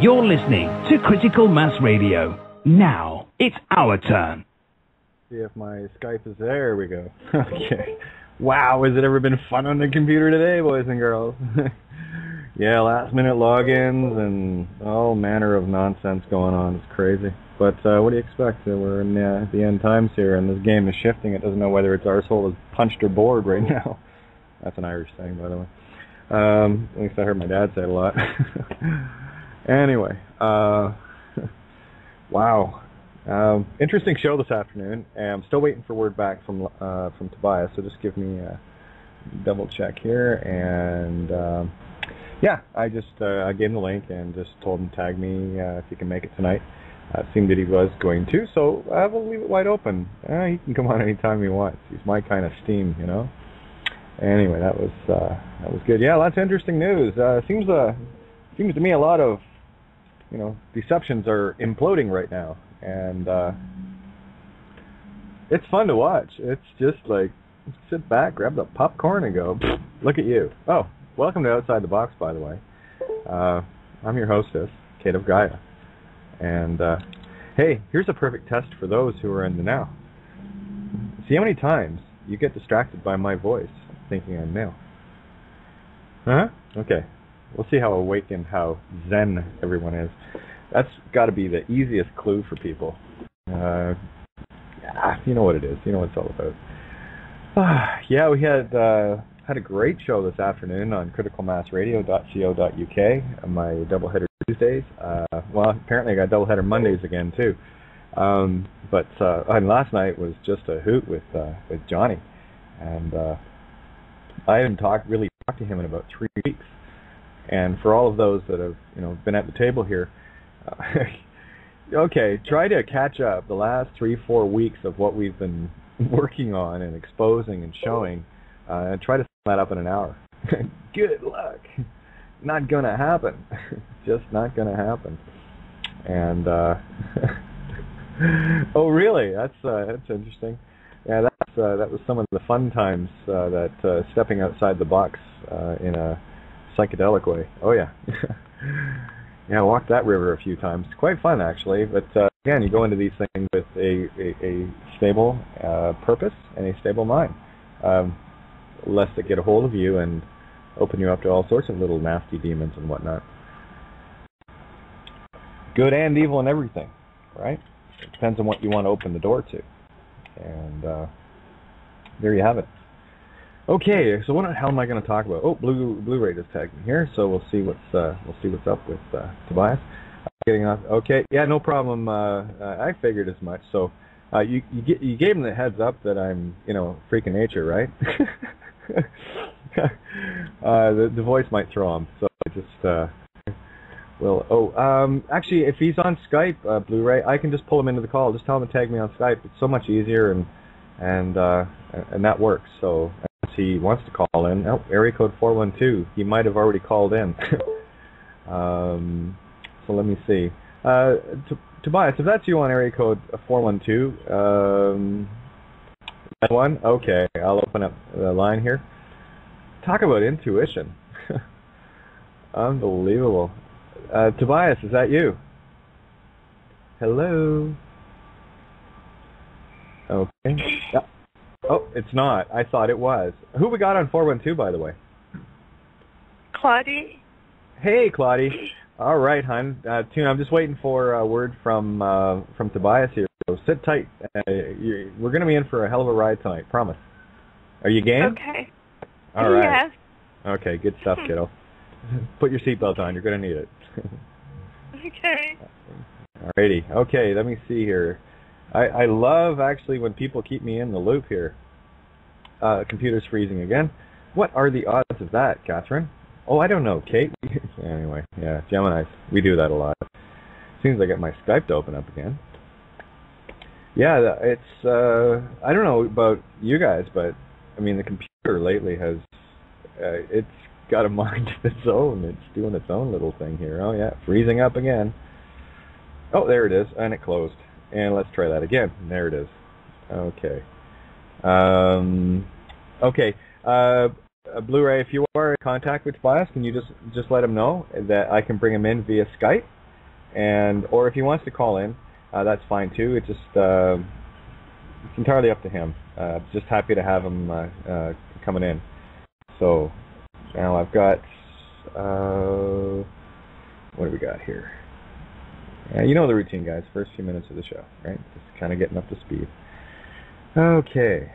You're listening to Critical Mass Radio. Now, it's our turn. See if my Skype is there. We go. Okay. Wow, has it ever been fun on the computer today, boys and girls? Yeah, last-minute logins and all manner of nonsense going on. It's crazy. But what do you expect? We're in the end times here, and this game is shifting. It doesn't know whether its arsehole is punched or bored right now. That's an Irish thing, by the way. At least I heard my dad say it a lot. Anyway, wow. Interesting show this afternoon. I'm still waiting for word back from Tobias, so just give me a double check here. And yeah, I just I gave him the link and just told him tag me if he can make it tonight. It seemed that he was going to, so I will leave it wide open. He can come on anytime he wants. He's my kind of steam, you know. Anyway, that was good. Yeah, lots of interesting news. Seems to me a lot of deceptions are imploding right now, and it's fun to watch. It's just like sit back, grab the popcorn, and go, look at you. Oh, welcome to Outside the Box, by the way. I'm your hostess, Kate of Gaia. And, hey, here's a perfect test for those who are in the now. See how many times you get distracted by my voice, thinking I'm male. Huh? Okay. We'll see how awakened, how zen everyone is. That's got to be the easiest clue for people. You know what it is. You know what it's all about. Yeah, we had a great show this afternoon on criticalmassradio.co.uk, my doubleheader Tuesdays. Well, apparently I got doubleheader Mondays again, too. But and last night was just a hoot with Johnny. And I hadn't really talked to him in about 3 weeks. And for all of those that have been at the table here, okay, try to catch up the last 3-4 weeks of what we've been working on and exposing and showing, and try to sum that up in an hour. Good luck. Not gonna happen. Just not gonna happen. And oh, really? That's interesting. Yeah, that was some of the fun times that stepping outside the box in a psychedelic way. Oh yeah. Yeah, I walked that river a few times. It's quite fun, actually. But again, you go into these things with a stable purpose and a stable mind, lest it get a hold of you and open you up to all sorts of little nasty demons and whatnot. Good and evil and everything, right? It depends on what you want to open the door to. And there you have it. Okay, so what the hell am I going to talk about? Oh, Blu-ray just tagged me here, so we'll see what's up with Tobias. Getting off. Okay, yeah, no problem. I figured as much. So you gave him the heads up that I'm freak of nature, right? The voice might throw him, so I just will. Oh, actually, if he's on Skype, Blu-ray, I can just pull him into the call. Just tell him to tag me on Skype. It's so much easier, and that works. So. He wants to call in. Oh, area code 412. He might have already called in. So let me see. Tobias, if that's you on area code 412, that one? Okay, I'll open up the line here. Talk about intuition. Unbelievable. Tobias, is that you? Hello? Okay. Yeah. Oh, it's not. I thought it was. Who we got on 412, by the way? Claudie. Hey, Claudie. All right, hon. Tune, I'm just waiting for a word from Tobias here. So sit tight. We're going to be in for a hell of a ride tonight. Promise. Are you game? Okay. All right. Yes. Okay, good stuff, kiddo. Put your seatbelt on. You're going to need it. Okay. Alrighty. Okay, let me see here. I love, actually, when people keep me in the loop here. Computer's freezing again. What are the odds of that, Catherine? Oh, I don't know, Kate. Anyway, yeah, Gemini. We do that a lot. As soon as I get my Skype to open up again. Yeah, it's, I don't know about you guys, but, I mean, the computer lately has, it's got a mind of its own. It's doing its own little thing here. Oh, yeah, freezing up again. Oh, there it is, and it closed. And let's try that again. There it is. Okay. Okay. Blu-ray, if you are in contact with Tobias, can you just let him know that I can bring him in via Skype? and or if he wants to call in, that's fine too. It just it's entirely up to him. Just happy to have him coming in. So now I've got what do we got here? You know the routine, guys. First few minutes of the show, right? Just kind of getting up to speed. Okay.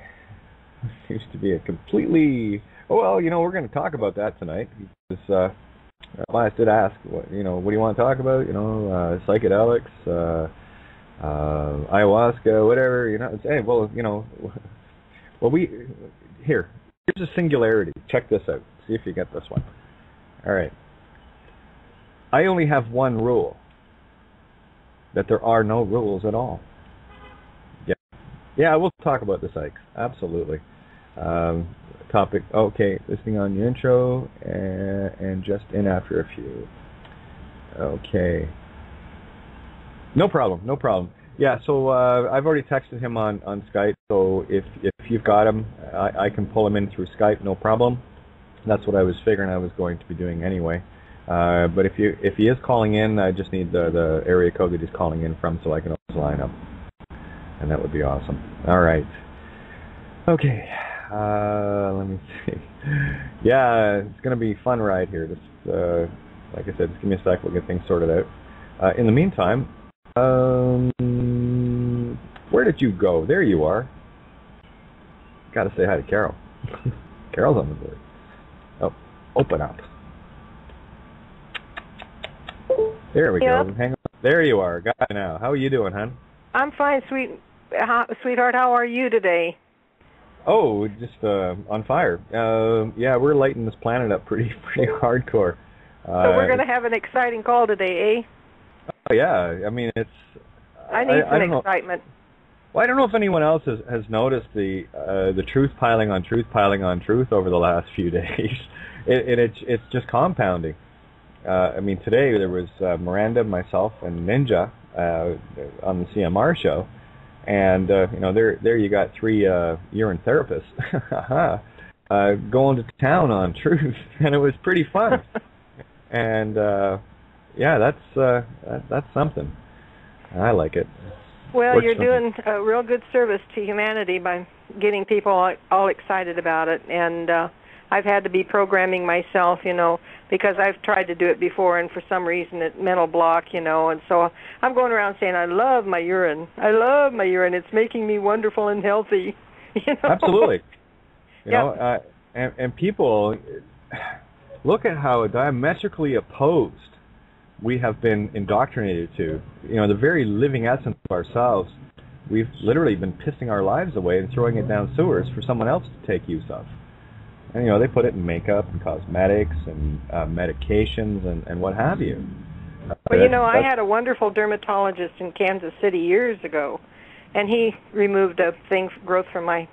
Seems to be a completely... Oh, well, we're going to talk about that tonight. Because Elias did ask, what do you want to talk about? Psychedelics, ayahuasca, whatever. Hey, here's a singularity. Check this out. See if you get this one. All right. I only have one rule. That there are no rules at all. Yeah, we'll talk about the psychs. Absolutely. Topic, okay, listening on your intro and just in after a few. Okay. No problem. Yeah, so I've already texted him on Skype, so if you've got him, I can pull him in through Skype, no problem. That's what I was figuring I was going to be doing anyway. But if he is calling in, I just need the area code that he's calling in from so I can always line up. And that would be awesome. All right. Okay. Let me see. Yeah, it's going to be a fun ride here. Just, like I said, just give me a sec. We'll get things sorted out. In the meantime, where did you go? There you are. Got to say hi to Carol. Carol's on the board. Oh, open up. There we go. Hang on. There you are. Got it now. How are you doing, hon? I'm fine, sweetheart. How are you today? Oh, just on fire. Yeah, we're lighting this planet up pretty hardcore. So we're going to have an exciting call today, eh? Oh yeah. I mean, it's. I need some excitement. Well, I don't know if anyone else has noticed the truth piling on truth over the last few days. It's just compounding. I mean, today there was Miranda, myself, and Ninja on the CMR show, and there you got three urine therapists going to town on truth, and it was pretty fun. And yeah, that's something. I like it. Well, you're doing a real good service to humanity by getting people all excited about it, and I've had to be programming myself, because I've tried to do it before, and for some reason it mental block, and so I'm going around saying, I love my urine. It's making me wonderful and healthy. Absolutely. And people look at how diametrically opposed we have been indoctrinated to. The very living essence of ourselves, we've literally been pissing our lives away and throwing it down sewers for someone else to take use of. And, they put it in makeup and cosmetics and medications and what have you. Well, I had a wonderful dermatologist in Kansas City years ago, and he removed a growth from my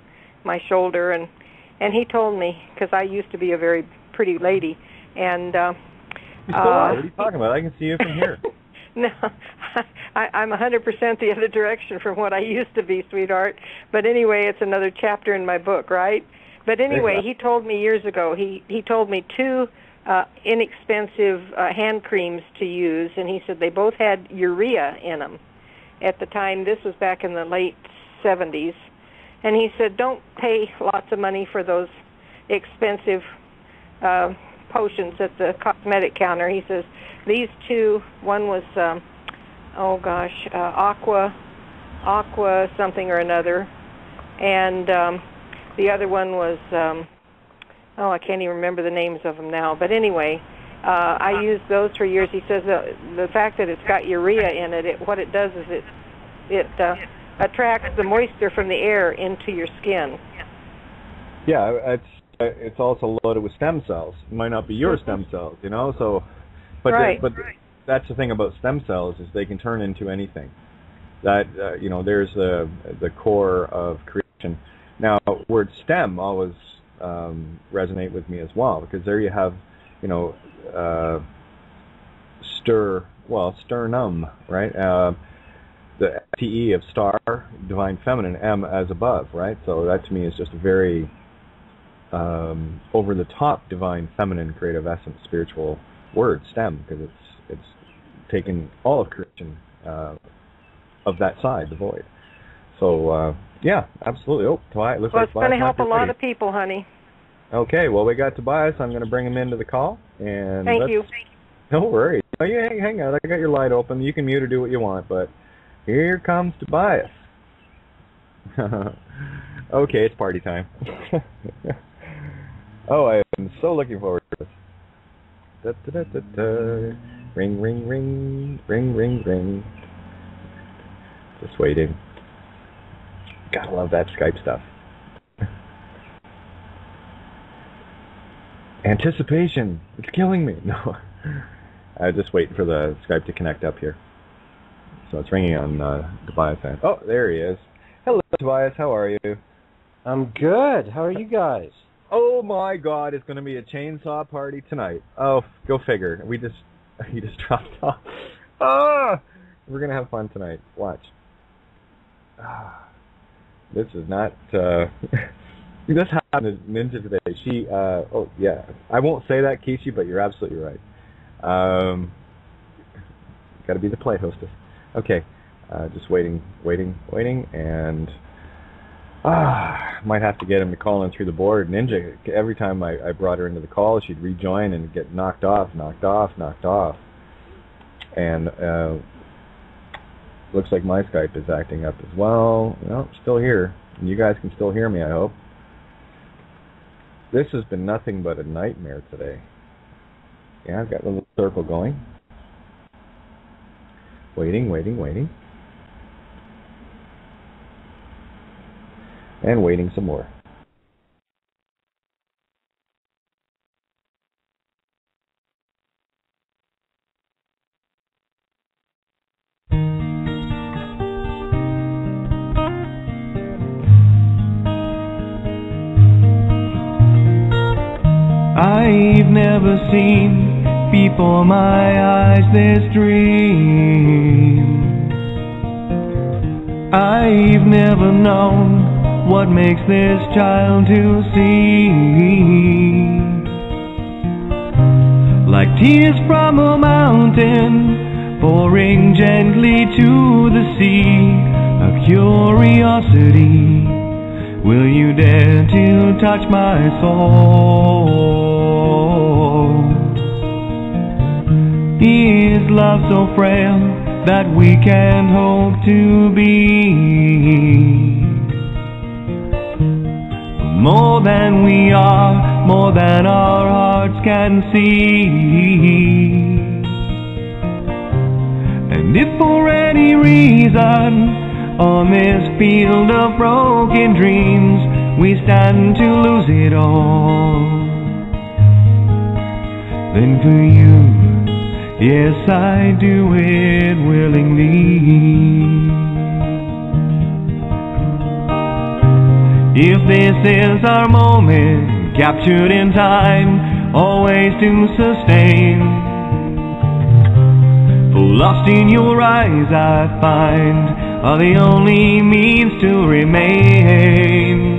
shoulder, and he told me, because I used to be a very pretty lady, and... You still are. What are you talking about? I can see you from here. No, I'm 100% the other direction from what I used to be, sweetheart. But anyway, it's another chapter in my book, right? But anyway, he told me years ago, he told me two inexpensive hand creams to use, and he said they both had urea in them. At the time, this was back in the late 70s. And he said, don't pay lots of money for those expensive potions at the cosmetic counter. He says, these two, one was, aqua something or another, and the other one was, I can't even remember the names of them now. But anyway, I used those for years. He says the fact that it's got urea in it, what it does is it attracts the moisture from the air into your skin. Yeah, it's also loaded with stem cells. It might not be your stem cells, So, but right. But that's the thing about stem cells is they can turn into anything. That there's the core of creation. Now, word stem always resonate with me as well, because there you have, sternum, right? The FTE of star, divine feminine, M as above, right? So that to me is just a very over-the-top divine feminine creative essence spiritual word, stem, because it's taken all of creation of that side, the void. So, yeah, absolutely. Oh, Tobias, looks like it's going to help a lot of people, honey. Okay, well, we got Tobias. I'm going to bring him into the call. And Thank you. No worries. Oh, yeah, hang on. I got your light open. You can mute or do what you want, but here comes Tobias. Okay, it's party time. Oh, I am so looking forward to this. Da, da, da, da, da. Ring, ring, ring, ring, ring, ring. Just waiting. Gotta love that Skype stuff. Anticipation. It's killing me. No. I'm just waiting for the Skype to connect up here. So it's ringing on Tobias' end. Oh, there he is. Hello, Tobias. How are you? I'm good. How are you guys? Oh my God! It's going to be a chainsaw party tonight. Oh, go figure. He just dropped off. Ah! We're going to have fun tonight. Watch. Ah. This is not. This happened to Ninja today. She. Oh yeah. I won't say that, Kishi, but you're absolutely right. Got to be the play hostess. Okay. Just waiting, and might have to get him to call in through the board. Ninja, every time I brought her into the call, she'd rejoin and get knocked off. And looks like my Skype is acting up as well. No, still here. And you guys can still hear me, I hope. This has been nothing but a nightmare today. Yeah, I've got a little circle going. Waiting. And waiting some more. I've never seen before my eyes this dream. I've never known what makes this child to see. Like tears from a mountain pouring gently to the sea, a curiosity. Will you dare to touch my soul? Is love so frail that we can't hope to be more than we are, more than our hearts can see? And if for any reason on this field of broken dreams we stand to lose it all, then for you, yes, I do it willingly. If this is our moment, captured in time, always to sustain, for lost in your eyes I find are the only means to remain.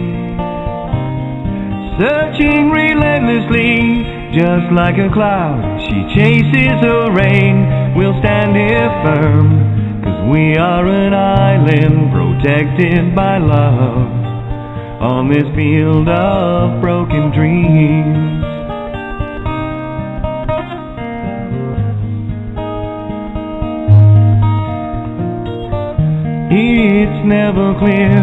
Searching relentlessly, just like a cloud, she chases her rain. We'll stand here firm, 'cause we are an island protected by love on this field of broken dreams. It's never clear,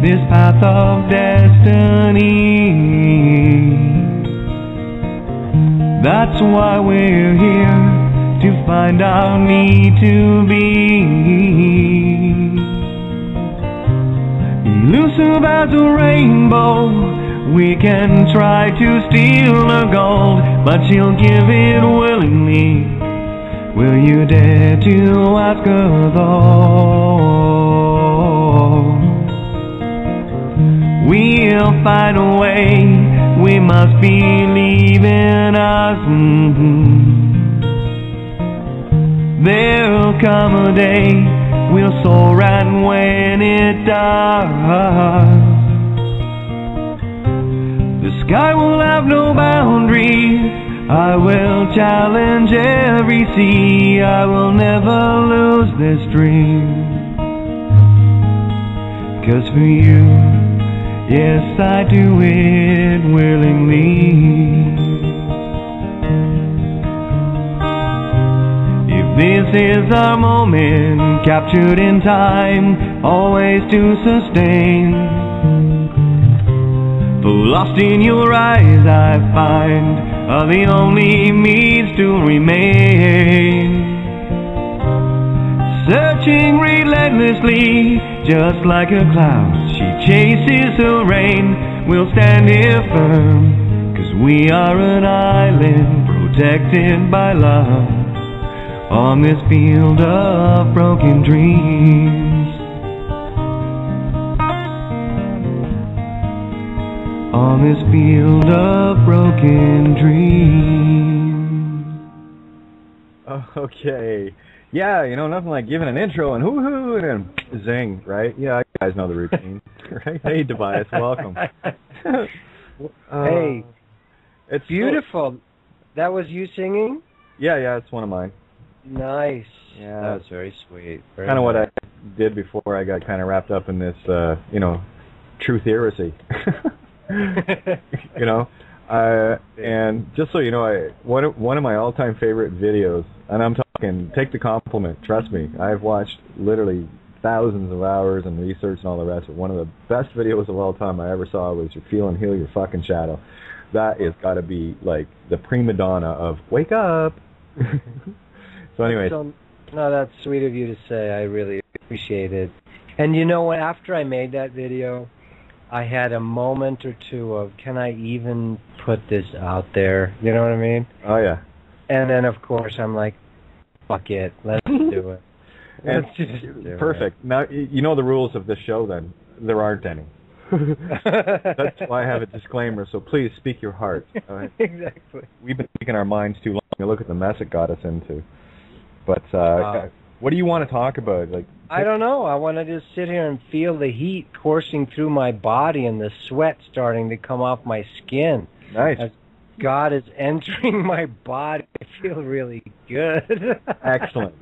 this path of destiny. That's why we're here, to find our need to be. Elusive as a rainbow, we can try to steal her gold, but she'll give it willingly. Will you dare to ask her though? We'll find a way, we must believe in us. There'll come a day, we'll soar, and when it does, the sky will have no boundaries, I will challenge every sea. I will never lose this dream. 'Cause for you, yes, I do it willingly. If this is our moment, captured in time, always to sustain. For lost in your eyes I find are the only means to remain. Searching relentlessly, just like a cloud, she chases the rain. We'll stand here firm, 'cause we are an island protected by love on this field of broken dreams. On this field of broken dreams. Okay. Yeah, you know, nothing like giving an intro and hoo-hoo and then zing, right? Yeah, you guys know the routine, right? Hey, Tobias, welcome. Hey, it's beautiful. That was you singing? Yeah, it's one of mine. Nice. Yeah. That was very sweet. Kind of what I did before I got kind of wrapped up in this, truth heresy. You know, and just so you know, one of my all-time favorite videos, and I'm talking, take the compliment, trust me, I've watched literally thousands of hours and research and all the rest, but one of the best videos of all time I ever saw was your Feel and Heal Your Fucking Shadow. That is got to be like the prima donna of wake up. So anyways. No, that's sweet of you to say. I really appreciate it. And you know what, after I made that video, I had a moment or two of, can I even put this out there? You know what I mean? Oh, yeah. And then, of course, I'm like, fuck it, let's do it. Let's just do perfect. It. Now, you know the rules of this show, then. There aren't any. That's why I have a disclaimer, so please speak your heart. Right? Exactly. We've been speaking our minds too long. Look at the mess it got us into. But what do you want to talk about? Like, I don't know. I want to just sit here and feel the heat coursing through my body and the sweat starting to come off my skin. Nice. As God is entering my body. I feel really good. Excellent.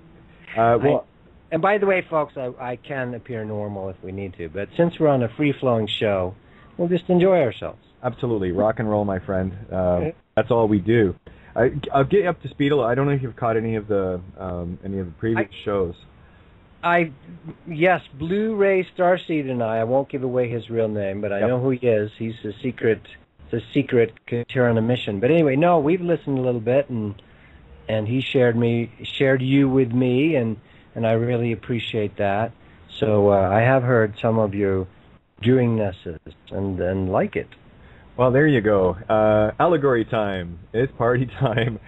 And by the way, folks, I can appear normal if we need to, but since we're on a free-flowing show, we'll just enjoy ourselves. Absolutely. Rock and roll, my friend. That's all we do. I'll get you up to speed a little. I don't know if you've caught any of the previous shows. Yes, Blu-ray Starseed and I won't give away his real name, but I know who he is. He's a secret here on a mission. But anyway, no, we've listened a little bit, and he shared you with me, and I really appreciate that. So I have heard some of your doingnesses and like it. Well, there you go. Allegory time. It's party time.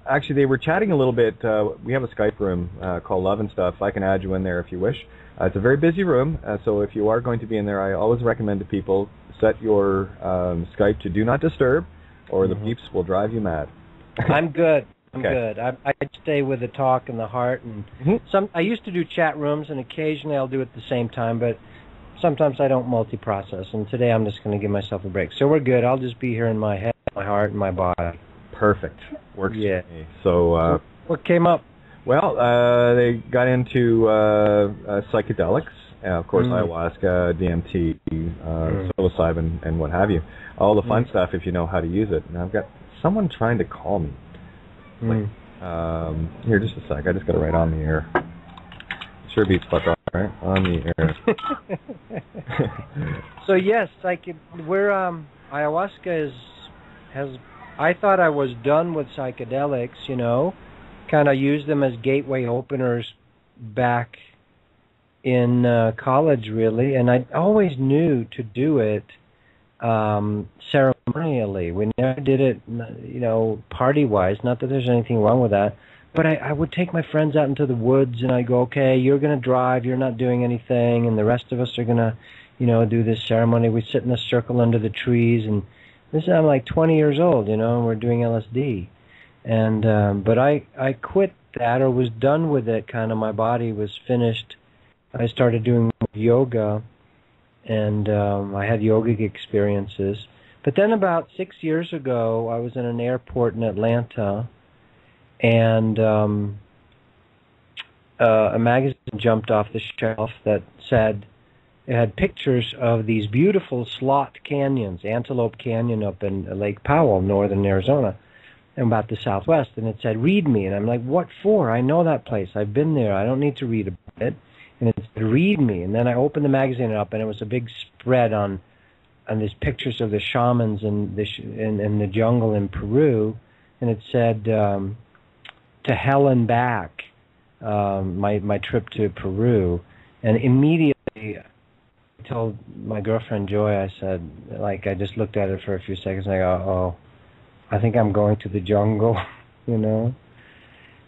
Actually, they were chatting a little bit. We have a Skype room called Love and Stuff. I can add you in there if you wish. It's a very busy room, so if you are going to be in there, I always recommend to people set your Skype to Do Not Disturb, or the beeps will drive you mad. I'm good. I'm good. I stay with the talk and the heart. And I used to do chat rooms, and occasionally I'll do it at the same time, but sometimes I don't multi-process, and today I'm just going to give myself a break. So we're good. I'll just be here in my head, my heart, and my body. Perfect. Works for me. So what came up? Well, they got into psychedelics, of course, ayahuasca, DMT, psilocybin, and what have you. All the fun stuff if you know how to use it. And I've got someone trying to call me. Here, just a sec. I just got it right on the air. Sure beats fuck off, right? On the air. So yes, ayahuasca has. I thought I was done with psychedelics, you know, kind of used them as gateway openers back in college, really, and I always knew to do it ceremonially. We never did it, you know, party-wise. Not that there's anything wrong with that. But I would take my friends out into the woods, and I go, okay, you're going to drive, you're not doing anything, and the rest of us are going to, you know, do this ceremony. We sit in a circle under the trees, and I'm like 20 years old, you know, and we're doing LSD. And but I quit that, or was done with it, kind of. My body was finished. I started doing yoga, and I had yogic experiences. But then about 6 years ago, I was in an airport in Atlanta, and a magazine jumped off the shelf that said it had pictures of these beautiful slot canyons, Antelope Canyon up in Lake Powell, northern Arizona, and about the southwest. And it said, read me. And I'm like, what for? I know that place. I've been there. I don't need to read about it. And it said, read me. And then I opened the magazine up, and it was a big spread on these pictures of the shamans in the jungle in Peru. And it said, to hell and back, my trip to Peru. And immediately I told my girlfriend Joy, I said, like, I just looked at it for a few seconds, and I go, oh, I think I'm going to the jungle, you know.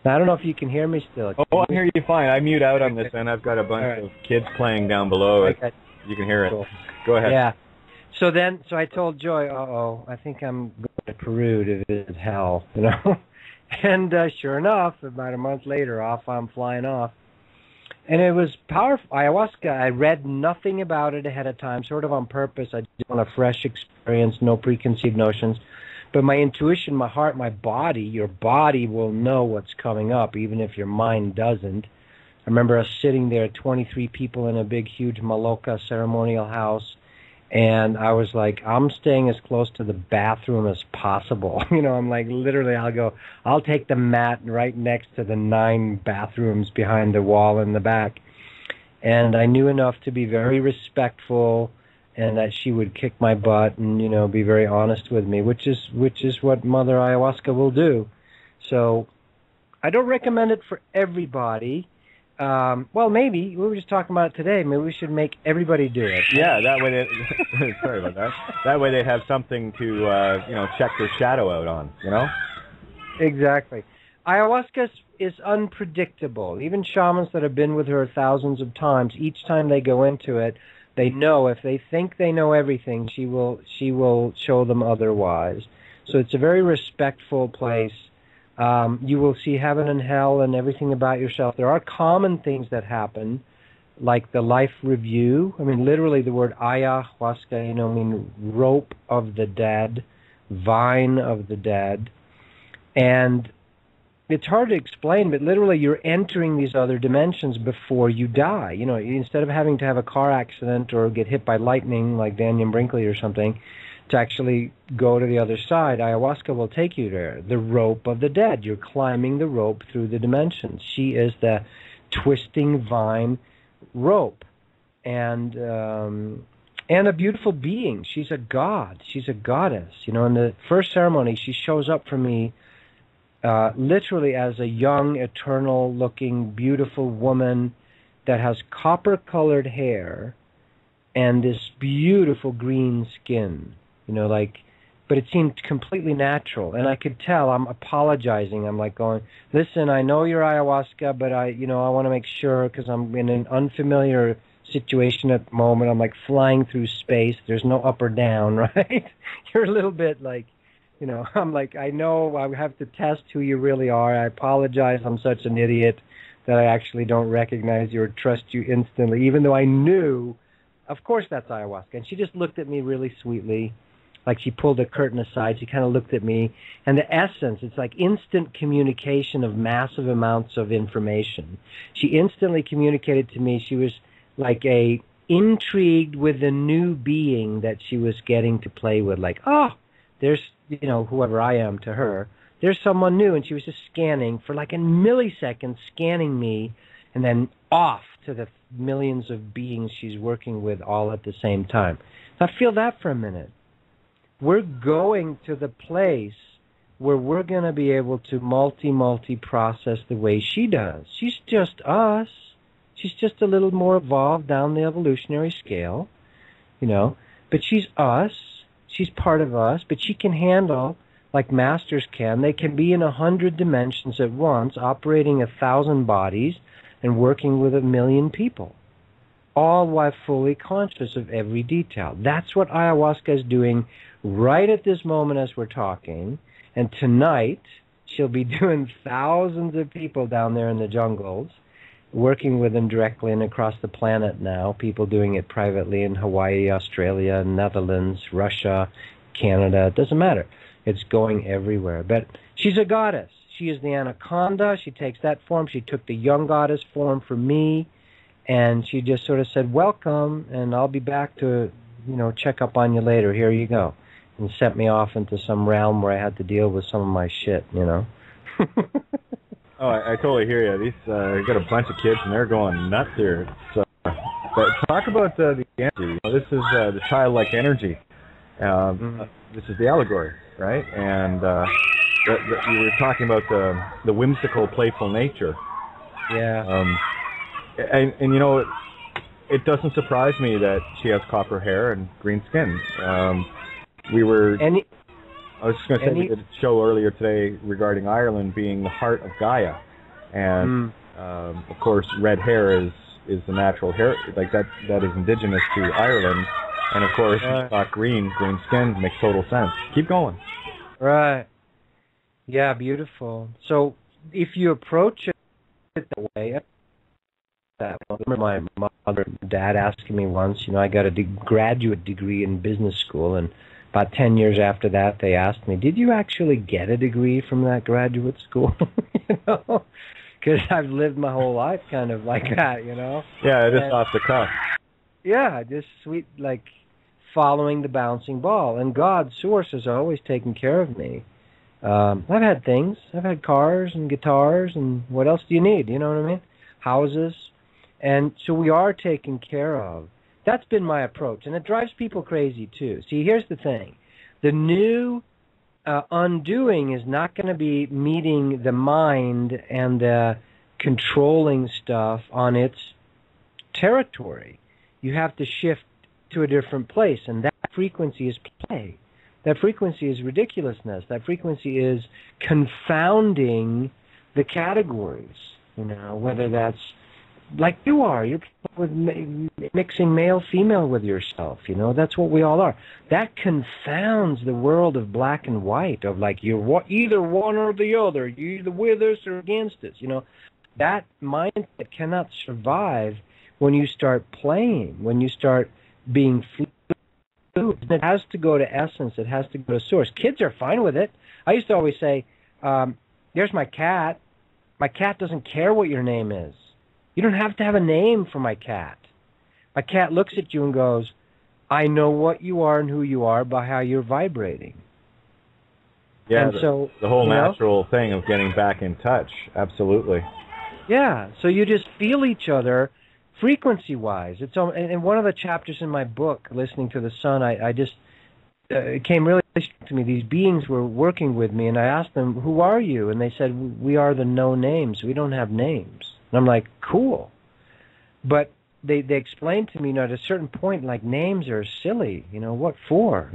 Now, I don't know if you can hear me still. Oh, I hear you fine. I mute out on this end. I've got a bunch of kids playing down below. Okay. You can hear it. Cool. Go ahead. Yeah. So I told Joy, I think I'm going to Peru to visit hell, you know. And sure enough, about a month later, I'm flying off. And it was powerful. Ayahuasca, I read nothing about it ahead of time, sort of on purpose. I just want a fresh experience, no preconceived notions. But my intuition, my heart, my body, your body will know what's coming up, even if your mind doesn't. I remember us sitting there, 23 people in a big, huge Maloka ceremonial house, and I was like, I'm staying as close to the bathroom as possible. You know, I'm like, literally, I'll take the mat right next to the 9 bathrooms behind the wall in the back. And I knew enough to be very respectful, and that she would kick my butt and, you know, be very honest with me, which is what Mother Ayahuasca will do. So I don't recommend it for everybody. Well, maybe. We were just talking about it today. Maybe we should make everybody do it. Yeah, that way sorry about that. That way they have something to, check their shadow out on, you know? Exactly. Ayahuasca is unpredictable. Even shamans that have been with her thousands of times, each time they go into it, they know if they think they know everything, she will show them otherwise. So it's a very respectful place. You will see heaven and hell and everything about yourself. There are common things that happen, like the life review. I mean, literally the word ayahuasca, mean rope of the dead, vine of the dead. And it's hard to explain, but literally you're entering these other dimensions before you die. You know, instead of having to have a car accident or get hit by lightning like Daniel Brinkley or something, to actually go to the other side, ayahuasca will take you there. The rope of the dead. You're climbing the rope through the dimensions. She is the twisting vine rope. And a beautiful being. She's a god. She's a goddess. You know, in the first ceremony, she shows up for me literally as a young, eternal-looking, beautiful woman that has copper-colored hair and this beautiful green skin. You know, but it seemed completely natural. And I could tell, I'm apologizing. I'm like going, listen, I know you're ayahuasca, but I want to make sure because I'm in an unfamiliar situation at the moment. I'm like flying through space. There's no up or down, right? You're a little bit like, I'm like, I know I have to test who you really are. I apologize. I'm such an idiot that I actually don't recognize you or trust you instantly, even though I knew, of course, that's ayahuasca. And she just looked at me really sweetly, like she pulled a curtain aside. She kind of looked at me. And the essence, it's like instant communication of massive amounts of information. She instantly communicated to me. She was like intrigued with the new being that she was getting to play with. Like, there's, whoever I am to her, there's someone new. And she was just scanning for like a millisecond, scanning me, and then off to the millions of beings she's working with all at the same time. Now feel that for a minute. We're going to the place where we're going to be able to multi-process the way she does. She's just us. She's just a little more evolved down the evolutionary scale, but she's us. She's part of us, but she can handle, like masters can. They can be in 100 dimensions at once, operating 1,000 bodies and working with 1 million people, all while fully conscious of every detail. That's what ayahuasca is doing right at this moment as we're talking. And tonight, she'll be doing thousands of people down there in the jungles, working with them directly and across the planet now, people doing it privately in Hawaii, Australia, Netherlands, Russia, Canada. It doesn't matter. It's going everywhere. But she's a goddess. She is the anaconda. She takes that form. She took the young goddess form for me, and she just sort of said, welcome, and I'll be back to, check up on you later. Here you go. And sent me off into some realm where I had to deal with some of my shit, Oh, I totally hear you. These got a bunch of kids, and they're going nuts here. So, but talk about the energy. This is the childlike energy. This is the allegory, right? And you were talking about the whimsical, playful nature. Yeah. And it doesn't surprise me that she has copper hair and green skin. I was just going to say we did a show earlier today regarding Ireland being the heart of Gaia, and of course, red hair is the natural hair, like that is indigenous to Ireland, and of course, green skin makes total sense. Keep going. Right. Yeah, beautiful. So if you approach it that way, I remember my mother and dad asking me once, I got a graduate degree in business school, and about 10 years after that, they asked me, did you actually get a degree from that graduate school? Because I've lived my whole life kind of like that, Yeah, just off the cuff. Yeah, just sweet, like following the bouncing ball. And God's source has always taken care of me. I've had things. I've had cars and guitars, and what else do you need? You know what I mean? Houses. And so we are taken care of. That's been my approach, and it drives people crazy, too. See, here's the thing. The new undoing is not going to be meeting the mind and the controlling stuff on its territory. You have to shift to a different place, and that frequency is play. That frequency is ridiculousness. That frequency is confounding the categories, whether that's like you are. You're with mixing male-female with yourself, That's what we all are. That confounds the world of black and white, of like you're either one or the other. You're either with us or against us, That mindset cannot survive when you start playing, when you start being fluid. It has to go to essence. It has to go to source. Kids are fine with it. I used to always say, there's my cat. My cat doesn't care what your name is. You don't have to have a name for my cat. My cat looks at you and goes, I know what you are and who you are by how you're vibrating. Yeah, and so, the whole natural thing of getting back in touch. Absolutely. Yeah, so you just feel each other frequency-wise. And one of the chapters in my book, Listening to the Sun, it came really to me. These beings were working with me, and I asked them, who are you? And they said, we are the no names. We don't have names. And I'm like, cool. But they explained to me, at a certain point, like, names are silly. What for?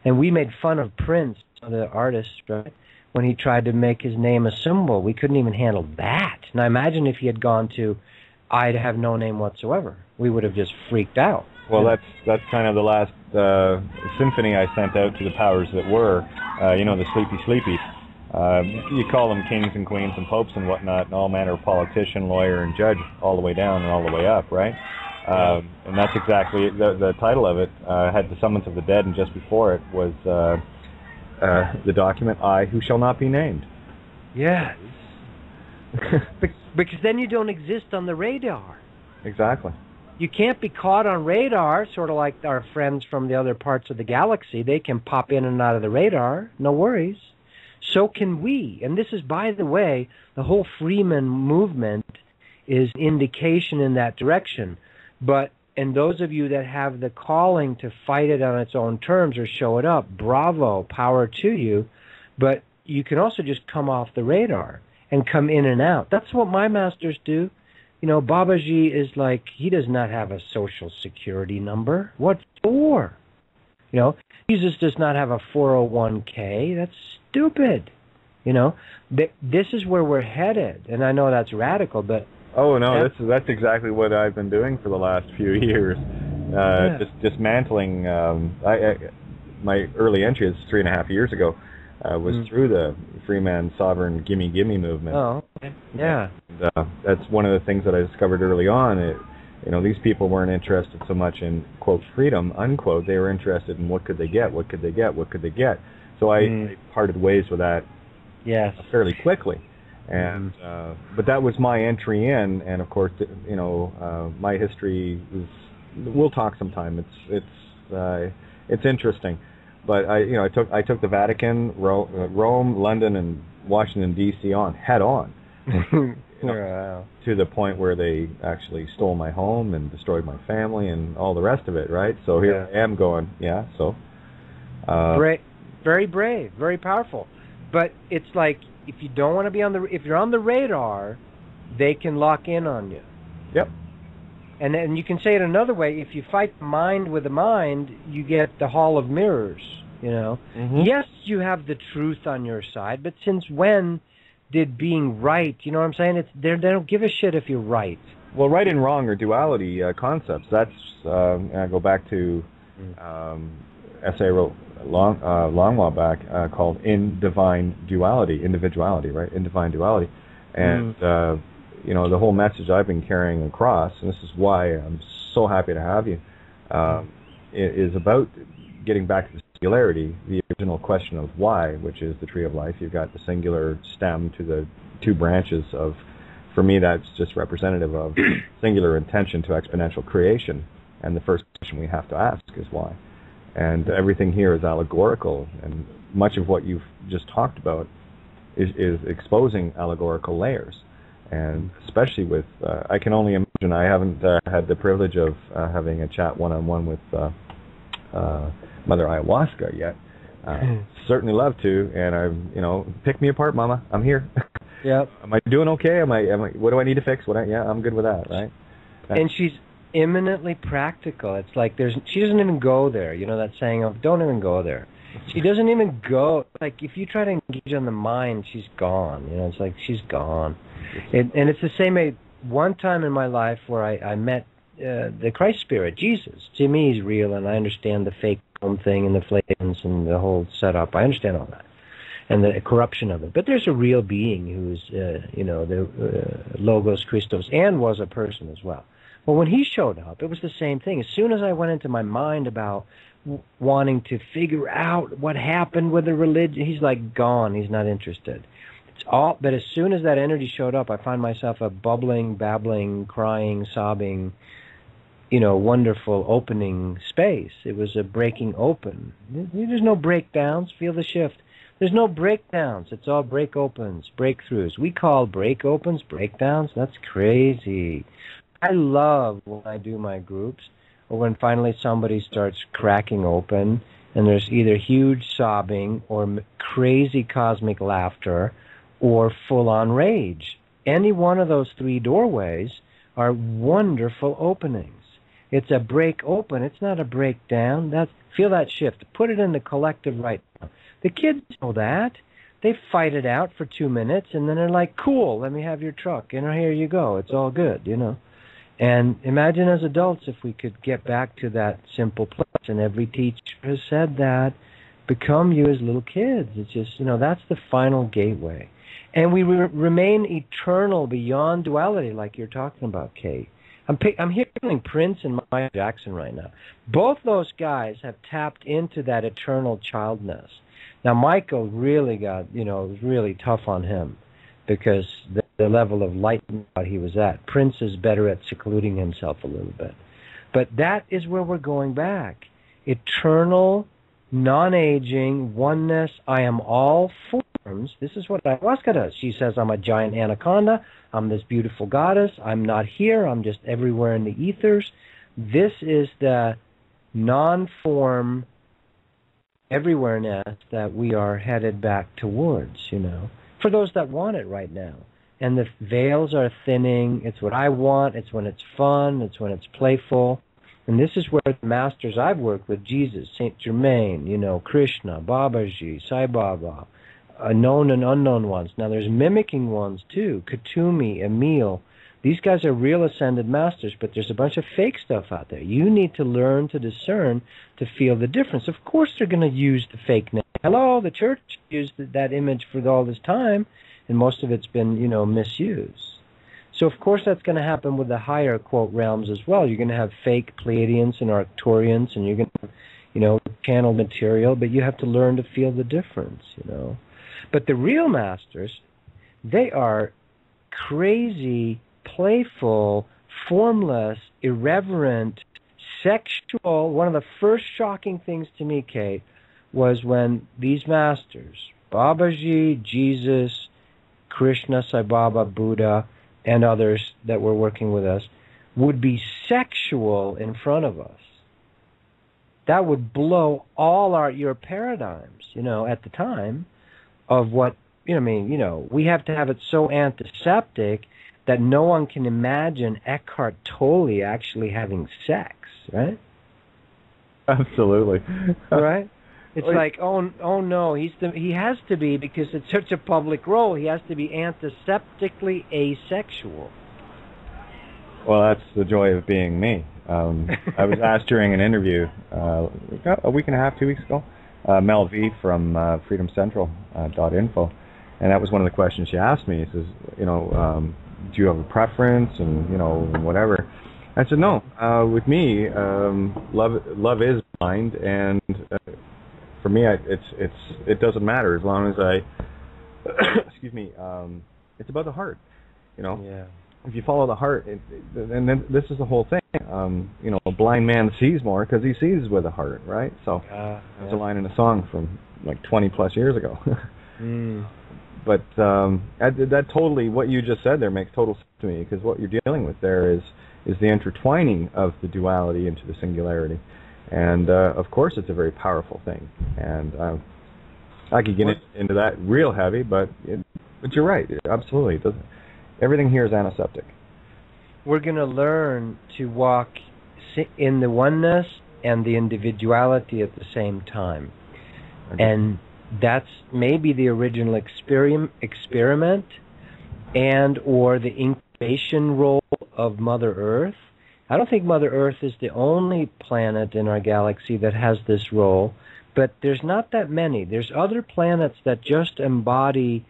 And we made fun of Prince, the artist, right? When he tried to make his name a symbol. We couldn't even handle that. Now imagine if he had gone to, I'd have no name whatsoever. We would have just freaked out. Well, that's kind of the last symphony I sent out to the powers that were, the sleepy. You call them kings and queens and popes and whatnot, and all manner of politician, lawyer, and judge, all the way down and all the way up, right? And that's exactly the title of it. Had the Summons of the Dead, and just before it was the document, I Who Shall Not Be Named. Yes. Because then you don't exist on the radar. Exactly. You can't be caught on radar, sort of like our friends from the other parts of the galaxy. They can pop in and out of the radar, no worries. So can we. And this is, by the way, the whole Freeman movement is indication in that direction. And those of you that have the calling to fight it on its own terms or show it up, bravo, power to you. But you can also just come off the radar and come in and out. That's what my masters do. Babaji is like, he does not have a social security number. What for? Jesus does not have a 401k. That's stupid. This is where we're headed. And I know that's radical, but... Oh, no, that's exactly what I've been doing for the last few years. Just dismantling... my early entry is 3.5 years ago. Was through the Freeman Sovereign Gimme movement. Oh, okay. Yeah. And, that's one of the things that I discovered early on. these people weren't interested so much in, quote, freedom, unquote. They were interested in what could they get, what could they get, what could they get. So I parted ways with that fairly quickly. And but that was my entry in, and of course, my history is. We'll talk sometime. It's interesting, but I took the Vatican, Rome, London, and Washington D.C. head on, to the point where they actually stole my home and destroyed my family and all the rest of it. Right. So here I am going. Yeah. So. Very brave, very powerful, but it's like if you don't want to be if you're on the radar, they can lock in on you. Yep. And then you can say it another way: if you fight the mind with the mind, you get the Hall of Mirrors. Yes, you have the truth on your side, but since when did being right? You know what I'm saying? They don't give a shit if you're right. Well, right and wrong are duality concepts. That's I go back to essay I wrote long while back called "In Divine Duality," individuality, right? In Divine Duality, and the whole message I've been carrying across, and this is why I'm so happy to have you, is about getting back to the singularity, the original question of why, which is the tree of life. You've got the singular stem to the two branches of. For me, that's just representative of singular intention to exponential creation, and the first question we have to ask is why. And everything here is allegorical, and much of what you've just talked about is exposing allegorical layers. And especially with, I can only imagine, I haven't had the privilege of having a chat one-on-one with Mother Ayahuasca yet. Certainly love to, and pick me apart, Mama. I'm here. Yeah. Am I doing okay? Am I? What do I need to fix? I'm good with that, right? And she's eminently practical. It's like she doesn't even go there. That saying of don't even go there. She doesn't even go. Like if you try to engage on the mind, she's gone. It's like she's gone. And it's the same way. One time in my life where I met the Christ Spirit, Jesus. To me, he's real, and I understand the fake home thing and the flavors and the whole setup. I understand all that. And the corruption of it. But there's a real being who's, the Logos Christos, and was a person as well. Well, when he showed up, it was the same thing. As soon as I went into my mind about wanting to figure out what happened with the religion, he's like gone. He's not interested. But as soon as that energy showed up, I find myself a bubbling, babbling, crying, sobbing, wonderful opening space. It was a breaking open. There's no breakdowns. Feel the shift. There's no breakdowns. It's all break opens, breakthroughs. We call break opens breakdowns. That's crazy. I love when I do my groups, or when finally somebody starts cracking open, and there's either huge sobbing or crazy cosmic laughter or full-on rage. Any one of those three doorways are wonderful openings. It's a break open. It's not a breakdown. Feel that shift. Put it in the collective right now. The kids know that. They fight it out for 2 minutes, and then they're like, cool, let me have your truck. Here you go. It's all good, And imagine as adults if we could get back to that simple place. And every teacher has said that. Become you as little kids. It's just, that's the final gateway. And we remain eternal beyond duality, like you're talking about, Kate. I'm hearing Prince and Michael Jackson right now. Both those guys have tapped into that eternal childness. Now, Michael really got, it was really tough on him because the level of enlightenment he was at. Prince is better at secluding himself a little bit. But that is where we're going back. Eternal, non-aging, oneness, I am all forms. This is what ayahuasca does. She says, I'm a giant anaconda. I'm this beautiful goddess. I'm not here. I'm just everywhere in the ethers. This is the non-form everywhereness that we are headed back towards, for those that want it right now. And the veils are thinning. It's what I want. It's when it's fun. It's when it's playful. And this is where the masters I've worked with, Jesus, Saint Germain, Krishna, Babaji, Sai Baba, known and unknown ones. Now there's mimicking ones too, Katumi, Emil. These guys are real ascended masters, but there's a bunch of fake stuff out there. You need to learn to discern to feel the difference. Of course they're going to use the fake name. Hello, the church used that image for all this time, and most of it's been, misused. So, of course, that's going to happen with the higher, quote, realms as well. You're going to have fake Pleiadians and Arcturians, and you're going to, channel material, but you have to learn to feel the difference, But the real masters, they are crazy, playful, formless, irreverent, sexual. One of the first shocking things to me, Kate, was when these masters, Babaji, Jesus, Krishna, Sai Baba, Buddha, and others that were working with us, would be sexual in front of us. That would blow all your paradigms, at the time of what, we have to have it so antiseptic that no one can imagine Eckhart Tolle actually having sex, right? Absolutely. Right? It's like, oh no, he has to be, because it's such a public role, he has to be antiseptically asexual. Well, that's the joy of being me. I was asked during an interview a week and a half, 2 weeks ago, Mel V from freedomcentral.info, and that was one of the questions she asked me. He says, do you have a preference, and whatever. I said no. With me, love is blind, and for me, it doesn't matter as long as I excuse me. It's about the heart, Yeah. If you follow the heart, and then this is the whole thing. A blind man sees more because he sees with the heart, right? So there's a line in a song from like 20 plus years ago. But that totally, what you just said there makes total sense to me, because what you're dealing with there is the intertwining of the duality into the singularity, and of course it's a very powerful thing. And I could get into that real heavy, but you're right, absolutely. It doesn't. Everything here is antiseptic. We're going to learn to walk in the oneness and the individuality at the same time. Okay. And that's maybe the original experiment and or the incubation role of Mother Earth. I don't think Mother Earth is the only planet in our galaxy that has this role, but there's not that many. There's other planets that just embody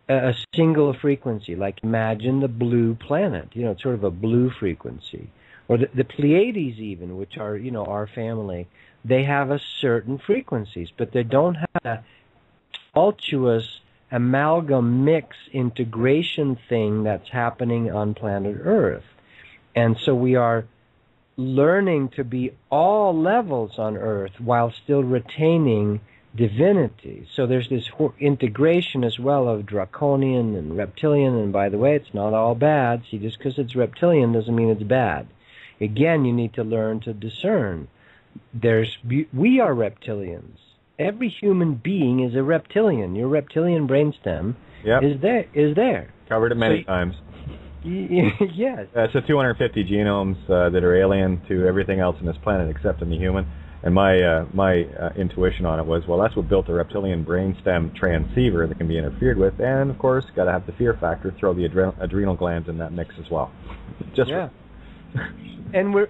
a single frequency, like imagine the blue planet, it's sort of a blue frequency. Or the Pleiades even, which are, our family, they have a certain frequencies, but they don't have a tumultuous amalgam mix integration thing that's happening on planet Earth. And so we are learning to be all levels on Earth while still retaining divinity. So there's this integration as well of draconian and reptilian, and by the way, it's not all bad. See, just because it's reptilian doesn't mean it's bad. Again, you need to learn to discern. We are reptilians. Every human being is a reptilian. Your reptilian brainstem is there. Covered it many times. Yes. So 250 genomes that are alien to everything else on this planet except in the human. And my intuition on it was, well, that's what built the reptilian brainstem transceiver that can be interfered with, and of course, got to have the fear factor. Throw the adrenal glands in that mix as well. And we're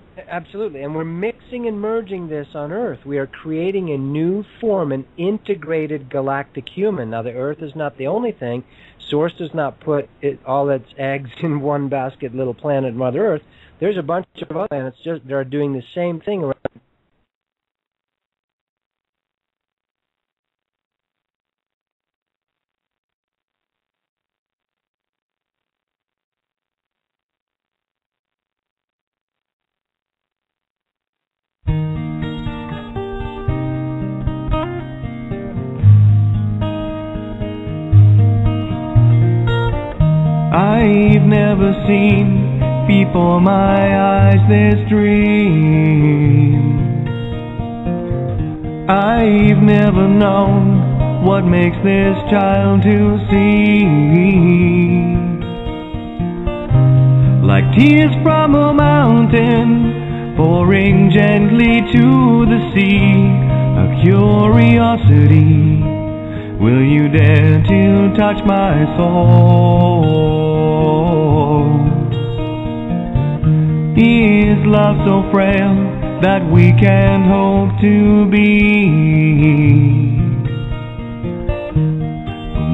mixing and merging this on Earth. We are creating a new form, an integrated galactic human. Now, the Earth is not the only thing. Source does not put all its eggs in one basket, little planet Mother Earth. There's a bunch of other planets that are doing the same thing around. I've never seen before my eyes this dream. I've never known what makes this child to see. Like tears from a mountain pouring gently to the sea, a curiosity. Will you dare to touch my soul? Is love so frail that we can't hope to be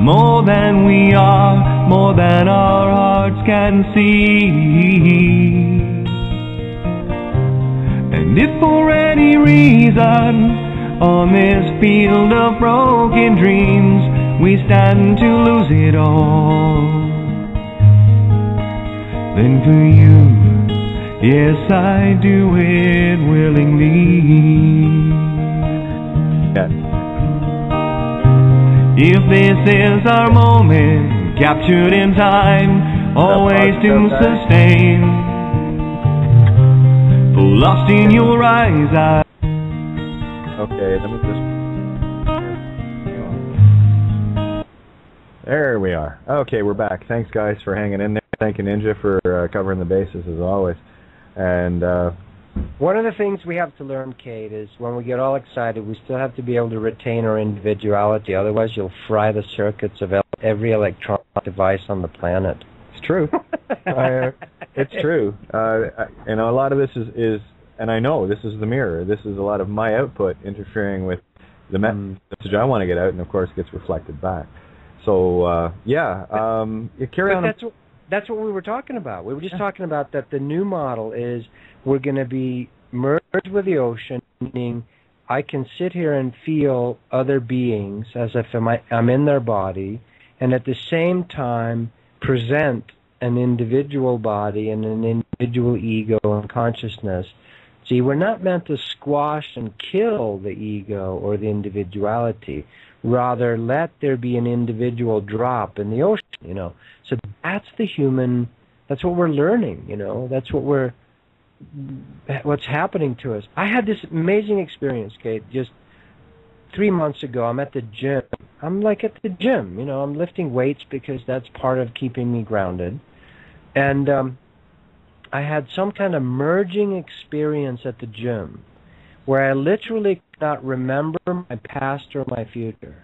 more than we are, more than our hearts hearts can see. And if for any reason on this field of broken dreams we stand to lose it all, then for you, yes, I do it willingly. Yeah. If this is our moment, captured in time, always to sustain, for lost in your eyes, I... Okay, let me just... There we are. Okay, we're back. Thanks, guys, for hanging in there. Thank you, Ninja, for covering the bases, as always. And... one of the things we have to learn, Kate, is when we get all excited, we still have to be able to retain our individuality. Otherwise, you'll fry the circuits of every electronic device on the planet. It's true. It's true. And a lot of this is, and I know this is the mirror. This is a lot of my output interfering with the message I want to get out, and of course, gets reflected back. So, you carry on. That's what we were talking about. We were just talking about that the new model is we're going to be merged with the ocean, meaning I can sit here and feel other beings as if I'm in their body, and at the same time present an individual body and an individual ego and consciousness. See, we're not meant to squash and kill the ego or the individuality. Rather, let there be an individual drop in the ocean, you know. So that's the human, that's what we're learning, you know. That's what's happening to us. I had this amazing experience, Kate, just 3 months ago. I'm at the gym. I'm like at the gym, you know. I'm lifting weights because that's part of keeping me grounded. And I had some kind of merging experience at the gym where I literally could not remember my past or my future.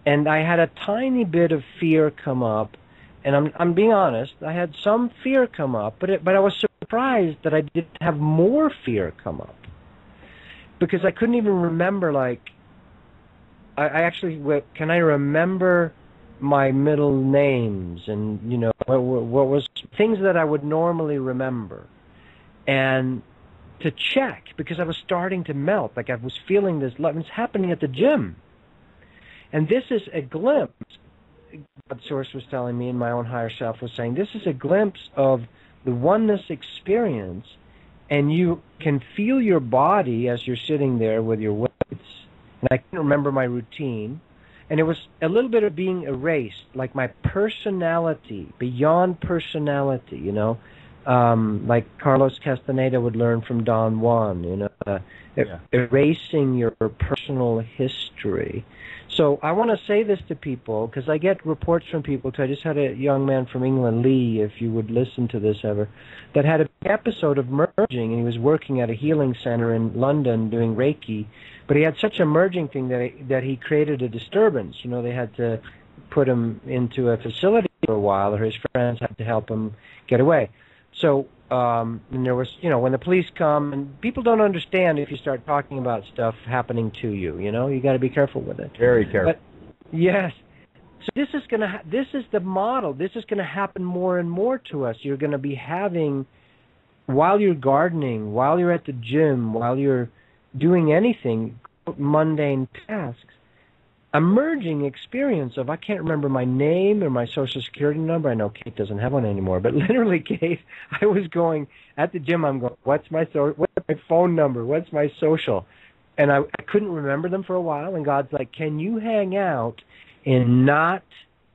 And I had a tiny bit of fear come up, and I'm being honest, I had some fear come up, but I was surprised that I didn't have more fear come up. Because I couldn't even remember, like, I actually, can I remember my middle names and, you know, what was things that I would normally remember. And to check, because I was starting to melt, like I was feeling this love. It's happening at the gym. And this is a glimpse, God Source was telling me, and my own higher self was saying, this is a glimpse of the oneness experience, and you can feel your body as you're sitting there with your weights. And I can remember my routine, and it was a little bit of being erased, like my personality, beyond personality, you know, like Carlos Castaneda would learn from Don Juan, you know, erasing your personal history. So I want to say this to people, because I get reports from people, too. I just had a young man from England, Lee, if you would listen to this ever, that had an episode of merging, and he was working at a healing center in London doing Reiki, but he had such a merging thing that he created a disturbance. You know, they had to put him into a facility for a while, or his friends had to help him get away. So, and there was, you know, when the police come, and people don't understand if you start talking about stuff happening to you, you know, you got to be careful with it. Very careful. But, yes. So this is going to, this is the model. This is going to happen more and more to us. You're going to be having, while you're gardening, while you're at the gym, while you're doing anything, mundane tasks, a merging experience of, I can't remember my name or my social security number. I know Kate doesn't have one anymore, but literally, Kate, I was going at the gym. I'm going, what's my phone number? What's my social? And I couldn't remember them for a while. And God's like, can you hang out in not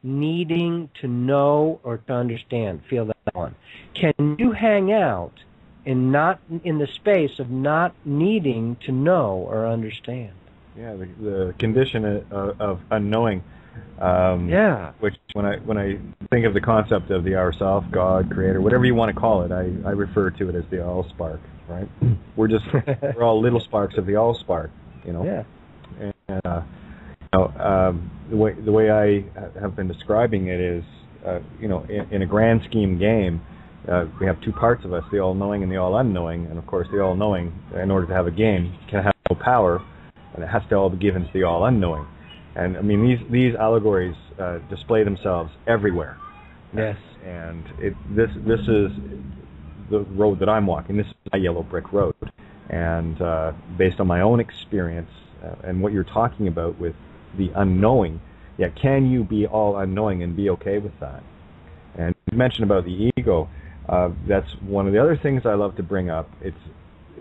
needing to know or to understand? Feel that one. Can you hang out in the space of not needing to know or understand? Yeah, the condition of unknowing. Which when I think of the concept of the ourself, God, Creator, whatever you want to call it, I refer to it as the all spark. Right? We're all little sparks of the all spark. You know. Yeah. And the way I have been describing it is, you know, in a grand scheme game, we have two parts of us: the all knowing and the all unknowing. And of course, the all knowing, in order to have a game, can have no power. And it has to all be given to the all unknowing. And I mean, these allegories display themselves everywhere. Yes. And this is the road that I'm walking. This is a yellow brick road. And based on my own experience and what you're talking about with the unknowing, can you be all unknowing and be okay with that? And you mentioned about the ego. That's one of the other things I love to bring up.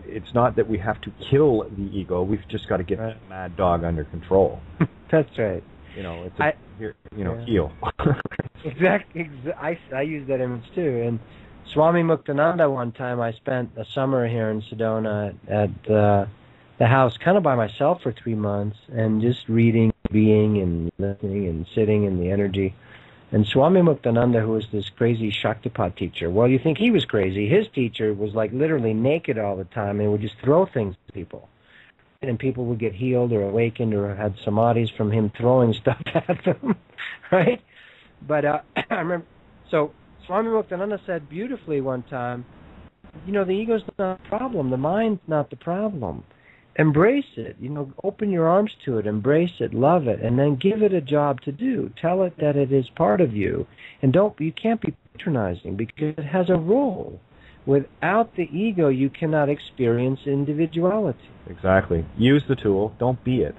It's not that we have to kill the ego. We've just got to get the mad dog under control. That's right. Heal. Exactly. I use that image too. And Swami Muktananda, one time I spent a summer here in Sedona at the house, kind of by myself for 3 months, and just reading, being, and listening, and sitting in the energy. And Swami Muktananda, who was this crazy Shaktipat teacher, well, you think he was crazy. His teacher was like literally naked all the time and would just throw things at people. And people would get healed or awakened or had samadhis from him throwing stuff at them, right? But I remember, so Swami Muktananda said beautifully one time, the ego's not the problem, the mind's not the problem. Embrace it, open your arms to it, embrace it, love it, and then give it a job to do. Tell it that it is part of you, and you can't be patronizing because it has a role. Without the ego, you cannot experience individuality. Exactly. Use the tool, don't be it.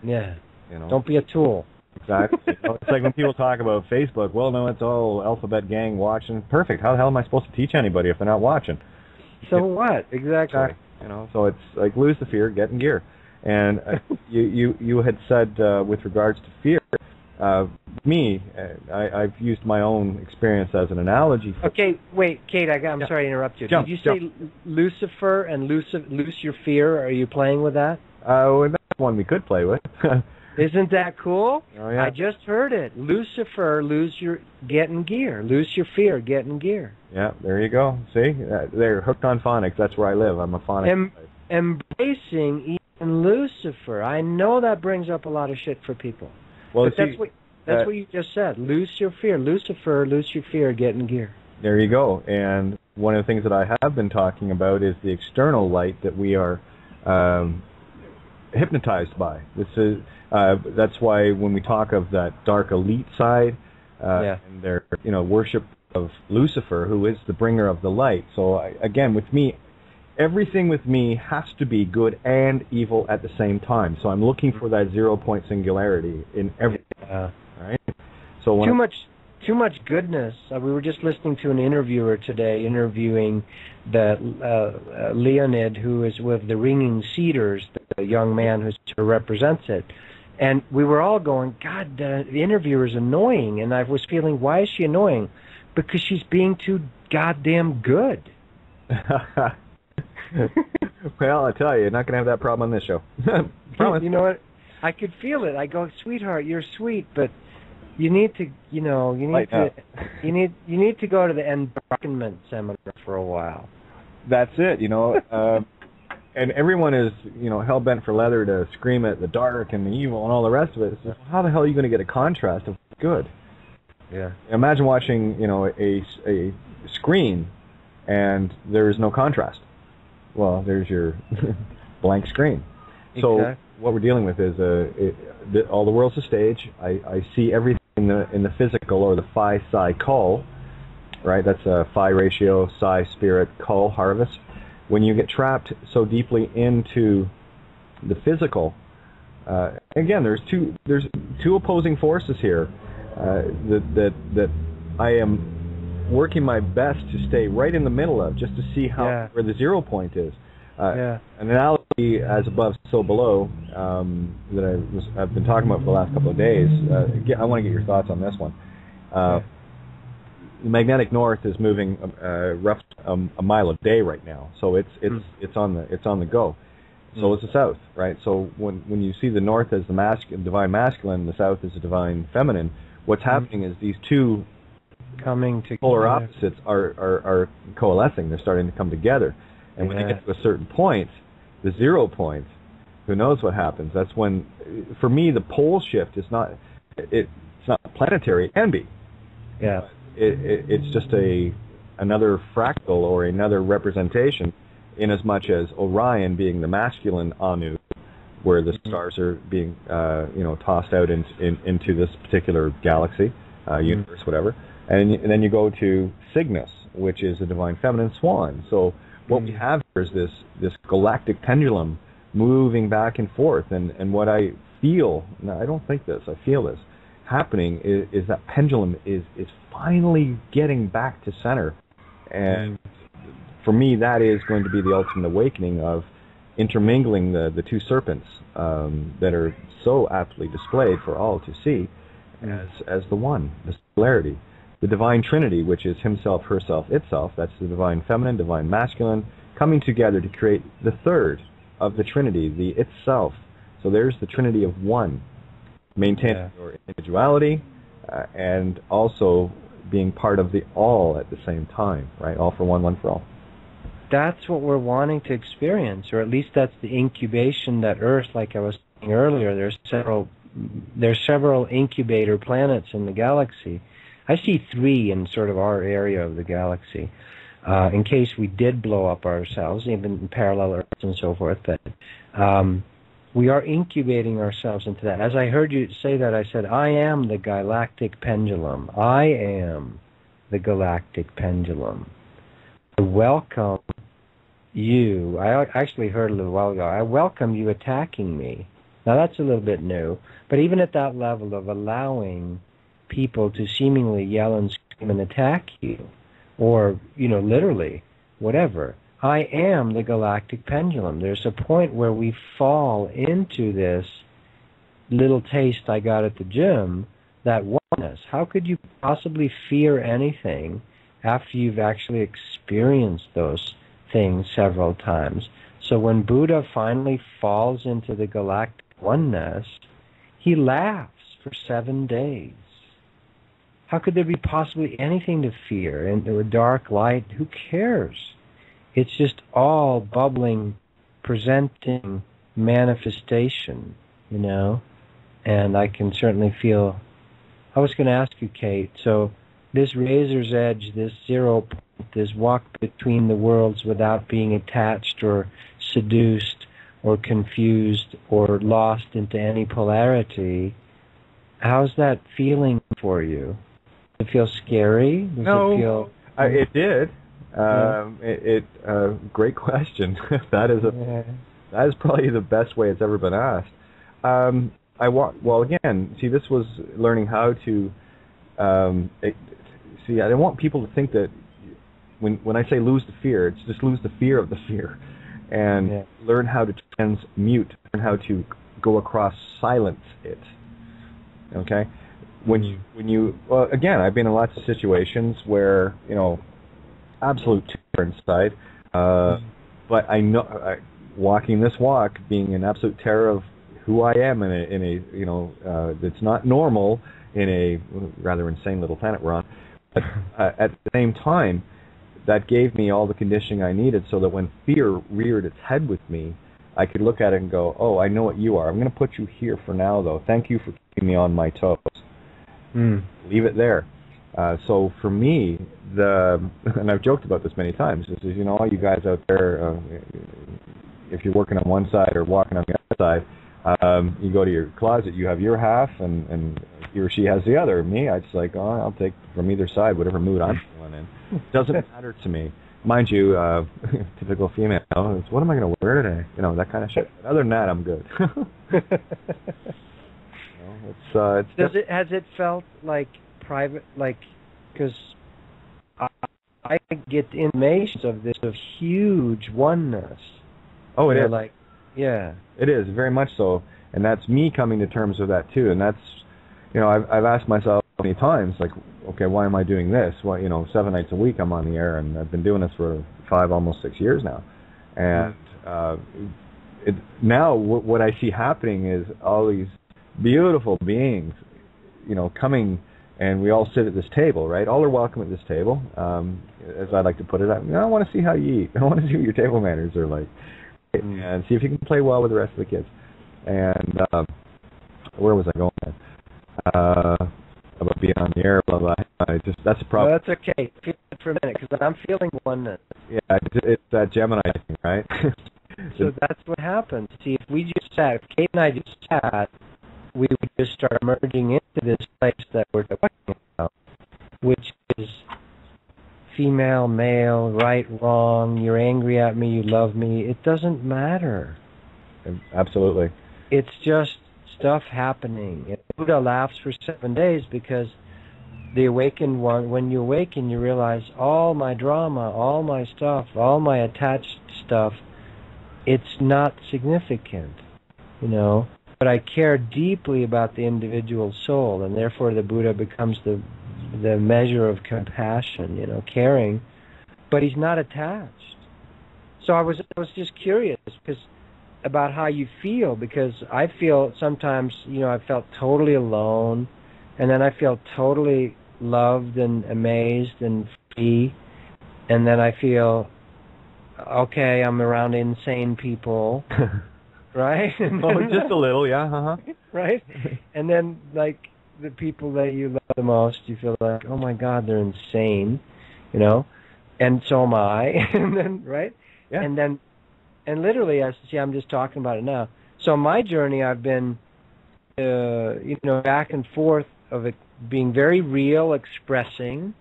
Yeah. Don't be a tool. Exactly. It's like when people talk about Facebook, well, no, it's all alphabet gang watching. Perfect. How the hell am I supposed to teach anybody if they're not watching? So what? Exactly. So it's like lose the fear, get in gear. And you had said with regards to fear, I've used my own experience as an analogy. Okay, wait, Kate, I'm sorry to interrupt you. Did you say Lucifer and loose your fear? Are you playing with that? That's one we could play with. Isn't that cool? Oh, yeah. I just heard it. Lucifer, get in gear. Lose your fear, get in gear. Yeah, there you go. See? They're hooked on phonics. That's where I live. I'm a phonics. Embracing even Lucifer. I know that brings up a lot of shit for people. Well, but that's what you just said. Lose your fear. Lucifer, lose your fear, get in gear. There you go. And one of the things that I have been talking about is the external light that we are hypnotized by. That's why when we talk of that dark elite side and their worship of Lucifer, who is the bringer of the light. So again, with me, everything with me has to be good and evil at the same time. So I'm looking for that 0-point singularity in everything. Right? So too much goodness. We were just listening to an interviewer today interviewing the Leonid, who is with the Ringing Cedars, the young man who represents it. And we were all going, God, the interviewer is annoying. And I was feeling, why is she annoying? Because she's being too goddamn good. Well, I tell you, you're not going to have that problem on this show. You know what? I could feel it. I go, sweetheart, you're sweet, but you need to, you need to go to the Enlightenment seminar for a while. That's it, and everyone is, hell-bent for leather to scream at the dark and the evil and all the rest of it. So how the hell are you going to get a contrast of good? Yeah. Imagine watching, a screen and there is no contrast. Well, there's your blank screen. So what we're dealing with is all the world's a stage. I see everything in the physical, or the phi psi call, right? That's a phi ratio, psi spirit call harvest. When you get trapped so deeply into the physical, again, there's two opposing forces here that I am working my best to stay right in the middle of, just to see where the 0 point is. An analogy as above, so below, that I've been talking about for the last couple of days. I want to get your thoughts on this one. The magnetic north is moving roughly a mile a day right now, so it's on the go. So is the south, right? So when you see the north as the divine masculine, the south as the divine feminine, what's happening is these two coming together. Polar opposites are coalescing. They're starting to come together. And when they get to a certain point, the 0 point, who knows what happens? That's when, for me, the pole shift is not, it's not planetary. It can be. Yeah. It's just another fractal or another representation, in as much as Orion being the masculine Anu, where the stars are being tossed out into this particular galaxy, universe, whatever. And then you go to Cygnus, which is the divine feminine swan. So what we have here is this galactic pendulum moving back and forth. And what I feel, now I don't think this, I feel this, happening is that pendulum is finally getting back to center. And for me, that is going to be the ultimate awakening of intermingling the two serpents that are so aptly displayed for all to see as the one, the singularity. The divine trinity, which is himself, herself, itself, that's the divine feminine, divine masculine, coming together to create the third of the trinity, the itself. So there's the trinity of one, maintaining your individuality and also being part of the all at the same time, right? All for one, one for all. That's what we're wanting to experience, or at least that's the incubation that Earth, like I was saying earlier, there's several incubator planets in the galaxy. I see 3 in sort of our area of the galaxy, in case we did blow up ourselves, even in parallel Earths and so forth. But we are incubating ourselves into that. As I heard you say that, I said, I am the galactic pendulum. I am the galactic pendulum. I welcome you. I actually heard a little while ago, I welcome you attacking me. Now that's a little bit new, but even at that level of allowing people to seemingly yell and scream and attack you, or, literally, whatever, I am the galactic pendulum. There's a point where we fall into this little taste I got at the gym, that oneness. How could you possibly fear anything after you've actually experienced those things several times? So when Buddha finally falls into the galactic oneness, he laughs for 7 days. How could there be possibly anything to fear? In the dark light, who cares? It's just all bubbling, presenting manifestation, And I can certainly feel... I was going to ask you, Kate, so this razor's edge, this 0 point, this walk between the worlds without being attached or seduced or confused or lost into any polarity, how's that feeling for you? Does it feel scary? Does no, it feel... it did. Great question. That is probably the best way it's ever been asked. Well, again, see, this was learning how to... I don't want people to think that when I say lose the fear, it's just lose the fear of the fear, and learn how to transmute, learn how to go across, silence it. Okay, when you well, again, I've been in lots of situations where absolute terror inside, but I know walking this walk, being in absolute terror of who I am in a that's not normal in a rather insane little planet we're on. But at the same time, that gave me all the conditioning I needed so that when fear reared its head with me, I could look at it and go, oh, I know what you are. I'm going to put you here for now, though. Thank you for keeping me on my toes. Leave it there. So for me, and I've joked about this many times, this is, all you guys out there, if you're working on one side or walking on the other side, you go to your closet, you have your half, and he or she has the other. Me, I just I'll take from either side whatever mood I'm feeling in. It doesn't matter to me. Mind you, typical female, is what am I going to wear today? That kind of shit. But other than that, I'm good. Has it felt like private, because I get intimations of this, of huge oneness. Oh, it is. It is, very much so. And that's me coming to terms with that, too. And that's, I've asked myself many times, okay, why am I doing this? Well, 7 nights a week I'm on the air, and I've been doing this for 5, almost 6 years now. And now what I see happening is all these beautiful beings, coming, and we all sit at this table, right? All are welcome at this table. As I like to put it, I want to see how you eat. I want to see what your table manners are like. And see if you can play well with the rest of the kids. And where was I going? About being on the air, blah blah. That's a problem. No, that's okay. Feel it for a minute, because I'm feeling oneness. Yeah, it's that Gemini thing, right? So that's what happens. See, if we just sat, if Kate and I just sat, we would just start merging into this place that we're talking about, which female, male, right, wrong, you're angry at me, you love me. It doesn't matter. Absolutely. It's just stuff happening. And Buddha laughs for 7 days because the awakened one, when you awaken, you realize all my drama, all my stuff, all my attached stuff, it's not significant, you know. But I care deeply about the individual soul, and therefore the Buddha becomes the measure of compassion, you know, caring. But he's not attached. So I was just curious about how you feel, because I feel sometimes, you know, I felt totally alone, and then I feel totally loved and amazed and free, and then I feel, okay, I'm around insane people, right? Just a little, yeah, Right? And then, like, the people that you love the most, you feel like, oh my God, they're insane, you know, and so am I, and then, right? Yeah. And literally, I'm just talking about it now. So my journey, I've been, you know, back and forth of it being very real, expressing,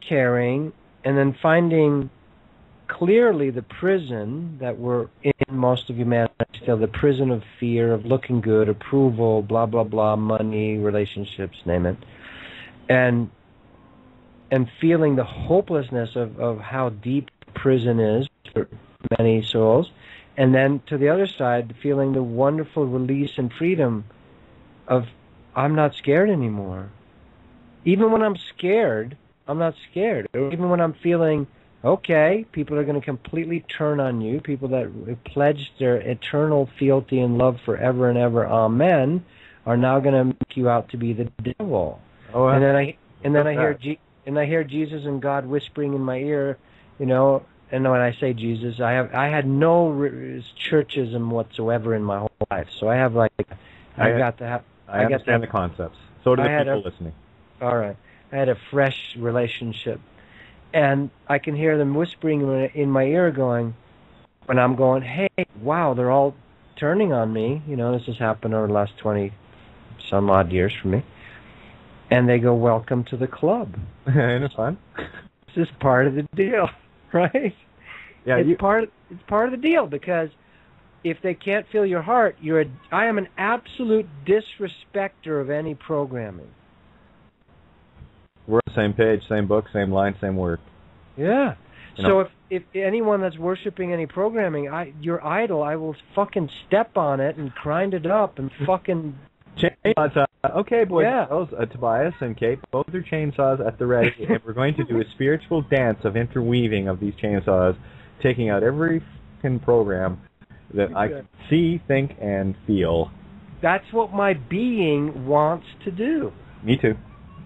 caring, and then finding clearly the prison that we're in, most of humanity still, the prison of fear, of looking good, approval, blah, blah, blah, money, relationships, name it. And feeling the hopelessness of how deep prison is for many souls. And then to the other side, feeling the wonderful release and freedom of, I'm not scared anymore. Even when I'm scared, I'm not scared. Or even when I'm feeling, okay, people are going to completely turn on you, people that pledged their eternal fealty and love forever and ever, amen, are now going to make you out to be the devil. Oh, and then I hear Jesus and God whispering in my ear, you know. And when I say Jesus, I had no churchism whatsoever in my whole life. So I have like, I understand the concepts. So do the people listening. All right. I had a fresh relationship. And I can hear them whispering in my ear going, when I'm going, hey, wow, they're all turning on me. You know, this has happened over the last 20-some odd years for me. And they go, welcome to the club. And it's fun. This is part of the deal, right? Yeah, it's part of the deal, because if they can't feel your heart, I am an absolute disrespecter of any programming. We're on the same page, same book, same line, same word. Yeah. You know? So if anyone that's worshiping any programming, your idol, I will fucking step on it and grind it up and fucking... Chainsaws. Okay, boys, yeah. Tobias and Kate, both are chainsaws at the ready, and we're going to do a spiritual dance of interweaving of these chainsaws, taking out every fucking program that I can see, think, and feel. That's what my being wants to do. Me too.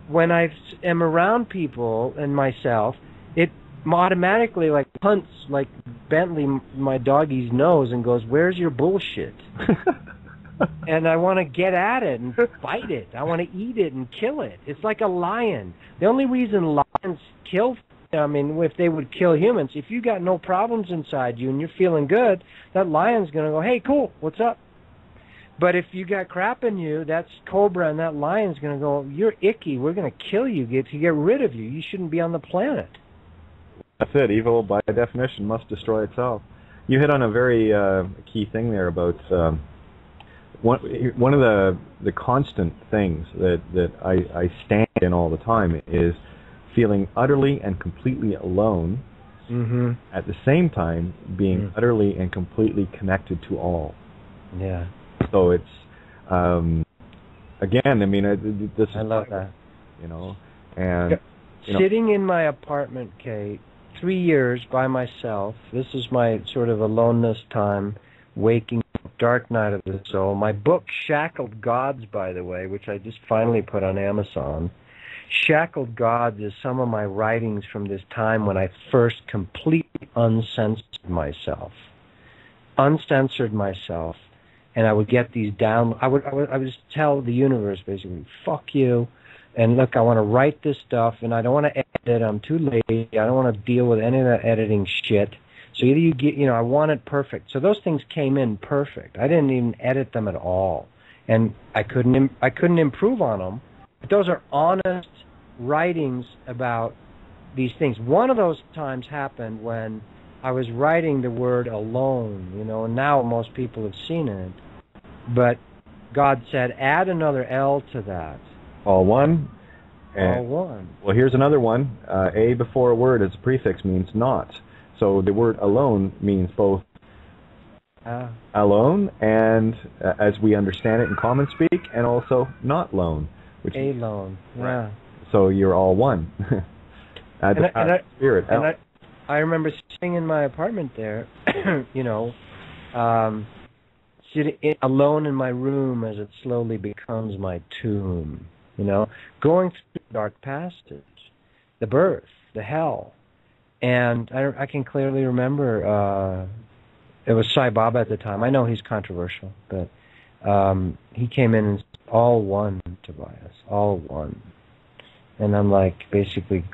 When I am around people and myself, it automatically like hunts like Bentley, my doggy's nose, and goes, "Where's your bullshit?" And I want to get at it and fight it. I want to eat it and kill it. It's like a lion. The only reason lions kill, I mean, if they would kill humans, if you got no problems inside you and you're feeling good, that lion's going to go, hey, cool, what's up? But if you got crap in you, that's cobra, and that lion's going to go, you're icky, we're going to kill you to get rid of you. You shouldn't be on the planet. That's it. Evil, by definition, must destroy itself. You hit on a very key thing there about... One of the constant things that I stand in all the time is feeling utterly and completely alone, at the same time being utterly and completely connected to all. Yeah. So it's, again, I mean, this I love that. You know, and... Sitting in my apartment, Kate, 3 years by myself, this is my sort of aloneness time, waking Dark Night of the Soul. My book, Shackled Gods, by the way, which I just finally put on Amazon. Shackled Gods is some of my writings from this time when I first completely uncensored myself. And I would get these down. I would just tell the universe, basically, fuck you. And look, I want to write this stuff, and I don't want to edit. I'm too lazy. I don't want to deal with any of that editing shit. So either you get, I want it perfect. So those things came in perfect. I didn't even edit them at all, and I couldn't improve on them. But those are honest writings about these things. One of those times happened when I was writing the word alone, and now most people have seen it. But God said, add another L to that. All one? All one. Well, here's another one. A before a word as a prefix means not. So the word alone means both alone and, as we understand it in common speak, and also not lone. Alone, yeah. Right. So you're all one. Spirit. And I remember sitting in my apartment there, sitting alone in my room as it slowly becomes my tomb, going through the dark passage, the birth, the hell. And I can clearly remember, it was Sai Baba at the time. I know he's controversial, but he came in and said, all one, Tobias, all one. And I'm like, basically,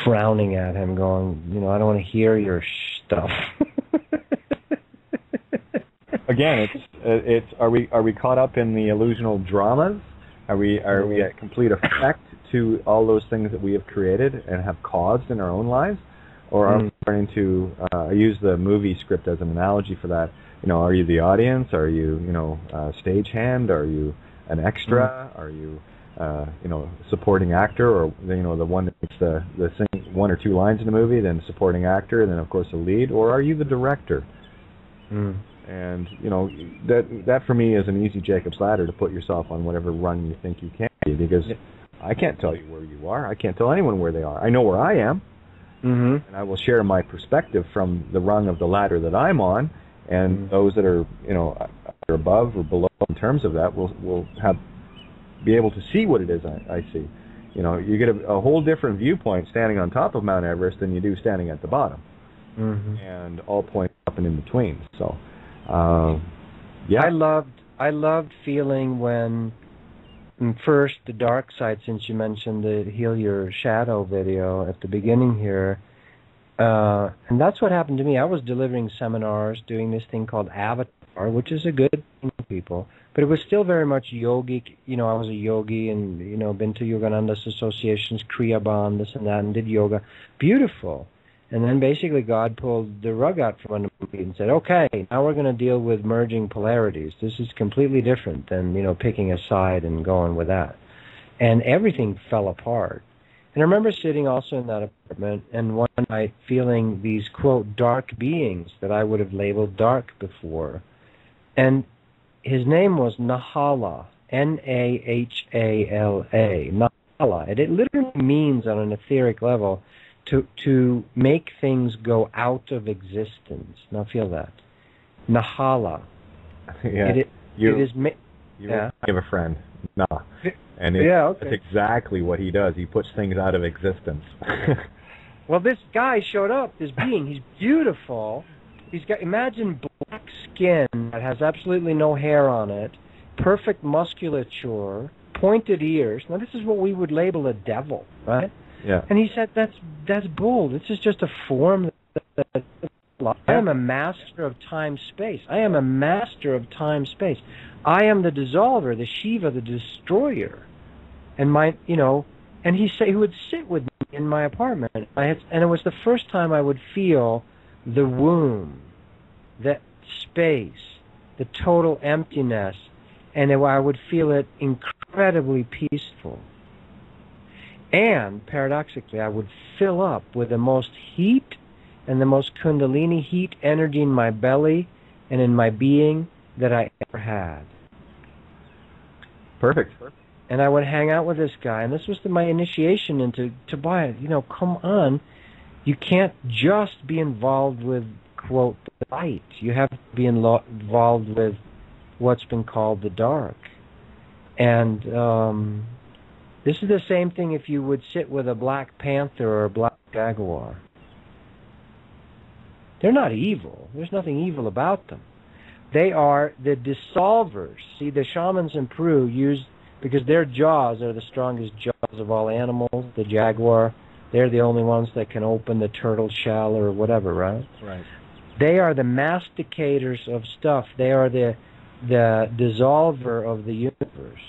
frowning at him, going, I don't want to hear your stuff. Again, it's are we caught up in the illusional dramas? Are we at complete effect to all those things that we have created and have caused in our own lives, or are we starting to? I use the movie script as an analogy for that. Are you the audience? Are you stagehand? Are you an extra? Are you supporting actor, or the one that makes the sing one or two lines in the movie, then supporting actor, and then of course the lead, or are you the director? And that for me is an easy Jacob's ladder to put yourself on whatever rung you think you can be, because I can't tell you where you are. I can't tell anyone where they are. I know where I am, and I will share my perspective from the rung of the ladder that I'm on, and those that are either above or below in terms of that will be able to see what it is I see. You get a whole different viewpoint standing on top of Mount Everest than you do standing at the bottom, and all points up and in between. So, yeah. I loved feeling when, first, the dark side, since you mentioned the Heal Your Shadow video at the beginning here, and that's what happened to me. I was delivering seminars, doing this thing called Avatar, which is a good thing for people, but it was still very much yogic. I was a yogi and, been to Yogananda's associations, Kriya Band, this and that, and did yoga. Beautiful. And then basically God pulled the rug out from under me and said, okay, now we're going to deal with merging polarities. This is completely different than, picking a side and going with that. And everything fell apart. And I remember sitting also in that apartment and one night feeling these, quote, dark beings that I would have labeled dark before. And his name was Nahala, Nahala, Nahala. And it literally means on an etheric level to make things go out of existence. Now feel that. Nahala. Yeah. You have a friend, Nah. And that's exactly what he does. He puts things out of existence. Well, this guy showed up, this being. He's beautiful. He's got, imagine black skin that has absolutely no hair on it, perfect musculature, pointed ears. Now, this is what we would label a devil, right? Yeah. And he said, that's bull. This is just a form. I am a master of time-space. I am a master of time-space. I am the dissolver, the Shiva, the destroyer. And and he would sit with me in my apartment. And it was the first time I would feel the womb, that space, the total emptiness, and I would feel it incredibly peaceful. And, paradoxically, I would fill up with the most heat and the most kundalini heat energy in my belly and in my being that I ever had. Perfect. And I would hang out with this guy, and this was my initiation into Tobias. Come on. You can't just be involved with, quote, the light. You have to be involved with what's been called the dark. And this is the same thing if you would sit with a black panther or a black jaguar. They're not evil. There's nothing evil about them. They are the dissolvers. See, the shamans in Peru because their jaws are the strongest jaws of all animals, the jaguar, they're the only ones that can open the turtle shell or whatever, right? Right. They are the masticators of stuff. They are the dissolver of the universe.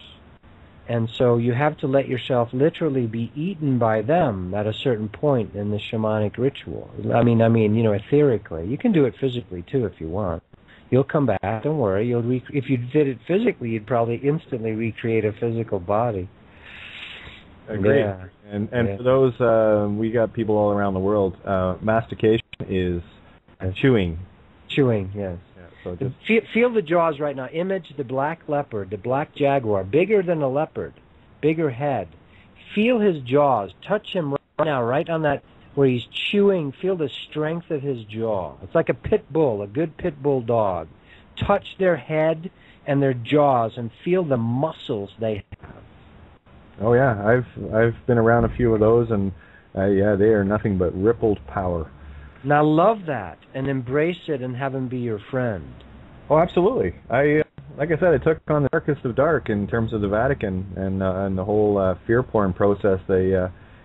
And so you have to let yourself literally be eaten by them at a certain point in the shamanic ritual. I mean, etherically. You can do it physically too if you want. You'll come back. Don't worry. If you did it physically, you'd probably instantly recreate a physical body. Agreed. Yeah. And for those, we got people all around the world. Mastication is chewing. Chewing, yes. Yeah, so just feel the jaws right now. Image the black leopard, the black jaguar, bigger than a leopard, bigger head. Feel his jaws. Touch him right now, right on that where he's chewing. Feel the strength of his jaw. It's like a pit bull, a good pit bull dog. Touch their head and their jaws and feel the muscles they have. Oh yeah, I've been around a few of those, and yeah, they are nothing but rippled power. Now love that and embrace it and have him be your friend. Oh, absolutely. Like I said, I took on the darkest of dark in terms of the Vatican and the whole fear porn process they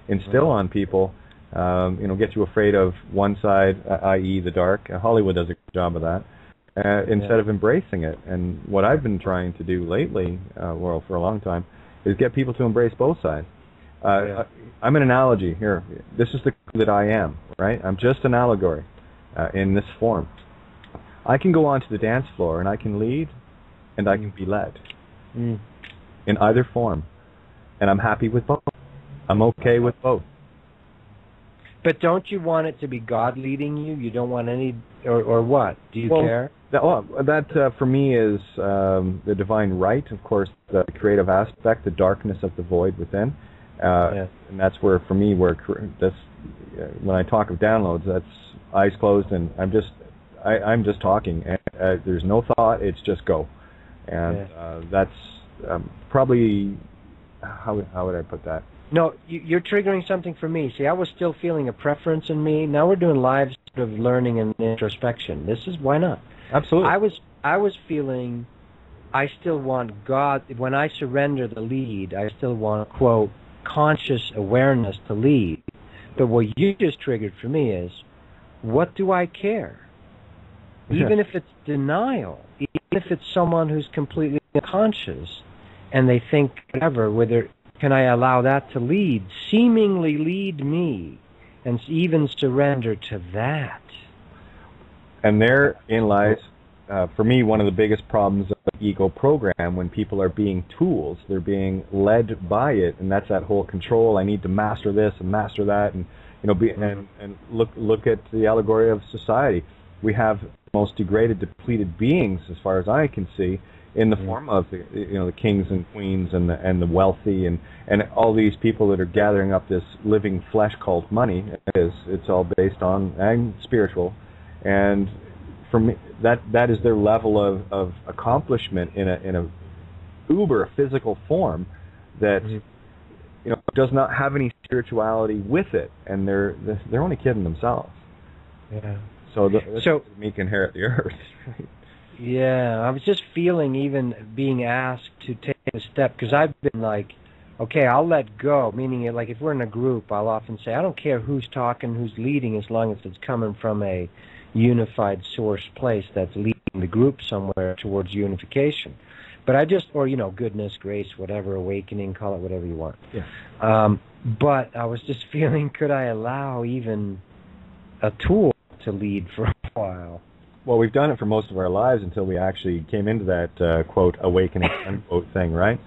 instill on people. Get you afraid of one side, i.e. the dark. Hollywood does a good job of that. Instead of embracing it. And what I've been trying to do lately, for a long time, is get people to embrace both sides. I'm an analogy here. This is the that I am, right? I'm just an allegory in this form. I can go onto the dance floor and I can lead and I can be led in either form. And I'm happy with both. I'm okay with both. But don't you want it to be God leading you? You don't want any, or what? Do you care? That for me is the divine right, of course, the creative aspect, the darkness of the void within. And that's where, for me, when I talk of downloads, that's eyes closed and I'm just talking. And there's no thought, it's just go. And that's probably, how would I put that? No, you're triggering something for me. See, I was still feeling a preference in me. Now we're doing live sort of learning and introspection. This is, why not? Absolutely. I was feeling I still want God. When I surrender the lead, I still want, quote, conscious awareness to lead. But what you just triggered for me is, what do I care? Even if it's denial, even if it's someone who's completely unconscious and they think whatever, whether can I allow that to lead, seemingly lead me, and even surrender to that? And therein lies, for me, one of the biggest problems of the ego program. When people are being tools, they're being led by it, and that's that whole control. I need to master this and master that, and and look at the allegory of society. We have the most degraded, depleted beings, as far as I can see, in the form of the kings and queens and the wealthy and all these people that are gathering up this living flesh called money. It's all based on and spiritual, and for me that is their level of accomplishment in a uber physical form that does not have any spirituality with it, and they're only kidding themselves. Yeah. So me can inherit the earth. Yeah, I was just feeling even being asked to take a step, because I've been like, okay, I'll let go, meaning like if we're in a group, I'll often say, I don't care who's talking, who's leading, as long as it's coming from a unified source place that's leading the group somewhere towards unification. But I just, or goodness, grace, whatever, awakening, call it whatever you want. Yeah. But I was just feeling, could I allow even a tool to lead for a while? Well, we've done it for most of our lives until we actually came into that, quote, awakening, unquote thing, right?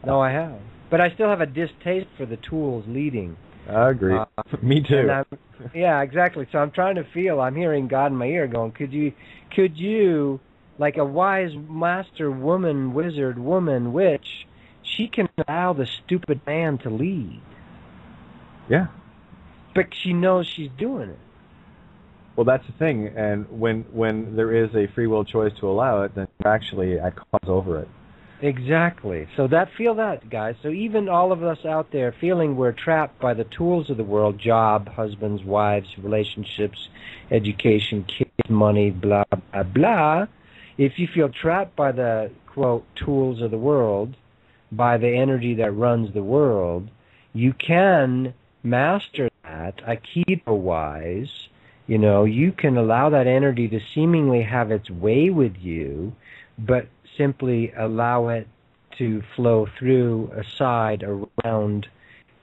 No, I have. But I still have a distaste for the tools leading. I agree. Me too. Yeah, exactly. So I'm trying to feel, I'm hearing God in my ear going, could you, like a wise master woman, wizard woman, witch, she can allow the stupid man to lead. Yeah. But she knows she's doing it. Well, that's the thing, and when there is a free will choice to allow it, then you're actually at cause over it. Exactly. So feel that, guys. So even all of us out there feeling we're trapped by the tools of the world, job, husbands, wives, relationships, education, kids, money, blah, blah, blah, if you feel trapped by the, quote, tools of the world, by the energy that runs the world, you can master that, Aikido-wise. You can allow that energy to seemingly have its way with you, but simply allow it to flow through, aside, around,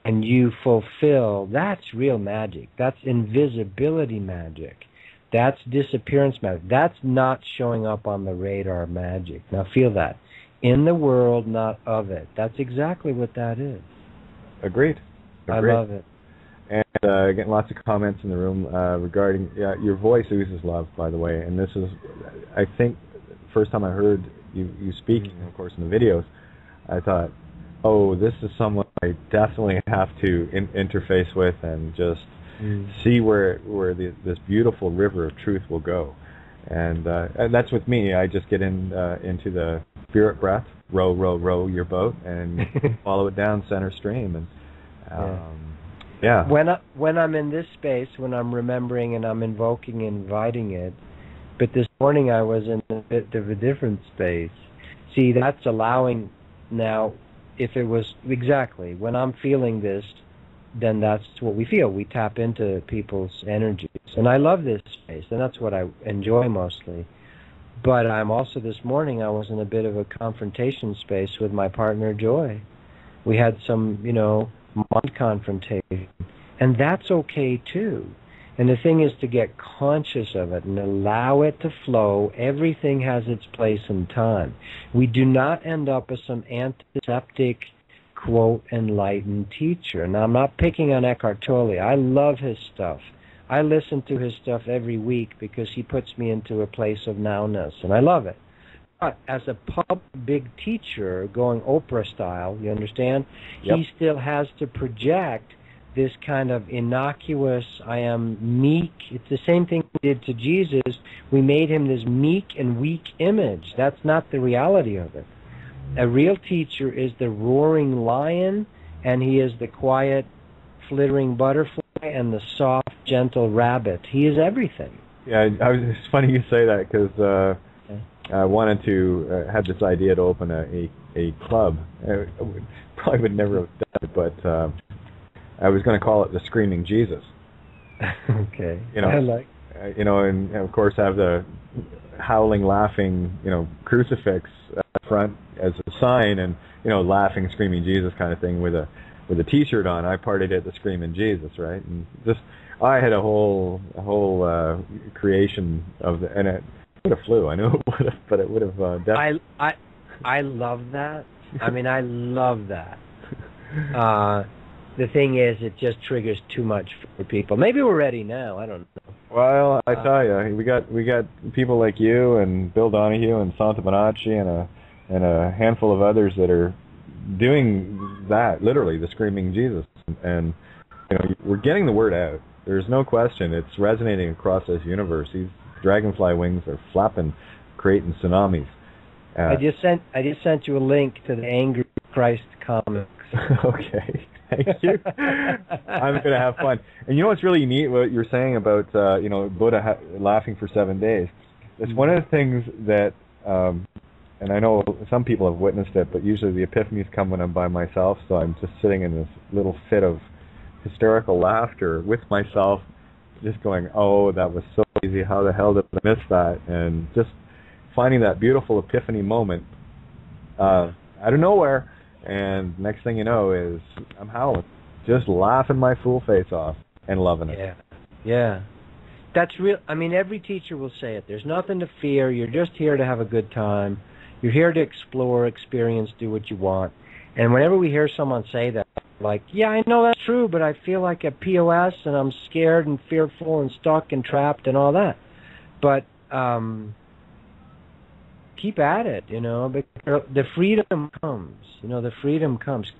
and you fulfill. That's real magic. That's invisibility magic. That's disappearance magic. That's not showing up on the radar magic. Now feel that. In the world, not of it. That's exactly what that is. Agreed. I love it. And getting lots of comments in the room regarding your voice oozes love, by the way. And this is, I think, first time I heard you speaking, of course, in the videos, I thought, oh, this is someone I definitely have to interface with and just see where this beautiful river of truth will go. And that's with me. I just get into the spirit breath, row your boat, and follow it down center stream. And When I'm in this space, when I'm remembering and I'm invoking and inviting it, but this morning I was in a bit of a different space. See, that's allowing now. If it was exactly when I'm feeling this, then that's what we feel. We tap into people's energies. And I love this space, and that's what I enjoy mostly. But I'm also, this morning, I was in a bit of a confrontation space with my partner, Joy. We had some, mind confrontation. And that's okay, too. And the thing is to get conscious of it and allow it to flow. Everything has its place and time. We do not end up as some antiseptic, quote, enlightened teacher. Now, I'm not picking on Eckhart Tolle. I love his stuff. I listen to his stuff every week because he puts me into a place of nowness, and I love it. But as a big teacher, going Oprah style, you understand, he still has to project this kind of innocuous, I am meek. It's the same thing we did to Jesus. We made him this meek and weak image. That's not the reality of it. A real teacher is the roaring lion, and he is the quiet, flittering butterfly, and the soft, gentle rabbit. He is everything. Yeah, it's funny you say that, because I wanted to had this idea to open a club. I probably would never have done it, but I was going to call it the Screaming Jesus. Okay. I like. And of course have the howling, laughing, crucifix front as a sign, and laughing, screaming Jesus kind of thing with a T-shirt on. I partied at the Screaming Jesus, right? And just I had a whole creation of and it would have flew. I know it would have, but it would have definitely. I love that. I mean, I love that. The thing is, it just triggers too much for people. Maybe we're ready now. I don't know. Well, I tell you, we got people like you and Bill Donahue and Santa Bonacci and a handful of others that are doing that, literally, the Screaming Jesus. And we're getting the word out. There's no question. It's resonating across this universe. These dragonfly wings are flapping, creating tsunamis. I just sent you a link to the Angry Christ comics. Okay. Thank you. I'm going to have fun. And you know what's really neat, what you're saying about, Buddha laughing for 7 days? It's one of the things that, and I know some people have witnessed it, but usually the epiphanies come when I'm by myself, so I'm just sitting in this little fit of hysterical laughter with myself, just going, oh, that was so easy. How the hell did I miss that? And just finding that beautiful epiphany moment out of nowhere. And next thing you know is I'm howling, just laughing my fool face off and loving it. Yeah. That's real. I mean, every teacher will say it. There's nothing to fear. You're just here to have a good time. You're here to explore, experience, do what you want. And whenever we hear someone say that, like, yeah, I know that's true, but I feel like a POS and I'm scared and fearful and stuck and trapped and all that. But keep at it, because the freedom comes. The freedom comes.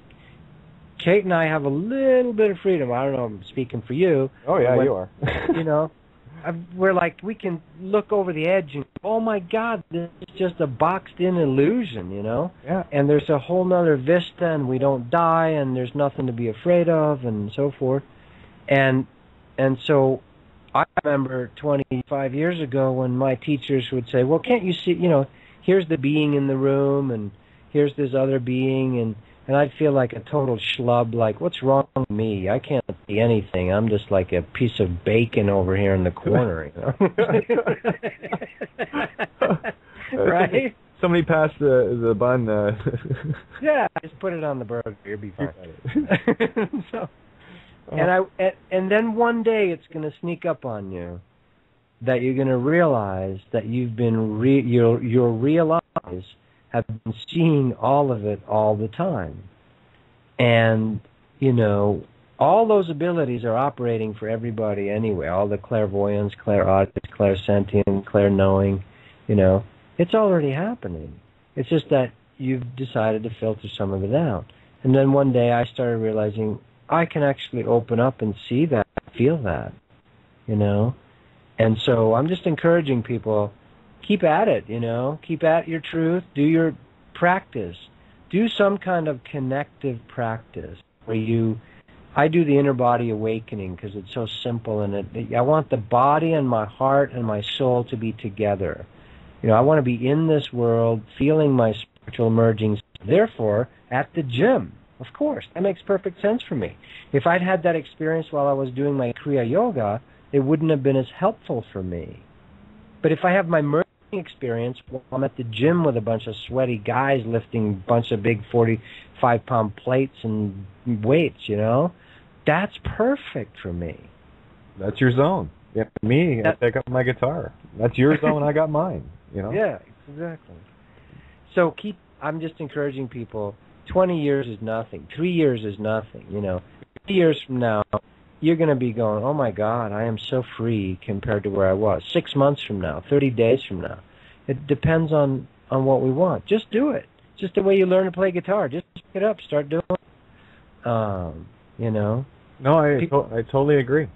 Kate and I have a little bit of freedom. I don't know, I'm speaking for you. Oh, yeah, you are. We're like, we can look over the edge and, oh, my God, this is just a boxed-in illusion, Yeah. And there's a whole nother vista, and we don't die, and there's nothing to be afraid of, and so forth. And so I remember 25 years ago when my teachers would say, well, can't you see, here's the being in the room, and here's this other being, and I'd feel like a total schlub, like, what's wrong with me? I can't see anything. I'm just like a piece of bacon over here in the corner, Right? Somebody pass the bun. Yeah, just put it on the burger. You'll be fine. So, and then one day it's going to sneak up on you that you're going to realize that you've been your real eyes have been seeing all of it all the time, and all those abilities are operating for everybody anyway. All the clairvoyance, clairaudience, clairsentient, clairknowing, it's already happening. It's just that you've decided to filter some of it out. And then one day I started realizing I can actually open up and see that, feel that, And so I'm just encouraging people, keep at it, keep at your truth, do your practice. Do some kind of connective practice where I do the inner body awakening because it's so simple, and I want the body and my heart and my soul to be together. I want to be in this world, feeling my spiritual emerging. Therefore, at the gym, of course, that makes perfect sense for me. If I'd had that experience while I was doing my Kriya Yoga, it wouldn't have been as helpful for me. But if I have my merging experience while I'm at the gym with a bunch of sweaty guys lifting a bunch of big 45-pound plates and weights, that's perfect for me. That's your zone. Yeah, me, I pick up my guitar. That's your zone, I got mine. Yeah, exactly. So I'm just encouraging people, 20 years is nothing. 3 years is nothing, 3 years from now, you're going to be going, oh my God, I am so free compared to where I was. 6 months from now, 30 days from now. It depends on what we want. Just do it. Just the way you learn to play guitar. Just pick it up, start doing it. No, I totally agree.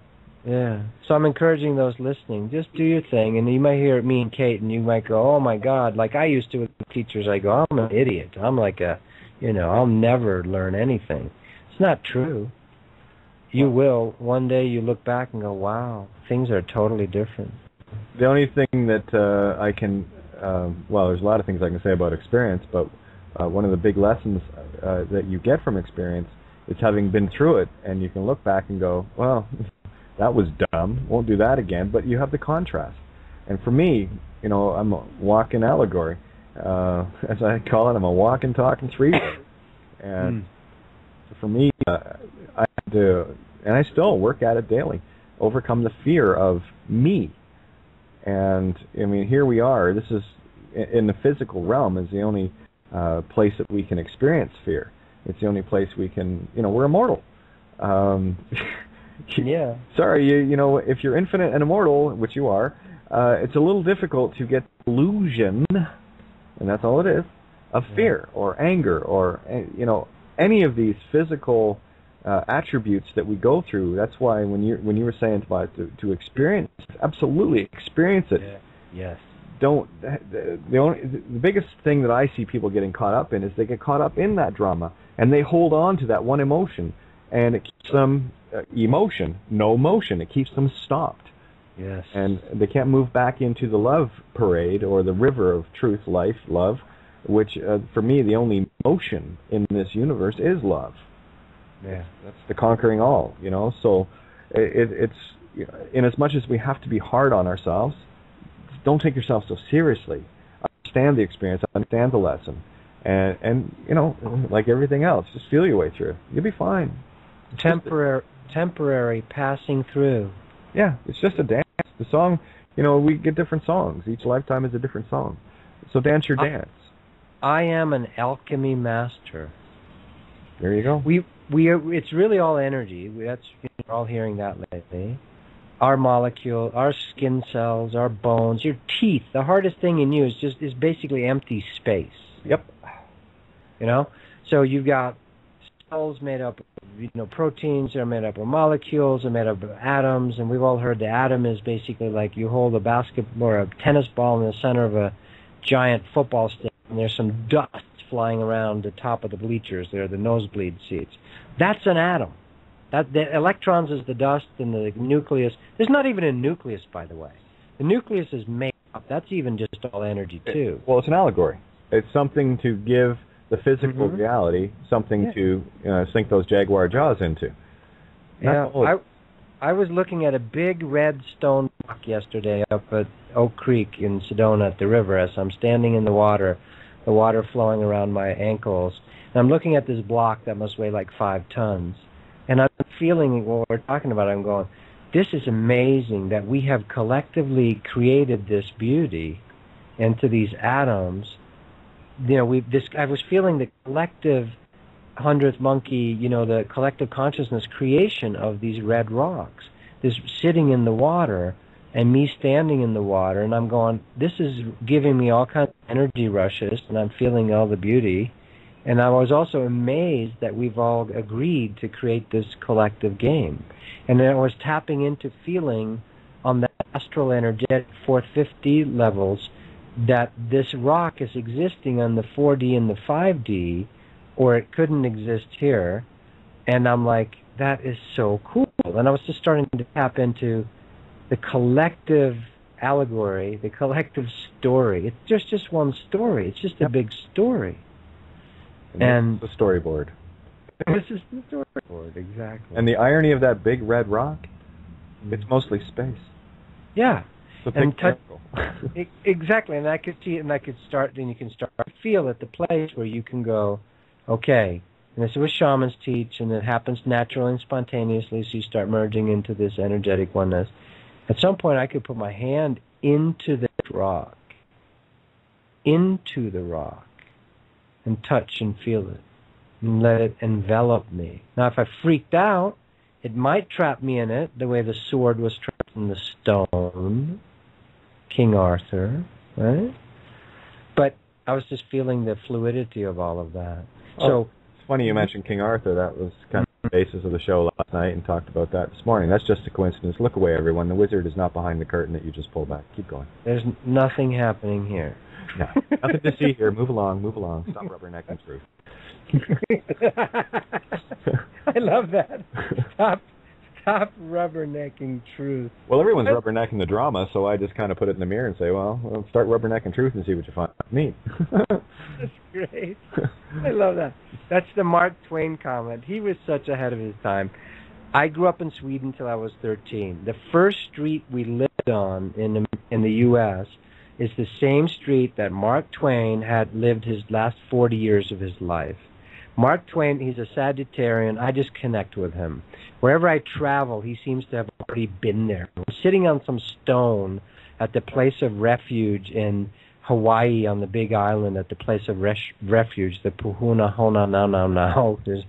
Yeah. So I'm encouraging those listening, just do your thing. And you might hear me and Kate, and you might go, oh my God, like I used to with teachers, I go, I'm an idiot. I'm like I'll never learn anything. It's not true. You will. One day you look back and go, wow, things are totally different. The only thing that I can, there's a lot of things I can say about experience, but one of the big lessons that you get from experience is having been through it, and you can look back and go, well, that was dumb, won't do that again, but you have the contrast. And for me, I'm a walking allegory. As I call it, I'm a walking, talking three-way. And for me, I had to, and I still work at it daily, overcome the fear of me. And, here we are. This is, in the physical realm, is the only place that we can experience fear. It's the only place we can, we're immortal. Yeah. Sorry, if you're infinite and immortal, which you are, it's a little difficult to get illusion, and that's all it is, of fear or anger or, any of these physical attributes that we go through. That's why when you were saying about to experience, absolutely experience it. Yeah. Yes. The biggest thing that I see people getting caught up in is they get caught up in that drama, and they hold on to that one emotion, and it keeps them no motion. It keeps them stopped. Yes. And they can't move back into the love parade or the river of truth, life, love, which for me the only motion in this universe is love. Yeah. That's the conquering all. So it's in as much as we have to be hard on ourselves, don't take yourself so seriously. Understand the experience, understand the lesson, and like everything else, just feel your way through. You'll be fine. Temporary passing through. Yeah, it's just a dance. The song, we get different songs. Each lifetime is a different song. So dance your dance. I am an alchemy master. There you go. It's really all energy. We're all hearing that lately. Our molecule, our skin cells, our bones, your teeth. The hardest thing in you is basically empty space. Yep. So you've got cells made up of proteins. They're made up of molecules. They're made up of atoms. And we've all heard the atom is basically like you hold a basketball or a tennis ball in the center of a giant football stick, and there's some dust flying around the top of the bleachers. They're the nosebleed seats. That's an atom. The electrons is the dust, and the nucleus. There's not even a nucleus, by the way. The nucleus is made up. That's even just all energy, too. Well, it's an allegory. It's something to give the physical reality something to sink those jaguar jaws into. Yeah, I was looking at a big red stone rock yesterday up at Oak Creek in Sedona at the river as I'm standing in the water flowing around my ankles. And I'm looking at this block that must weigh like 5 tons. And I'm feeling what we're talking about. I'm going, this is amazing that we have collectively created this beauty into these atoms. You know, I was feeling the collective 100th monkey, you know, the collective consciousness creation of these red rocks. This sitting in the water and me standing in the water, and I'm going, this is giving me all kinds of energy rushes, and I'm feeling all the beauty. And I was also amazed that we've all agreed to create this collective game. And then I was tapping into feeling on the astral energetic 450 levels that this rock is existing on the 4D and the 5D, or it couldn't exist here. And I'm like, that is so cool. And I was just starting to tap into the collective allegory, the collective story. It's just one story. It's just a big story. And the storyboard. This is the storyboard, exactly. And the irony of that big red rock, it's mostly space. Yeah. And exactly. And I could see it, and I could start, then you can start to feel at the place where you can go, okay. And this is what shamans teach, and it happens naturally and spontaneously, so you start merging into this energetic oneness. At some point, I could put my hand into the rock, and touch and feel it, and let it envelop me. Now, if I freaked out, it might trap me in it, the way the sword was trapped in the stone, King Arthur, right? But I was just feeling the fluidity of all of that. So it's funny you mentioned King Arthur. That was kind of the basis of the show last night, and talked about that this morning. That's just a coincidence. Look away, everyone. The wizard is not behind the curtain that you just pulled back. Keep going. There's nothing happening here. No, nothing to see here. Move along, move along. Stop rubbernecking truth. I love that. Stop rubbernecking truth. Well, everyone's rubbernecking the drama, so I just kind of put it in the mirror and say, well, start rubbernecking truth and see what you find. Neat. That's great. I love that. That's the Mark Twain comment. He was such ahead of his time. I grew up in Sweden till I was 13. The first street we lived on in the U.S. is the same street that Mark Twain had lived his last 40 years of his life. Mark Twain, he's a Sagittarian. I just connect with him. Wherever I travel, he seems to have already been there. We're sitting on some stone at the place of refuge in Hawaii on the Big Island, at the place of refuge, the Puhuna Hona Now. There's,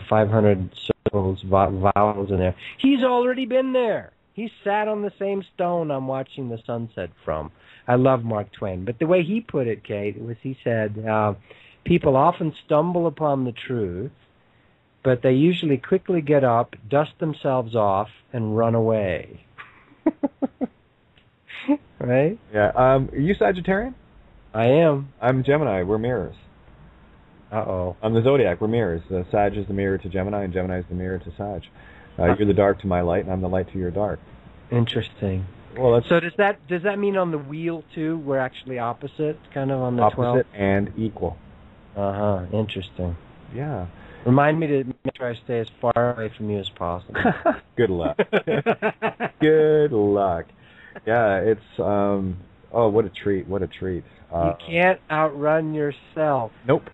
500 syllables, vowels in there. He's already been there. He sat on the same stone I'm watching the sunset from. I love Mark Twain. But the way he put it, Kate, was he said, people often stumble upon the truth, but they usually quickly get up, dust themselves off, and run away. Right? Yeah. Are you Sagittarian? I am. I'm Gemini. We're mirrors. Uh-oh. I'm the zodiac. We're mirrors. Sag is the mirror to Gemini, and Gemini is the mirror to Sag. You're the dark to my light, and I'm the light to your dark. Interesting. Well, so does that mean on the wheel too we're actually opposite, kind of on the 12? Opposite and equal. Interesting. Yeah. Remind me to make sure I stay as far away from you as possible. Good luck. Good luck. Yeah, it's what a treat. What a treat. You can't outrun yourself. Nope.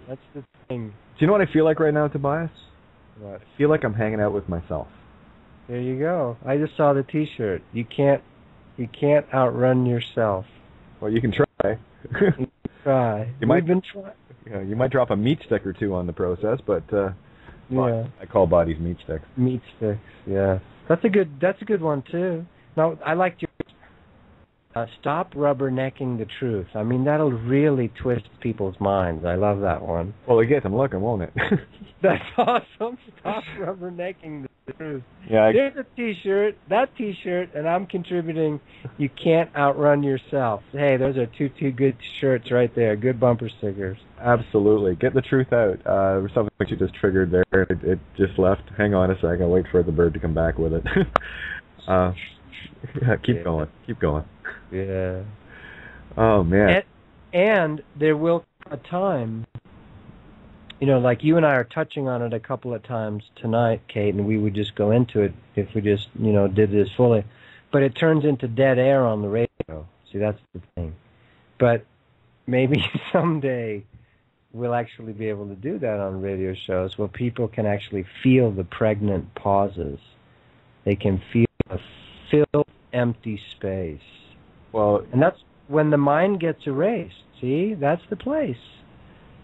That's the thing. Do you know what I feel like right now, Tobias? What? I feel like I'm hanging out with myself. There you go. I just saw the T-shirt. You can't outrun yourself. Well, you can try. You can try. We've been trying. Yeah, you might drop a meat stick or two on the process, but yeah. I call bodies meat sticks. Meat sticks, yeah. That's a good one too. No, I liked your stop rubbernecking the truth. I mean, that'll really twist people's minds. I love that one. Well, it gets them looking, won't it? That's awesome. Stop rubbernecking the truth. Yeah. There's a T-shirt, and I'm contributing. You can't outrun yourself. Hey, those are two good shirts right there. Good bumper stickers. Absolutely. Get the truth out. Something that you just triggered there. It just left. Hang on a second. Wait for the bird to come back with it. Keep going. Keep going. Yeah. Oh, man. And there will come a time, like you and I are touching on it a couple of times tonight, Kate, and we would just go into it if we just, did this fully. but it turns into dead air on the radio. See, that's the thing. But maybe someday we'll actually be able to do that on radio shows where people can actually feel the pregnant pauses. They can feel a filled, empty space. Well, and that's when the mind gets erased. See, that's the place.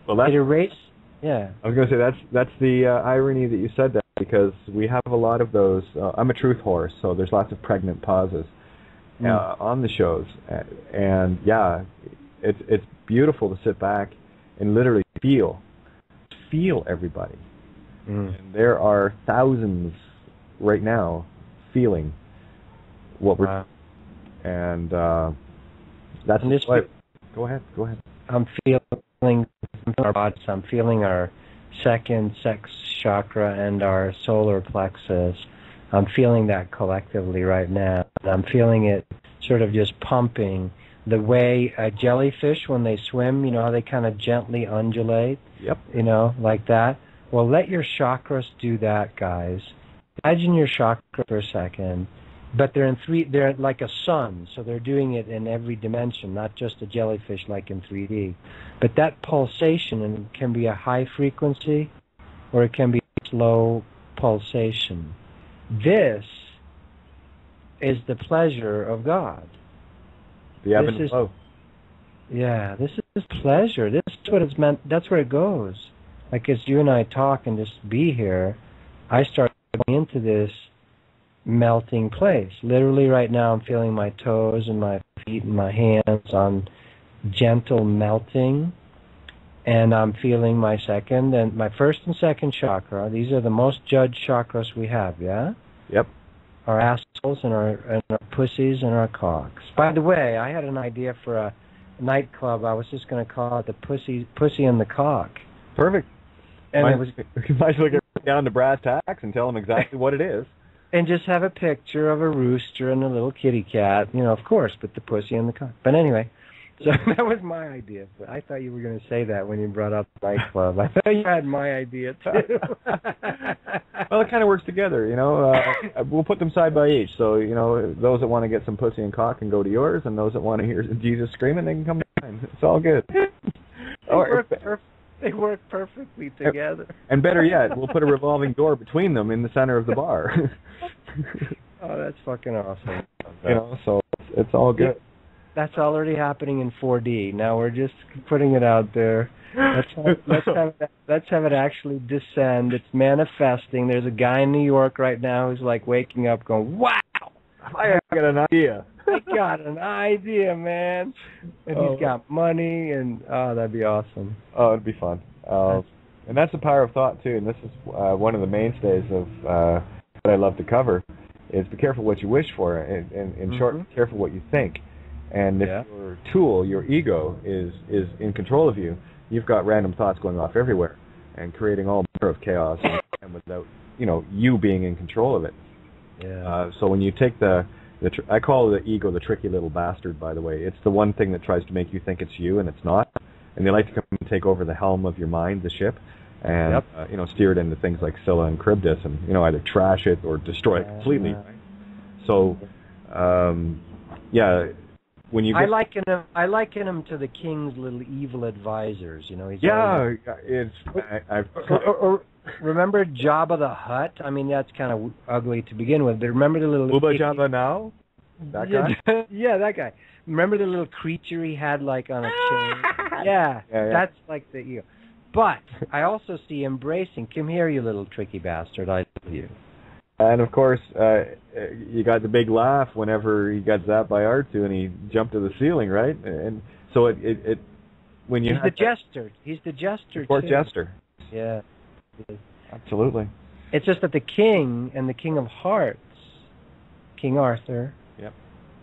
Well, that's, it erased. Yeah. I was going to say that's the irony that you said that, because we have a lot of those. I'm a truth horse, so there's lots of pregnant pauses on the shows, and yeah, it's beautiful to sit back and literally feel everybody. And there are thousands right now feeling what we're and that's and this why. Go ahead. I'm feeling our bodies. I'm feeling our second sex chakra and our solar plexus. I'm feeling that collectively right now. I'm feeling it sort of just pumping the way a jellyfish, when they swim, you know how they kind of gently undulate? Yep. You know, like that. Well, let your chakras do that, guys. Imagine your chakra for a second. But they're like a sun, so they're doing it in every dimension, not just a jellyfish like in 3D. But that pulsation can be a high frequency, or it can be a slow pulsation. This is the pleasure of God. The ebb and flow. Yeah, this is pleasure. This is what it's meant. That's where it goes. Like as you and I talk and just be here, I start going into this melting place. Literally right now I'm feeling my toes and my feet and my hands on gentle melting, and I'm feeling my second and my first and second chakra. These are the most judged chakras we have, yeah? Yep. Our assholes and our pussies and our cocks. By the way, I had an idea for a nightclub. I was just going to call it the Pussy and the Cock. Perfect. And might as well get down to brass tacks and tell them exactly what it is. And just have a picture of a rooster and a little kitty cat, you know, of course, but the pussy and the cock. But anyway, so that was my idea. But I thought you were going to say that when you brought up the nightclub. I thought you had my idea, too. Well, it kind of works together, you know. We'll put them side by each. So, you know, those that want to get some pussy and cock can go to yours, and those that want to hear Jesus screaming, they can come to mine. It's all good. They work perfectly together. And better yet, we'll put a revolving door between them in the center of the bar. Oh, that's fucking awesome. You know, so it's all good. That's already happening in 4D. Now we're just putting it out there. Let's have it actually descend. It's manifesting. There's a guy in New York right now who's like waking up going, wow! I got an idea. I got an idea, man. And he's got money, and that'd be awesome. Oh, it'd be fun. And that's the power of thought, too. And this is one of the mainstays of what I love to cover, is be careful what you wish for. And in short, be careful what you think. And if your tool, your ego, is in control of you, you've got random thoughts going off everywhere and creating all manner of chaos and without, you know, you being in control of it. Yeah. So when you take I call the ego the tricky little bastard, by the way. It's the one thing that tries to make you think it's you, and it's not. And they like to come and take over the helm of your mind, the ship, and you know, steer it into things like Scylla and Charybdis, and you know, either trash it or destroy it completely. Right? So, yeah, when you I liken him to the king's little evil advisors. You know, he's remember Jabba the Hutt? I mean, that's kind of ugly to begin with, but remember the little... Jabba now? That guy? Yeah, that guy. Remember the little creature he had, like, on a chain? Yeah, that's like the ego. But I also see embracing, come here, you little tricky bastard, I love you. And, of course, you got the big laugh whenever he got zapped by R2 and he jumped to the ceiling, right? And so it when you... He's the jester, Court jester. Yeah. Absolutely. It's just that the king and the King of Hearts, King Arthur,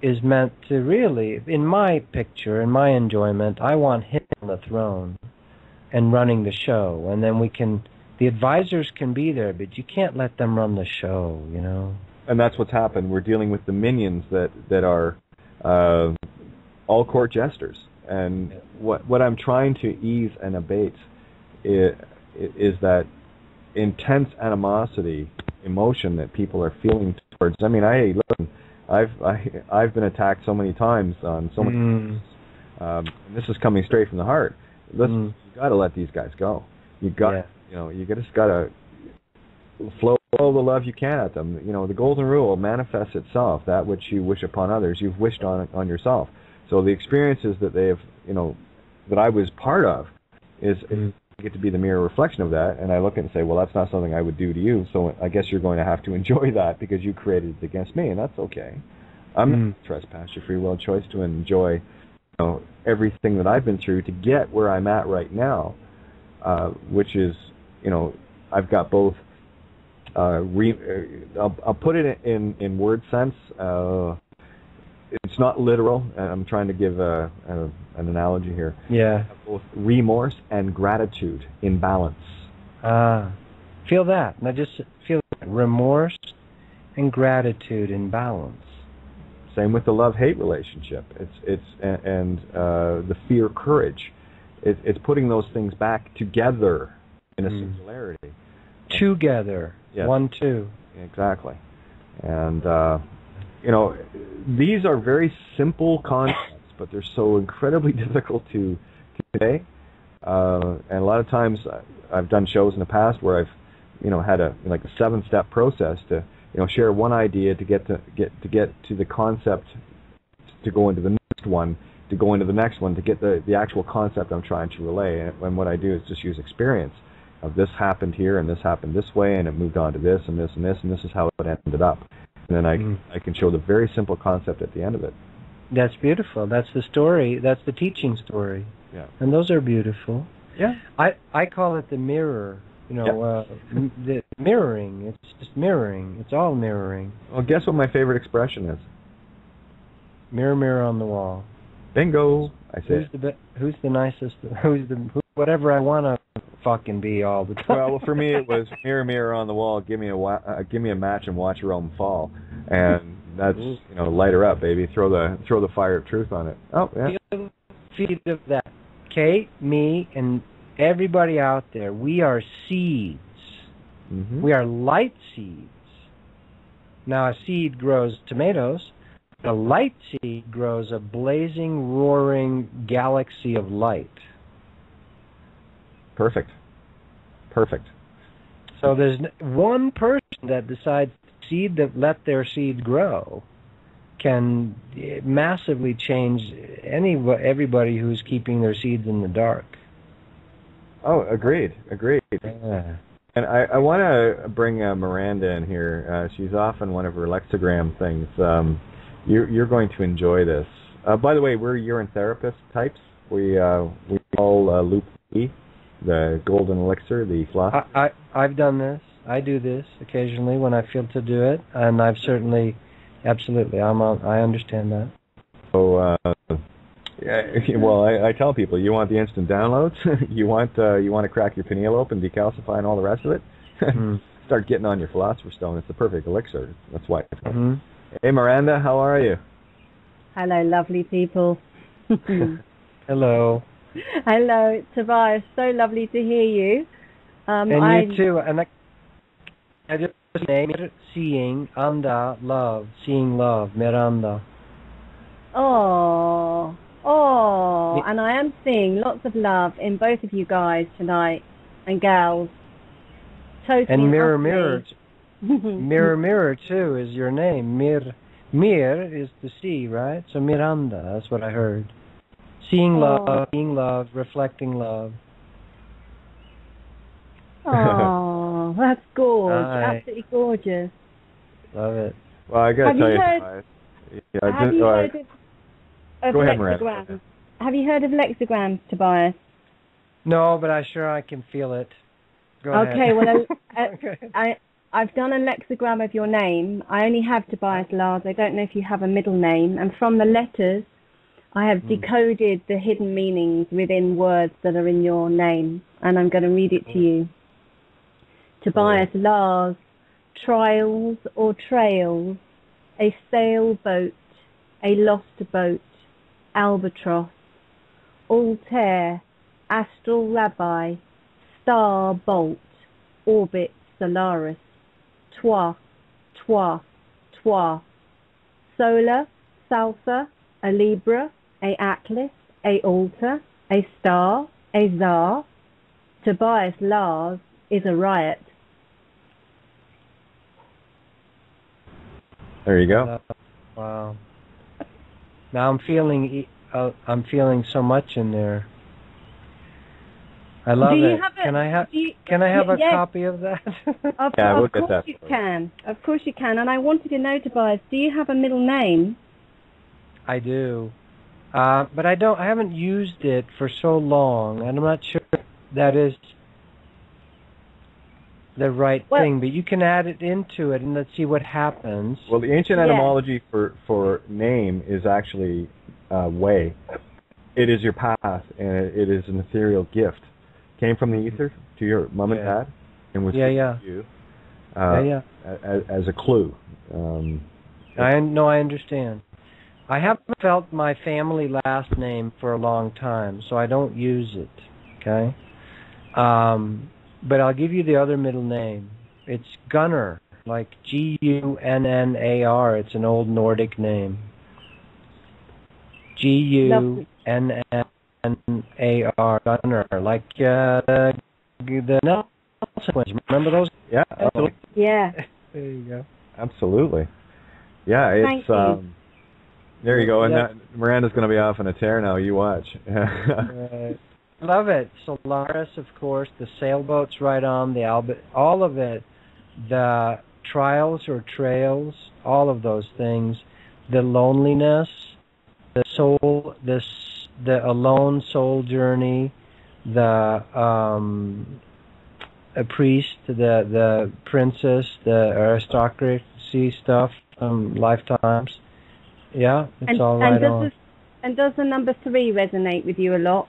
is meant to really, in my picture, in my enjoyment, I want him on the throne and running the show. And then the advisors can be there, but you can't let them run the show, you know. And that's what's happened. We're dealing with the minions that are all court jesters. And what I'm trying to ease and abate is that intense animosity, emotion that people are feeling towards. I mean, I've been attacked so many times on so many. And this is coming straight from the heart. Listen, you got to let these guys go. You got, you just got to flow all the love you can at them. The golden rule manifests itself. That which you wish upon others, you've wished on yourself. So the experiences that they have, that I was part of, is I get to be the mirror reflection of that, and I look at it and say, well, that's not something I would do to you, so I guess you're going to have to enjoy that because you created it against me, and that's okay. I'm not trespass your free will choice to enjoy everything that I've been through to get where I'm at right now, which is, I've got both, I'll put it in word sense. It's not literal. I'm trying to give an analogy here. Yeah. Both remorse and gratitude in balance. Feel that. Now just feel that. Remorse and gratitude in balance. Same with the love-hate relationship. It's the fear-courage. It's putting those things back together in a singularity. Together. Yes. 1, 2. Exactly. And these are very simple concepts, but they're so incredibly difficult to convey. And a lot of times, I've done shows in the past where I've, had a 7-step process to, share one idea to get to the concept, to go into the next one, to go into the next one, to get the actual concept I'm trying to relay. And what I do is just use experience of this happened here and this happened this way, and it moved on to this and this and this, and this is how it ended up. And then I can show the very simple concept at the end of it. That's beautiful. That's the story. That's the teaching story. Yeah. And those are beautiful. Yeah. I call it the mirror. The mirroring. It's just mirroring. It's all mirroring. Well, guess what my favorite expression is? Mirror, mirror on the wall. Bingo. I say. Who's the nicest? Whatever I want to fucking be all the time. Well, for me it was mirror, mirror on the wall. Give me a match and watch your own fall. And that's light her up, baby. Throw the fire of truth on it. Oh yeah. Feed of that. Kate, me, and everybody out there. We are seeds. We are light seeds. Now a seed grows tomatoes. A light seed grows a blazing, roaring galaxy of light. Perfect. So there's one person that decides seed that let their seed grow can massively change everybody who's keeping their seeds in the dark. Oh, agreed. Yeah. And I want to bring Miranda in here. She's off on one of her lexigram things. You're going to enjoy this. By the way, we're urine therapist types. We all loop the golden elixir, the floss. I've done this. I do this occasionally when I feel to do it, and I've certainly, absolutely, I understand that. So, well, I tell people, you want the instant downloads, you want to crack your pineal open, decalcify, and all the rest of it. Start getting on your philosopher's stone. It's the perfect elixir. That's why. Hey, Miranda, how are you? Hello, lovely people. Hello. Hello, it's Tobias. So lovely to hear you. And you too. And I just named it Seeing Love, Seeing Love, Miranda. Oh, and I am seeing lots of love in both of you guys tonight, and gals. Totally. And Mirror, Mirror. Mirror, Mirror, too, is your name. Mir is to see, right? So Miranda, that's what I heard. Seeing love, reflecting love. Oh, that's gorgeous. Absolutely gorgeous. Love it. Well, I got to tell you, have you heard of go ahead, lexicograms? Miranda. Have you heard of lexicograms, Tobias? No, but I can feel it. Go ahead. Okay, well, I've done a lexigram of your name. I only have Tobias Lars. I don't know if you have a middle name. And from the letters, I have decoded the hidden meanings within words that are in your name. And I'm going to read it to you. Tobias Lars, trials or trails, a sailboat, a lost boat, albatross, Altair, astral rabbi, star bolt, orbit Solaris, toi, toi, toi. solar, salsa, a Libra, a Atlas, a altar, a star, a czar. Tobias Lars is a riot. There you go. Wow. Now I'm feeling so much in there. I love it. Can I have a copy of that? Of course you can. Of course you can. And I wanted to know, Tobias, do you have a middle name? I do. But I haven't used it for so long, and I'm not sure that is the right thing, but you can add it into it and let's see what happens. Well, the ancient etymology for name is actually way. It is your path, and it is an ethereal gift. Came from the ether to your mom and dad, and was given to you as a clue. I understand. I haven't felt my family last name for a long time, so I don't use it, okay? But I'll give you the other middle name. It's Gunnar, like Gunnar. It's an old Nordic name. Gunnar, Gunnar, like the Nelson twins. Remember those? Yeah. Oh. Yeah. There you go. Absolutely. Yeah, it's there you go. And Miranda's going to be off on a tear now. You watch. Right. Love it. Solaris, of course, the sailboats right on, the Albert, all of it, the trials or trails, all of those things, the loneliness, the soul, the alone soul journey, the a priest, the princess, the aristocracy stuff, lifetimes. Yeah, it's all right on. And does the number 3 resonate with you a lot?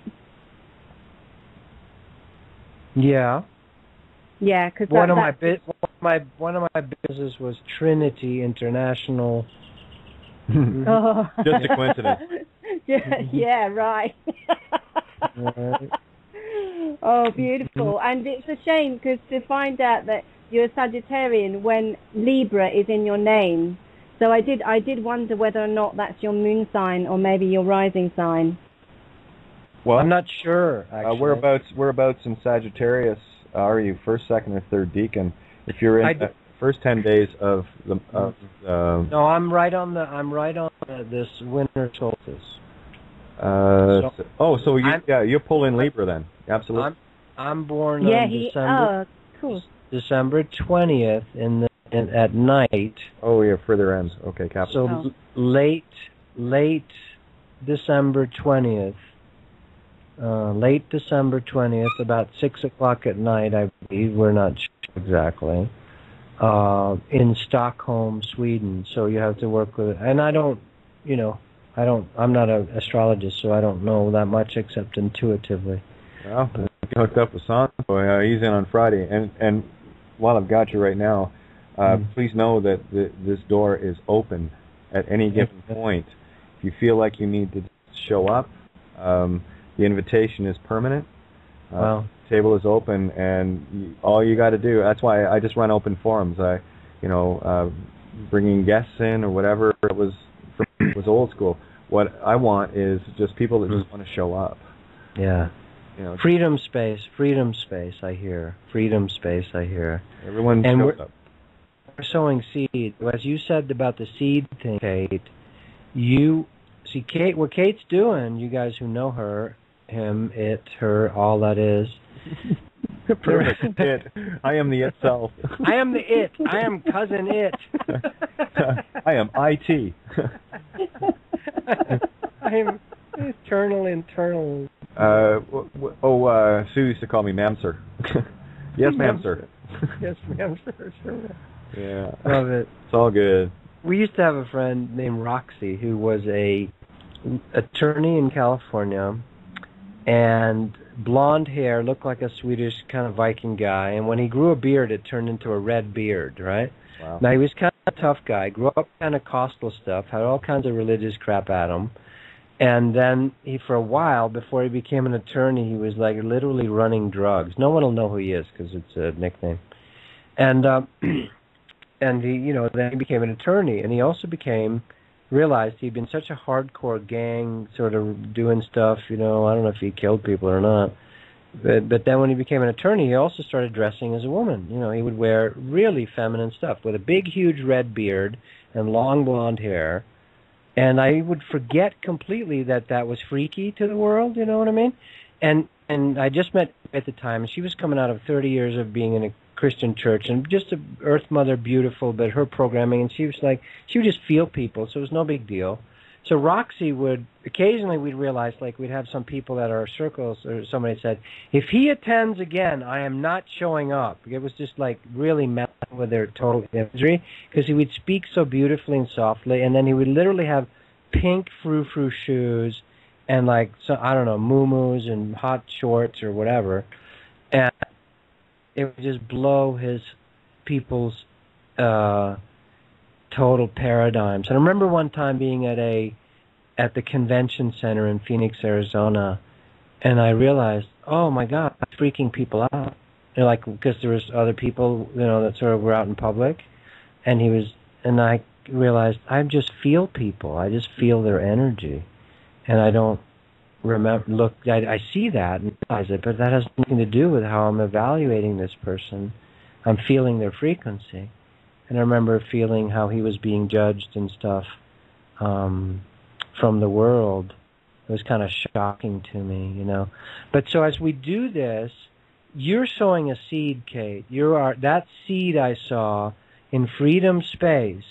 Yeah. Yeah, because one of my businesses was Trinity International. Oh. Just a coincidence. Yeah, right. Right. Oh, beautiful. And it's a shame because to find out that you're a Sagittarian when Libra is in your name. So I did wonder whether or not that's your moon sign or maybe your rising sign. Well, I'm not sure. Actually, whereabouts in Sagittarius are you? First, second, or third decan? If you're in the first 10 days of the no, I'm right on this winter solstice. So you pull in Libra then. Absolutely. I'm born on December 20th at night. Oh, yeah, further ends. Okay, capital. So late December 20th. Late December 20th, about 6 o'clock at night, I believe. We're not sure exactly. In Stockholm, Sweden. So you have to work with it. And I'm not an astrologist, so I don't know that much except intuitively. Well, if you hooked up with Santo, he's in on Friday. And while I've got you right now, please know that this door is open at any given point. If you feel like you need to show up, the invitation is permanent. Wow. Table is open, and all you got to do. That's why I just run open forums. Bringing guests in or whatever it was old school. What I want is just people that just want to show up. Yeah. Freedom space. I hear. Freedom space. I hear. Everyone shows up. We're sowing seed. As you said about the seed thing, Kate. You see, Kate. What Kate's doing. You guys who know her. Him, it, her, all that is. Perfect. It. I am the itself. I am the it. I am cousin it. I am IT. I am internal. Sue used to call me ma'am, sir. Yes, ma'am, sir. Yes, ma'am, sir. Sure. Yeah. Love it. It's all good. We used to have a friend named Roxy who was a attorney in California. And blonde hair, looked like a Swedish kind of Viking guy. And when he grew a beard, it turned into a red beard, right? Wow. Now, he was kind of a tough guy. Grew up kind of coastal stuff, had all kinds of religious crap at him. And then for a while, before he became an attorney, he was like literally running drugs. No one will know who he is because it's a nickname. And he, then he became an attorney. And he also became realized he'd been such a hardcore gang, sort of doing stuff, I don't know if he killed people or not. But then when he became an attorney, he also started dressing as a woman. He would wear really feminine stuff with a big, huge red beard and long blonde hair. And I would forget completely that was freaky to the world, you know what I mean? And I just met at the time, and she was coming out of 30 years of being in a Christian church, and just a Earth Mother, beautiful, but her programming, and she would just feel people, so it was no big deal. So Roxy occasionally we'd realize, we'd have some people at our circles, or somebody said, if he attends again, I am not showing up. It was just really messing with their total imagery, because he would speak so beautifully and softly, and then he would literally have pink frou-frou shoes, and I don't know, muumuus and hot shorts or whatever, and it would just blow his people's total paradigms. And I remember one time being at the convention center in Phoenix, Arizona, and I realized, oh my God, I'm freaking people out. Because there was other people, that sort of were out in public, and I realized I just feel people. I just feel their energy, and I don't I see that and realize it, but that has nothing to do with how I'm evaluating this person. I'm feeling their frequency. And I remember feeling how he was being judged and stuff from the world. It was kind of shocking to me, But so as we do this, you're sowing a seed, Kate. That seed I saw in Freedom Space.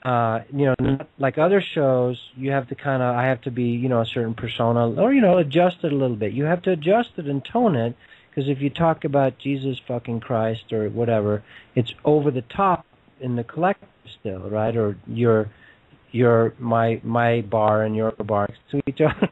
Not like other shows, you have to I have to be, a certain persona, or, adjust it a little bit. You have to adjust it and tone it, because if you talk about Jesus fucking Christ or whatever, it's over the top in the collective still, right? Or you're my bar and your bar to each other.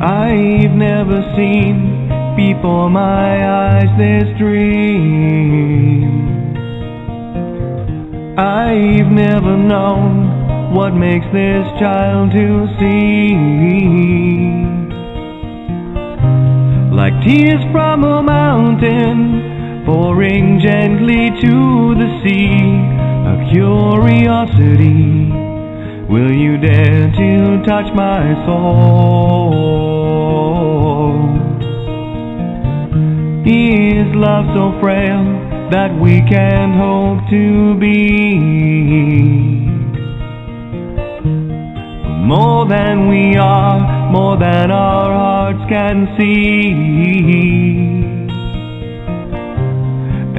I've never seen before my eyes this dream. I've never known what makes this child to see. Like tears from a mountain pouring gently to the sea, a curiosity. Will you dare to touch my soul? Is love so frail that we can't hope to be more than we are, more than our hearts can see?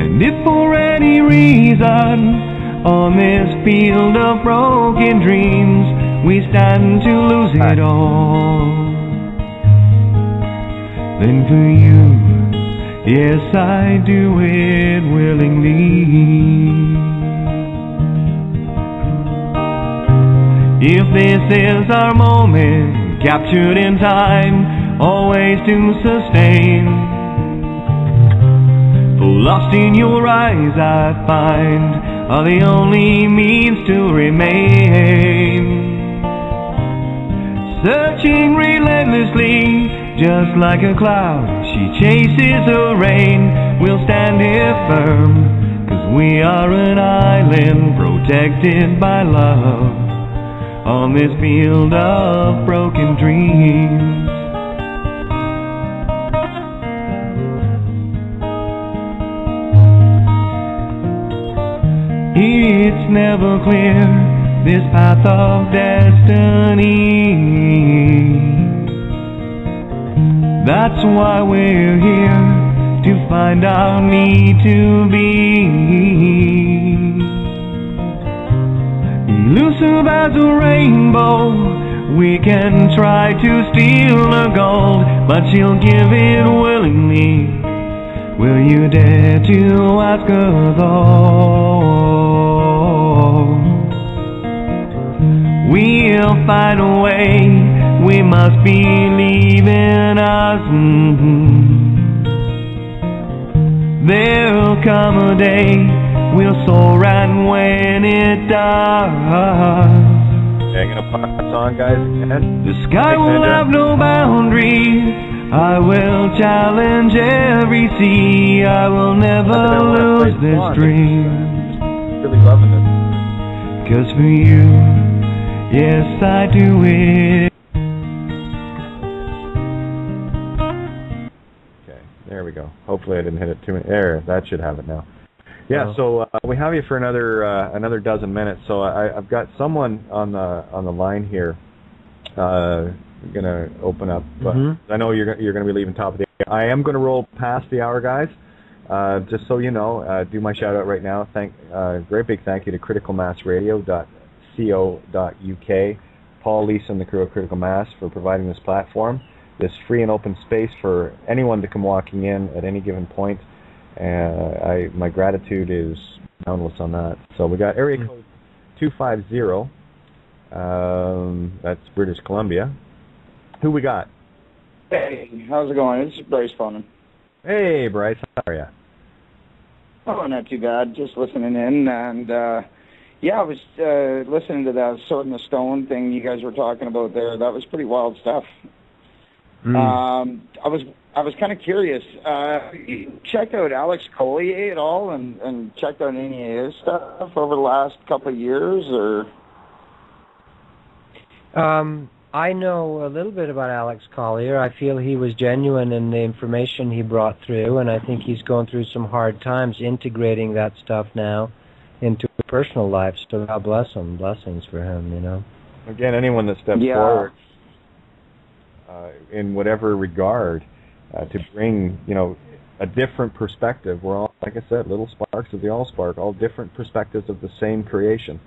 And if for any reason on this field of broken dreams we stand to lose it all, then for you, yes, I do it willingly. If this is our moment, captured in time, always to sustain, for lost in your eyes I find are the only means to remain. Searching relentlessly, just like a cloud, she chases the rain. We'll stand here firm, 'cause we are an island protected by love on this field of broken dreams. It's never clear, this path of destiny. That's why we're here, to find our need to be. Elusive as a rainbow, we can try to steal her gold, but she'll give it willingly. Will you dare to ask her though? We'll find a way, we must believe in us. There'll come a day we'll soar, and when it does, I'm gonna pass on, guys, again. the sky will have no boundaries. I will challenge every sea. I will never lose this dream. Really loving this. 'Cause for you, yes, I do it. Okay, there we go. Hopefully I didn't hit it too many. There, that should have it now. Yeah, so we have you for another dozen minutes. So I've got someone on the line here. Gonna open up, but I know you're gonna be leaving top of the hour. I am gonna roll past the hour, guys. Just so you know, do my shout out right now. Great big thank you to criticalmassradio.co.uk, Paul, Lisa, and the crew of Critical Mass for providing this platform, this free and open space for anyone to come walking in at any given point. My gratitude is boundless on that. So we got area code 250. That's British Columbia. Who we got? Hey, how's it going? It's Bryce phoning. Hey, Bryce, how are you? Oh, not too bad. Just listening in, and yeah, I was listening to that Sword in the Stone thing you guys were talking about there. That was pretty wild stuff. I was kind of curious. You checked out Alex Collier at all, and checked out any of his stuff over the last couple of years, or? I know a little bit about Alex Collier. I feel he was genuine in the information he brought through, and I think he's going through some hard times integrating that stuff now into his personal life. So God bless him. Blessings for him, you know. Again, anyone that steps forward in whatever regard to bring, a different perspective. We're all, like I said, little sparks of the all-spark, all different perspectives of the same creation.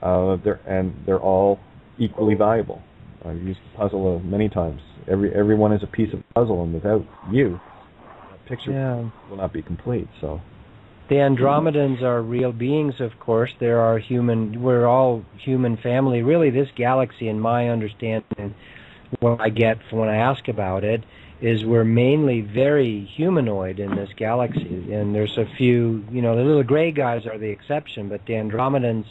They're all equally valuable. I've used the puzzle many times. Everyone is a piece of the puzzle, and without you, that picture will not be complete. So, the Andromedans are real beings, of course. We're all human family. Really, this galaxy, in my understanding, what I get from when I ask about it, is we're mainly very humanoid in this galaxy. And there's a few, the little gray guys are the exception, but the Andromedans,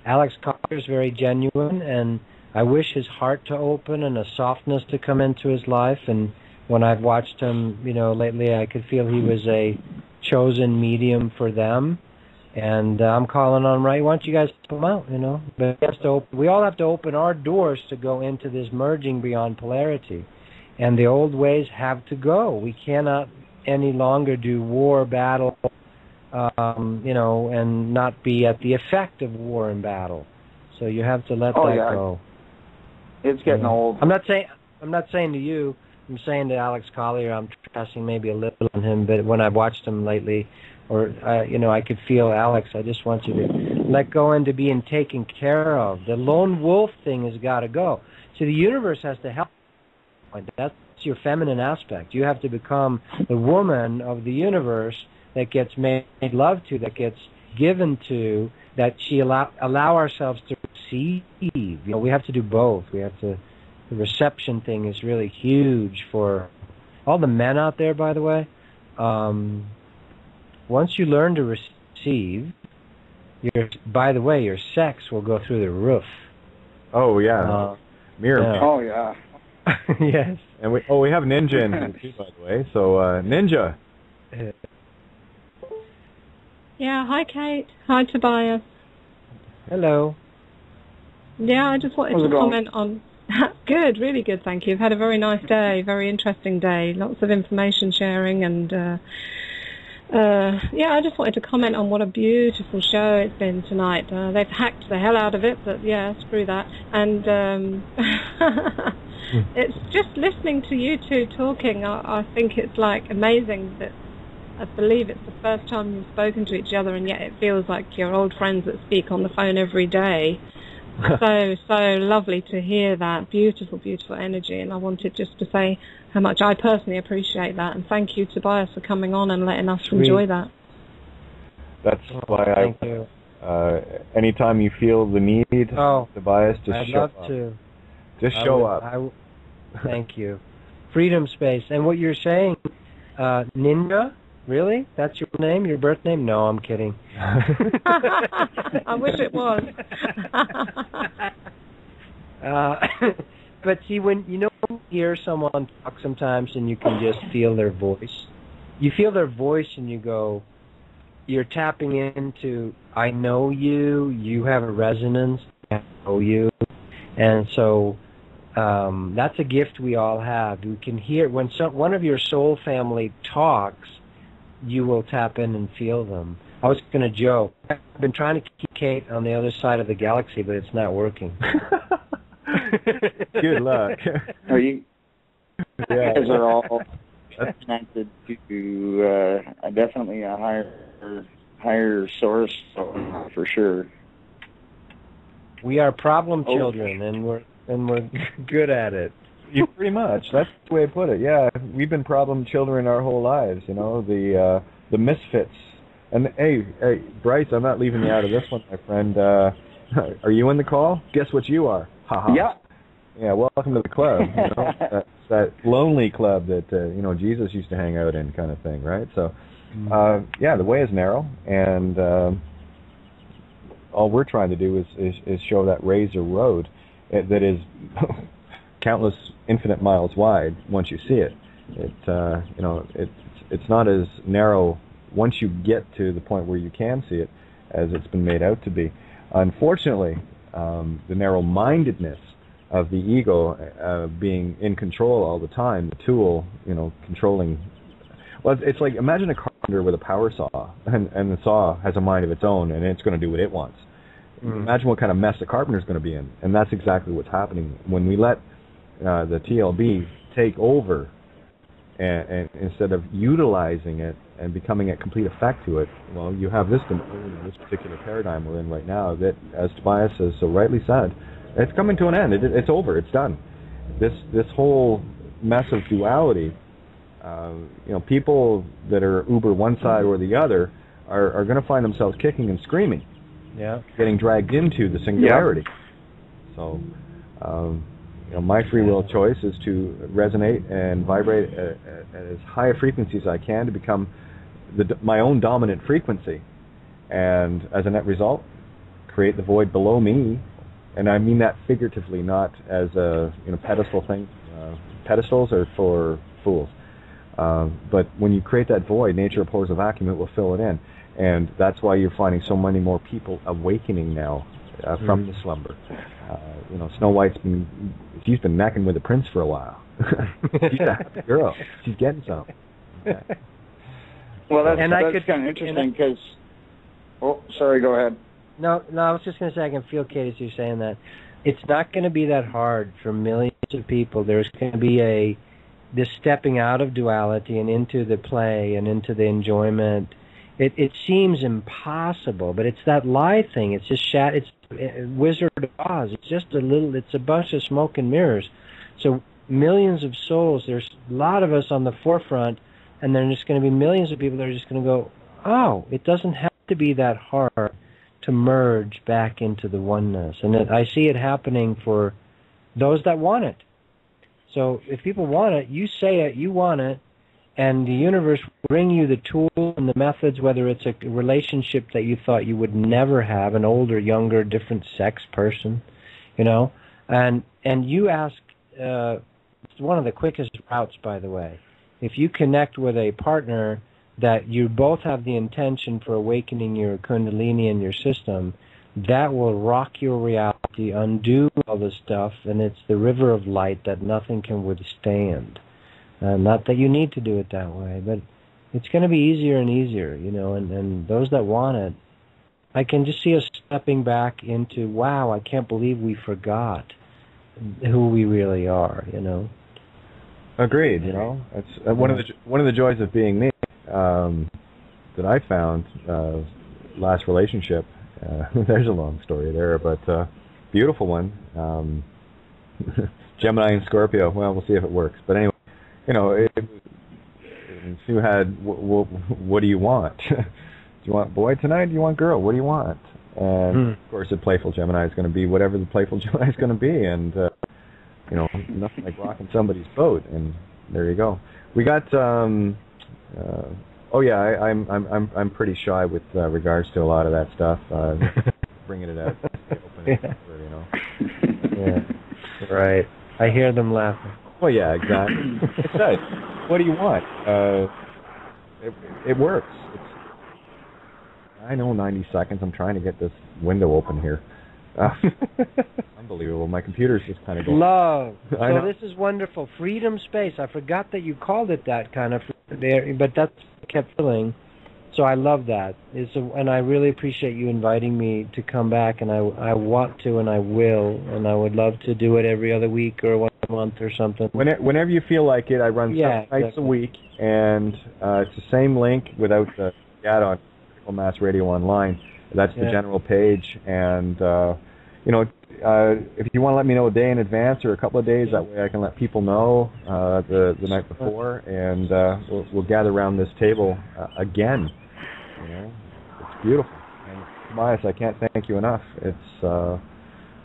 Alex Collier is very genuine, and I wish his heart to open and a softness to come into his life. And when I've watched him, lately, I could feel he was a chosen medium for them. And I'm calling on him, right? Why don't you guys come out, But we all have to open our doors to go into this merging beyond polarity. And the old ways have to go. We cannot any longer do war, battle, and not be at the effect of war and battle. So you have to let that go. It's getting old. I'm not saying to you. I'm saying to Alex Collier. I'm trusting maybe a little on him, but when I've watched him lately, I could feel Alex. I just want you to let go into being taken care of. The lone wolf thing has got to go. So the universe has to help. That's your feminine aspect. You have to become the woman of the universe that gets made love to, that gets given to, that allow ourselves to receive. We have to do both. The reception thing is really huge for all the men out there, by the way. Once you learn to receive, your sex will go through the roof. Oh, yeah. Mirror. Yeah. Oh, yeah. Yes. And we have Ninja in here too, by the way. So Ninja. Yeah, hi Kate. Hi Tobias. Hello. Yeah, I just wanted to comment on... Good, really good, thank you. I've had a very nice day, very interesting day. Lots of information sharing and... I just wanted to comment on what a beautiful show it's been tonight. They've hacked the hell out of it, but yeah, screw that. And it's just listening to you two talking, I think it's like amazing that I believe it's the first time you've spoken to each other, and yet it feels like you're old friends that speak on the phone every day. So lovely to hear that. Beautiful, beautiful energy. And I wanted just to say how much I personally appreciate that. And thank you, Tobias, for coming on and letting us enjoy that. That's why thank you. Anytime you feel the need, Tobias, just I'd show love up. to. Just show up. Thank you. Freedom Space. And what you're saying, Ninja? Really? That's your name? Your birth name? No, I'm kidding. I wish it was. But see, when you hear someone talk sometimes and you can just feel their voice. You feel their voice and you go, you're tapping into, I know you, you have a resonance, I know you. And so that's a gift we all have. You can hear, when one of your soul family talks, you will tap in and feel them. I was going to joke. I've been trying to keep Kate on the other side of the galaxy, but it's not working. Good luck. Are you? Yeah. Guys are all connected to definitely a higher source for sure. We are problem children, and we're good at it. Pretty much. That's the way I put it. Yeah, we've been problem children our whole lives. The misfits. And hey, Bryce, I'm not leaving you out of this one, my friend. Are you in the call? Guess what you are? Ha-ha. Yeah. Yeah. Welcome to the club. That's that lonely club that Jesus used to hang out in, kind of thing, right? So, yeah, the way is narrow, and all we're trying to do is show that razor road that is countless infinite miles wide once you see it. It's not as narrow once you get to the point where you can see it as it's been made out to be. Unfortunately, the narrow-mindedness of the ego being in control all the time, the tool, controlling. Well, it's like, imagine a carpenter with a power saw, and the saw has a mind of its own, and it's going to do what it wants. Imagine what kind of mess the carpenter's going to be in, and that's exactly what's happening when we let the TLB take over, and instead of utilizing it and becoming a complete effect to it. Well, you have this particular paradigm we're in right now that, as Tobias has so rightly said, it's coming to an end. It's over. It's done. This whole mess of duality, people that are uber one side or the other are going to find themselves kicking and screaming, getting dragged into the singularity. So, my free will choice is to resonate and vibrate at as high a frequency as I can to become my own dominant frequency, and as a net result, create the void below me. And I mean that figuratively, not as a pedestal thing. Pedestals are for fools. But when you create that void, nature abhors a vacuum, it will fill it in. And that's why you're finding so many more people awakening now from the slumber. Snow White's she's been necking with the prince for a while. She's a happy girl. She's getting some. Okay. Well, that's kind of interesting because... Oh, sorry, go ahead. No, I was just going to say, I can feel, Kate, as you're saying that. It's not going to be that hard for millions of people. There's going to be this stepping out of duality and into the play and into the enjoyment. It seems impossible, but it's that lie thing. It's just it's Wizard of Oz. It's a bunch of smoke and mirrors. So millions of souls, there's a lot of us on the forefront, and there's just going to be millions of people that are just going to go, oh, it doesn't have to be that hard to merge back into the oneness. And I see it happening for those that want it. So if people want it, you say it, you want it, and the universe will bring you the tools and the methods, whether it's a relationship that you thought you would never have, an older, younger, different sex person, and you ask, it's one of the quickest routes, by the way. If you connect with a partner that you both have the intention for awakening your kundalini in your system, that will rock your reality, undo all the stuff, and it's the river of light that nothing can withstand. Not that you need to do it that way, but it's going to be easier and easier, and those that want it, I can just see us stepping back into, wow, I can't believe we forgot who we really are, Agreed, It's one of the joys of being me. That I found last relationship. There's a long story there, but beautiful one. Gemini and Scorpio. Well, we'll see if it works. But anyway, Sue had, what do you want? Do you want boy tonight? Do you want girl? What do you want? And of course, the playful Gemini is going to be whatever the playful Gemini is going to be. And nothing like rocking somebody's boat. And there you go. We got. I'm pretty shy with regards to a lot of that stuff. Bringing it out, opening it, Yeah. Right. I hear them laughing. Well, yeah, exactly. It does. What do you want? It works. I know 90 seconds. I'm trying to get this window open here. Unbelievable. My computer's just kind of going. Love. So this is wonderful. Freedom space. I forgot that you called it that kind of there, but that's what I kept feeling. So I love that. And I really appreciate you inviting me to come back, and I want to, and I will, and I would love to do it every other week or once a month or something. Whenever you feel like it, I run 7 nights a week, and it's the same link without the add-on, Critical Mass Radio Online. That's the general page, and if you want to let me know a day in advance or a couple of days, that way I can let people know the night before, and we'll gather around this table again. It's beautiful. And Tobias, I can't thank you enough.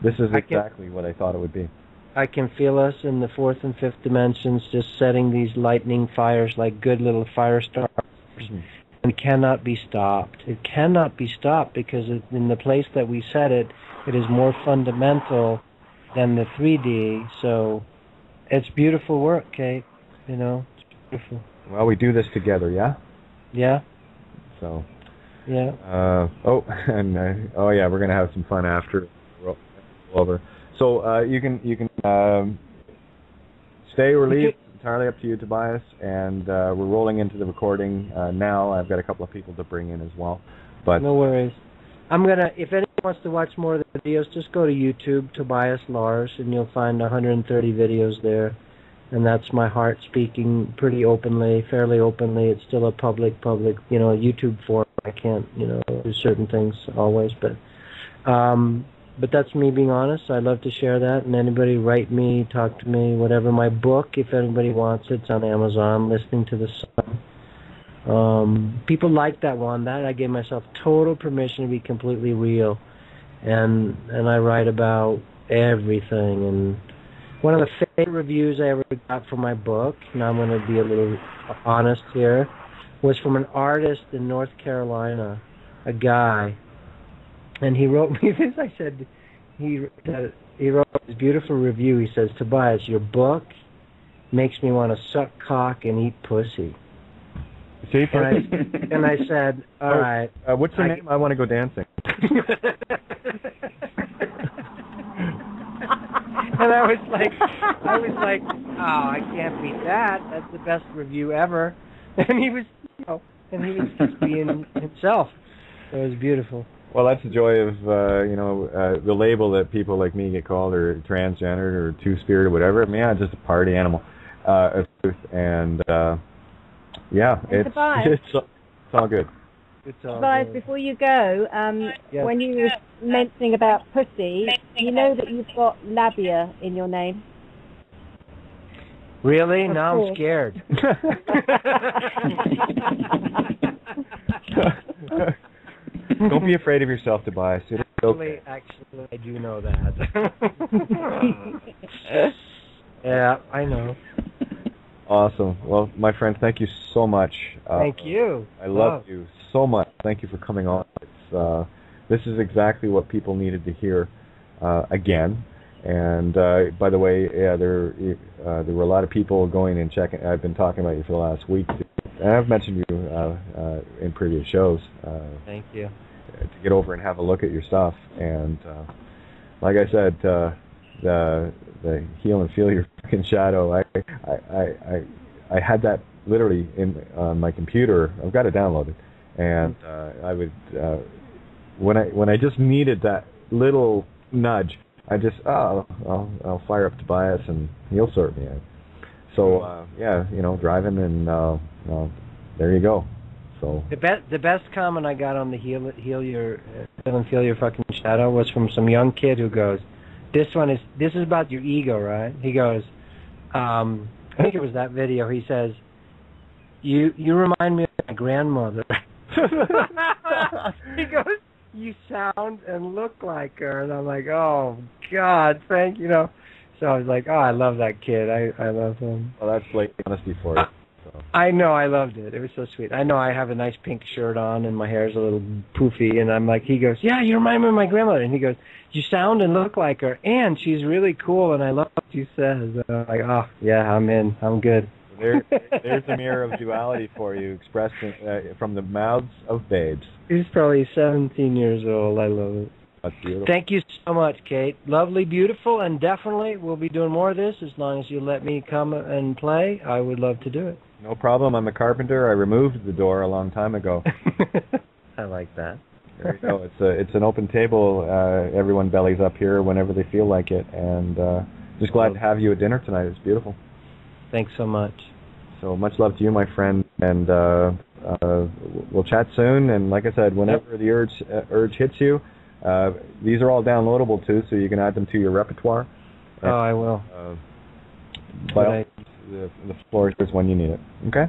This is exactly what I thought it would be. I can feel us in the fourth and fifth dimensions, just setting these lightning fires like good little fire stars. Mm-hmm. It cannot be stopped. It cannot be stopped because in the place that we set it, it is more fundamental than the 3D. So it's beautiful work, Kate. It's beautiful. Well, we do this together, yeah? Yeah. So. Yeah. We're going to have some fun after roll over. So you can stay or leave. Entirely up to you, Tobias, and we're rolling into the recording now. I've got a couple of people to bring in as well. But no worries. If anyone wants to watch more of the videos, just go to YouTube, Tobias Lars, and you'll find 130 videos there. And that's my heart speaking pretty openly, fairly openly. It's still a public, YouTube forum. I can't, do certain things always, but that's me being honest. I love to share that, and anybody write me, talk to me, whatever. My book, if anybody wants it, it's on Amazon, Listening to the Sun. People like that one. That I gave myself total permission to be completely real, and I write about everything. And one of the favorite reviews I ever got for my book, now I'm going to be a little honest here, was from an artist in North Carolina, a guy. And he wrote me this. I said, he wrote this beautiful review. He says, Tobias, your book makes me want to suck cock and eat pussy. See, and I said, all right. What's the name? I want to go dancing. And I was like, oh, I can't beat that. That's the best review ever. And he was, just being himself. It was beautiful. Well, that's the joy of, the label that people like me get called, or transgender, or two-spirit, or whatever. I mean, I'm just a party animal. It's all good. Tobias, before you go, when you were mentioning about pussy, you know that you've got labia in your name? Really? Now I'm scared. Don't be afraid of yourself, Tobias. Actually, I do know that. Yeah, I know. Awesome. Well, my friend, thank you so much. Thank you. I love you so much. Thank you for coming on. This is exactly what people needed to hear again. And by the way, there were a lot of people going and checking. I've been talking about you for the last week. And I've mentioned you in previous shows. Thank you. To get over and have a look at your stuff. And like I said, the heal and feel your fucking shadow. I had that literally in my computer. I've got it downloaded, and I would when I just needed that little nudge, I just I'll fire up Tobias and he'll sort me out. So driving and there you go. So the best comment I got on the heal and feel your fucking shadow was from some young kid who goes, This is about your ego, right? He goes, I think it was that video. He says, you remind me of my grandmother. He goes, you sound and look like her. And I'm like, oh, God, thank you. So I was like, oh, I love that kid. I love him. Well, that's like honesty for you. So. I know, I loved it. It was so sweet. I know I have a nice pink shirt on and my hair's a little poofy, and I'm like, he goes, yeah, you remind me of my grandmother. And he goes, you sound and look like her, and she's really cool, and I love what she says. And I'm like, oh, yeah, I'm in. I'm good. There's the mirror of duality for you, expressed from the mouths of babes. He's probably 17 years old. I love it. That's beautiful. Thank you so much, Kate. Lovely, beautiful, and definitely we'll be doing more of this as long as you let me come and play. I would love to do it. No problem. I'm a carpenter. I removed the door a long time ago. I like that. There you go. It's an open table. Everyone bellies up here whenever they feel like it, and just glad to have you at dinner tonight. It's beautiful. Thanks so much. So much love to you, my friend, and we'll chat soon. And like I said, whenever the urge hits you, these are all downloadable too, so you can add them to your repertoire. And, I will. But the floor is when you need it. Okay.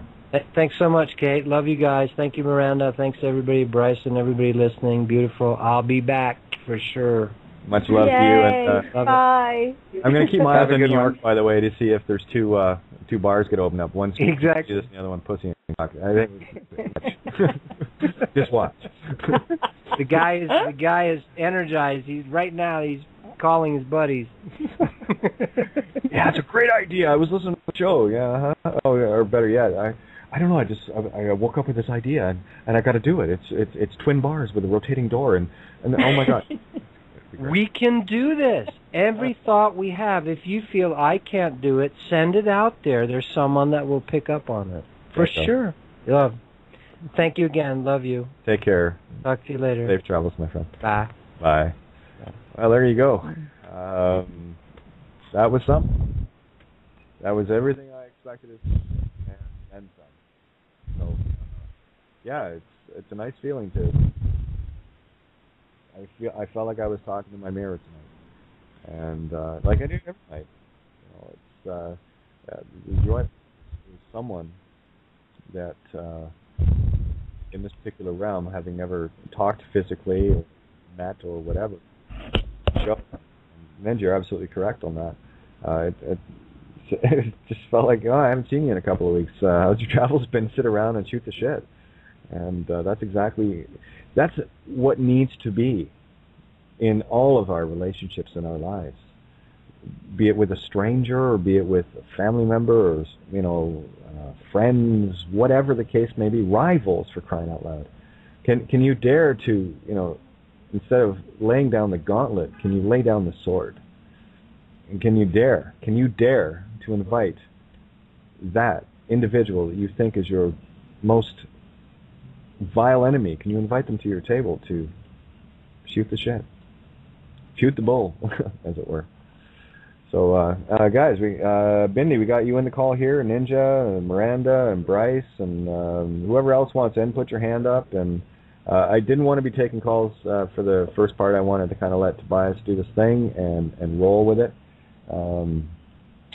Thanks so much, Kate. Love you guys. Thank you, Miranda. Thanks to everybody, Bryson, everybody listening. Beautiful. I'll be back for sure. Much love to you. And, bye. I'm going to keep my eyes on New York, by the way, to see if there's two bars get opened up. One's exactly this, and the other one pussy. I think just watch. The guy is energized. He's right now. He's calling his buddies. Yeah, it's a great idea. I was listening to the show. Yeah. Oh, or better yet, I don't know. I woke up with this idea, and I got to do it. It's twin bars with a rotating door, and oh my god. We can do this. Every thought we have, if you feel I can't do it, send it out there. There's someone that will pick up on it. For sure. Love. Thank you again. Love you. Take care. Talk to you later. Safe travels, my friend. Bye. Bye. Well, there you go. That was something. That was everything I expected and some. So, yeah, it's a nice feeling too. I felt like I was talking to my mirror tonight, and like I do every night. You know, it's joy is someone that in this particular realm, having never talked physically or met or whatever. And you're absolutely correct on that. It just felt like, oh, I haven't seen you in a couple of weeks. How's your travels been? Sit around and shoot the shit. And that's what needs to be in all of our relationships in our lives, be it with a stranger or be it with a family member or friends, whatever the case may be, rivals, for crying out loud. Can you dare to, instead of laying down the gauntlet, can you lay down the sword? And can you dare to invite that individual that you think is your most vile enemy, can you invite them to your table to shoot the shit? Shoot the bull, as it were. So, guys, Bindi, we got you in the call here, Ninja, and Miranda, and Bryce, and whoever else wants in, put your hand up. And I didn't want to be taking calls for the first part. I wanted to kind of let Tobias do this thing and roll with it.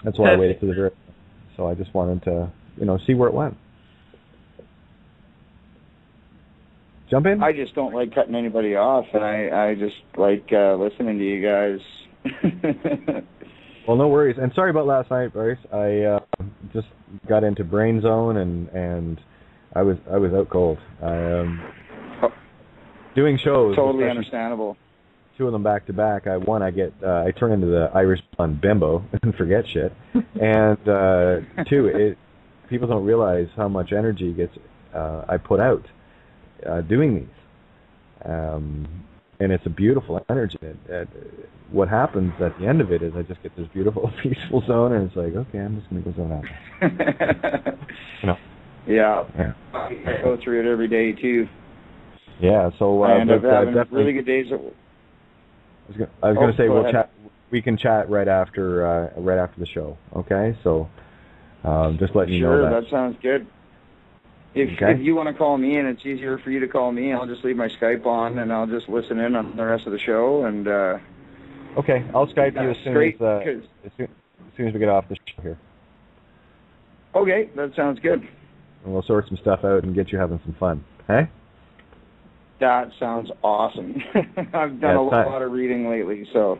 That's why I waited for the very end. So I just wanted to, see where it went. Jump in? I just don't like cutting anybody off, and I just like listening to you guys. Well, no worries. And sorry about last night, Bryce. I just got into Brain Zone, and I was out cold. Doing shows. Totally understandable. Two of them back to back. I turn into the Irish blonde bimbo and forget shit. And two, people don't realize how much energy I put out doing these. And it's a beautiful energy. What happens at the end of it is I just get this beautiful, peaceful zone, and it's like, okay, I'm just going to go zone out. Yeah. I go through it every day, too. Yeah, so... I end up having really good days. I was going to say, we can chat right after the show, okay? So just letting you know that. Sure, that sounds good. If you want to call me and it's easier for you to call me, I'll just leave my Skype on and I'll just listen in on the rest of the show. And okay, I'll Skype you as soon as we get off the show here. Okay, that sounds good. And we'll sort some stuff out and get you having some fun. Hey? That sounds awesome. I've done a lot of reading lately, so.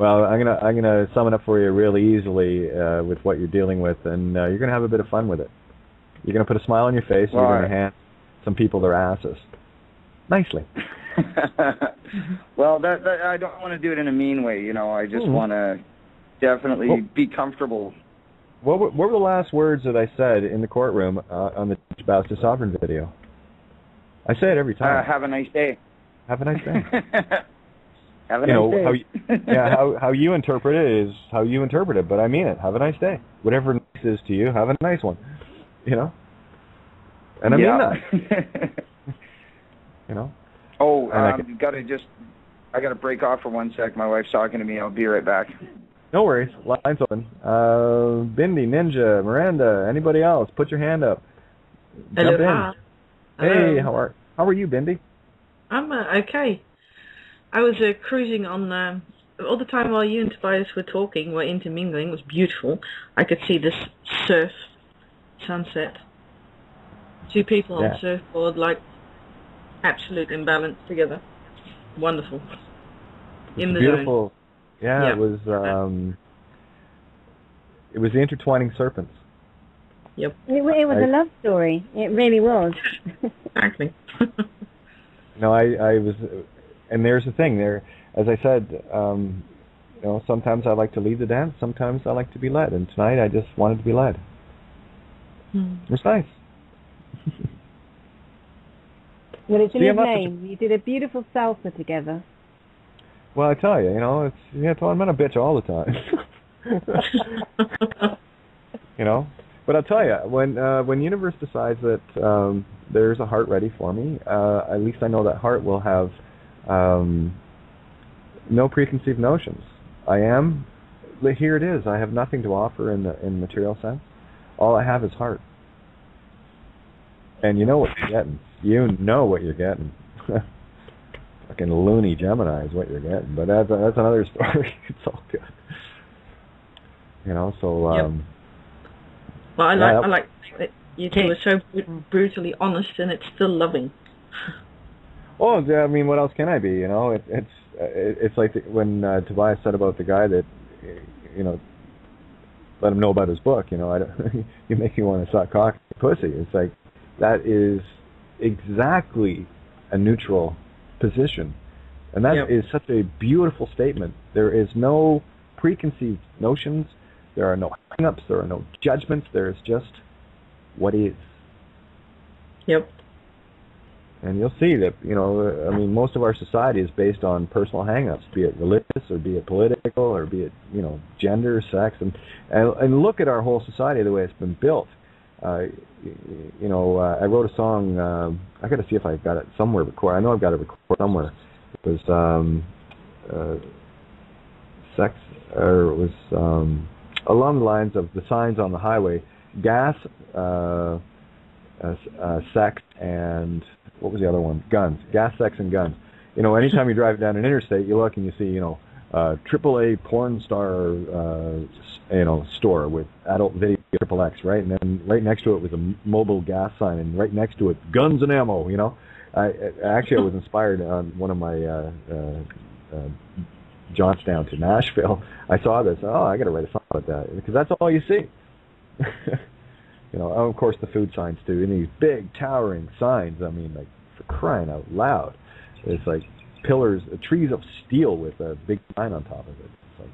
Well, I'm gonna sum it up for you really easily with what you're dealing with, and you're gonna have a bit of fun with it. You're gonna put a smile on your face, and you're gonna hand some people their asses nicely. Well, that I don't want to do it in a mean way, you know. I just want to definitely be comfortable. What were the last words that I said in the courtroom on the Bows to Sovereign video? I say it every time. Have a nice day. Have a nice day. Have a nice day. How you interpret it is how you interpret it, but I mean it. Have a nice day. Whatever nice is to you, have a nice one. You know? And I mean that. You know? Oh, I gotta break off for 1 sec. My wife's talking to me. I'll be right back. No worries. Line's open. Bindi, Ninja, Miranda, anybody else? Put your hand up. Hello. Jump in. Hey, how are you, Bindi? I'm okay. I was cruising on all the time while you and Tobias were talking, were intermingling. It was beautiful. I could see this surf sunset. Two people on surfboard, like absolute imbalance together. Wonderful. In the beautiful zone. Yeah, it was the intertwining serpents. Yep. It was a love story. It really was. Exactly. No, I was, and there's the thing there. As I said, you know, sometimes I like to lead the dance, sometimes I like to be led, and tonight I just wanted to be led. It was nice. Well, it's in his name. You did a beautiful salsa together. Well, I tell you, you know, I'm not a bitch all the time. You know, but I'll tell you, when universe decides that there's a heart ready for me, at least I know that heart will have no preconceived notions. Here it is. I have nothing to offer in the material sense. All I have is heart. And you know what you're getting. You know what you're getting. Fucking loony Gemini is what you're getting. But that's another story. It's all good. You know, so... Yep. Well, I like that you two are so brutally honest, and it's still loving. Oh, I mean, what else can I be? You know, it's like when Tobias said about the guy that, you know, let him know about his book. You know, you make me want to suck cock and pussy. It's like that is exactly a neutral position, and that is such a beautiful statement. There is no preconceived notions. There are no hang-ups. There are no judgments. There is just what is. Yep. And you'll see that, you know, I mean, most of our society is based on personal hang-ups, be it religious or be it political or be it, you know, gender, sex, and look at our whole society the way it's been built. You know, I wrote a song. I got to see if I got it somewhere recorded. I know I've got it recorded somewhere. It was sex, or it was along the lines of the signs on the highway: gas, sex, and what was the other one? Guns. Gas, sex, and guns. You know, anytime you drive down an interstate, you look and you see, you know, AAA porn star, you know, store with adult video XXX, right? And then right next to it was a mobile gas sign, and right next to it, guns and ammo. You know, I was inspired on one of my jaunts down to Nashville. I saw this. Oh, I got to write a song about that, because that's all you see. You know, of course the food signs too, and these big towering signs. I mean, like, for crying out loud, it's like pillars, trees of steel with a big sign on top of it. It's like,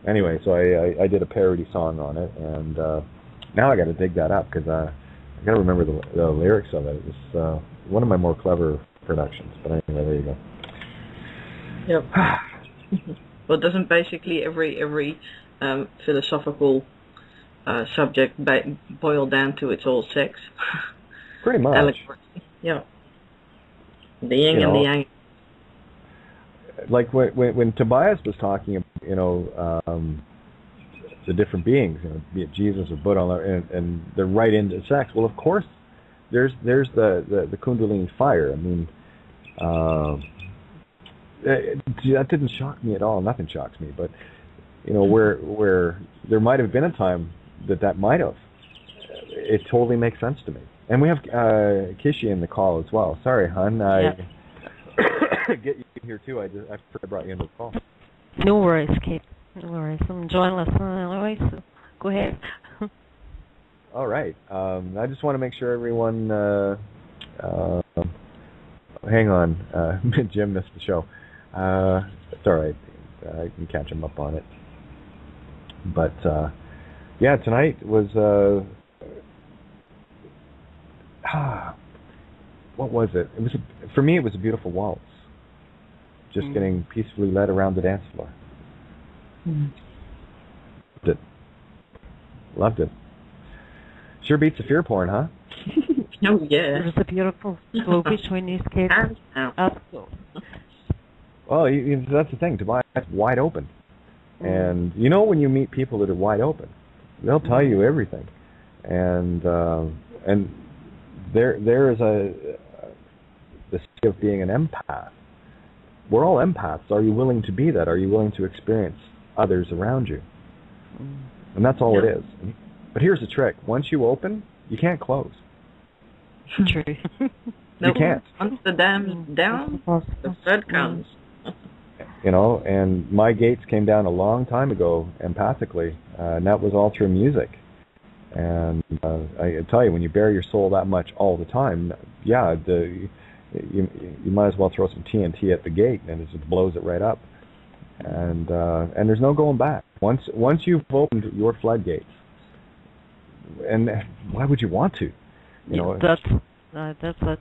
anyway, so I did a parody song on it, and now I got to dig that up, because I got to remember the lyrics of it. It's one of my more clever productions. But anyway, there you go. Yep. Well, doesn't basically every philosophical subject boil down to it's all sex? Pretty much. Allegory. Yeah. The yin and the yang. Like when Tobias was talking about, you know, the different beings, you know, be it Jesus or Buddha, and they're right into sex. Well, of course, there's the Kundalini fire. I mean, that didn't shock me at all. Nothing shocks me, but you know, where there might have been a time that might have, it totally makes sense to me. And we have Kishi in the call as well. Sorry, hon. Get you here too. I brought you into the call. No worries, Kate. No worries. I'm enjoying listening anyway, so go ahead. All right. I just want to make sure everyone... hang on. Jim missed the show. It's all right. I can catch him up on it. But, yeah, tonight was... what was it? It was for me, it was a beautiful waltz. Just getting peacefully led around the dance floor. Loved it. Sure beats the fear porn, huh? Oh, yeah. It was a beautiful flow between these kids. Well, that's the thing. Tobias is wide open. And you know when you meet people that are wide open, they'll tell you everything. And there is the state of being an empath. We're all empaths. Are you willing to be that? Are you willing to experience others around you? And that's all it is. But here's the trick. Once you open, you can't close. True. You can't. Once the dam's down, the flood comes. You know, and my gates came down a long time ago empathically, and that was all through music. And I tell you, when you bare your soul that much all the time, yeah, you might as well throw some TNT at the gate, and it just blows it right up. And there's no going back. Once you've opened your floodgates, and why would you want to? You know, that's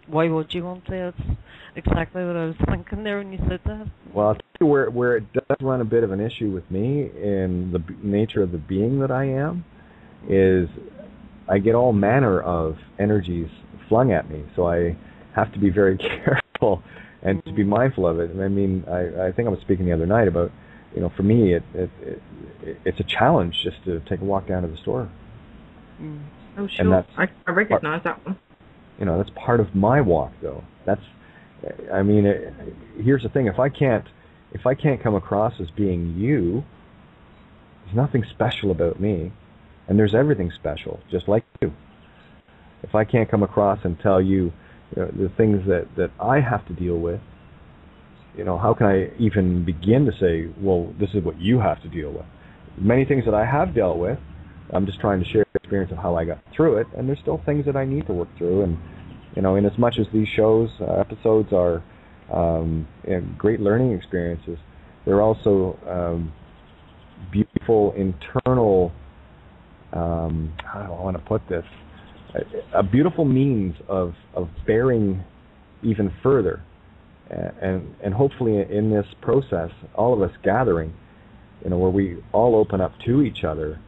why would you want to? That's exactly what I was thinking there when you said that. Well, I'll tell you where it does run a bit of an issue with me in the nature of the being that I am, is I get all manner of energies flung at me, so I have to be very careful and to be mindful of it. I mean, I think I was speaking the other night about, you know, for me, it's a challenge just to take a walk down to the store. Oh, sure. And that's I recognize that one. You know, that's part of my walk, though. I mean, here's the thing: if I can't come across as being you, there's nothing special about me, and there's everything special, just like you. If I can't come across and tell you, the things that I have to deal with, you know, how can I even begin to say, well, this is what you have to deal with? Many things that I have dealt with, I'm just trying to share the experience of how I got through it, and there's still things that I need to work through. And, you know, in as much as these shows, episodes are great learning experiences, they're also beautiful internal, how do I want to put this, a beautiful means of bearing even further. And hopefully in this process, all of us gathering, you know, where we all open up to each other,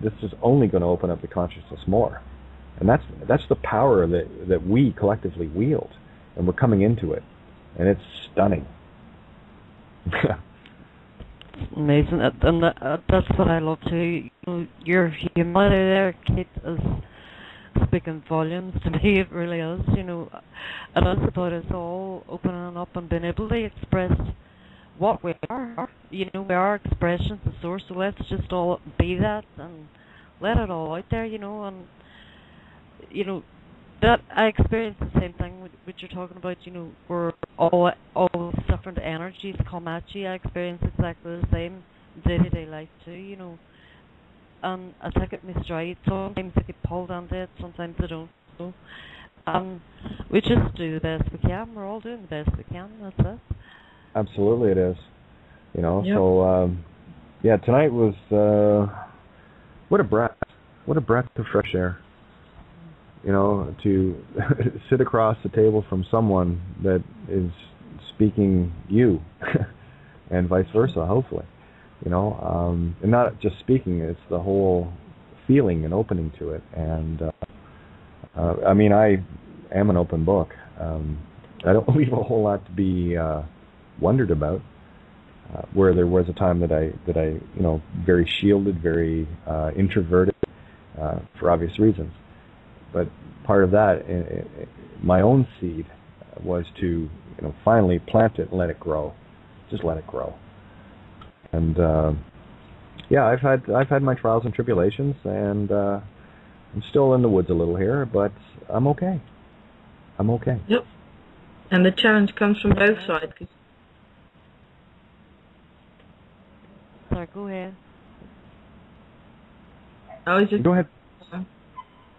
this is only going to open up the consciousness more. And that's the power that we collectively wield, and we're coming into it, and it's stunning. Amazing, and that's what I love too. You know, your humanity there, Kate, is speaking volumes to me. It really is. You know, it is about us all opening up and being able to express what we are. You know, we are expressions of source, so let's just all be that and let it all out there. You know, and you know that I experience the same thing with what you're talking about. You know, where all different energies come at you. I experience exactly the same day-to-day life too. You know. And I take it in my stride. Sometimes I get pulled onto it, sometimes I don't. So, we just do the best we can. We're all doing the best we can. That's it. Absolutely, it is. You know. Yep. So, yeah, tonight was what a breath of fresh air. You know, to sit across the table from someone that is speaking you, and vice versa. Hopefully. You know, and not just speaking, it's the whole feeling and opening to it. And, I mean, I am an open book. I don't leave a whole lot to be wondered about, where there was a time that I you know, very shielded, very introverted, for obvious reasons. But part of that, my own seed, was to, you know, finally plant it and let it grow. Just let it grow. And yeah, I've had my trials and tribulations, and I'm still in the woods a little here, but I'm okay. I'm okay. Yep. And the challenge comes from both sides. Sorry, go ahead. I was just Go ahead.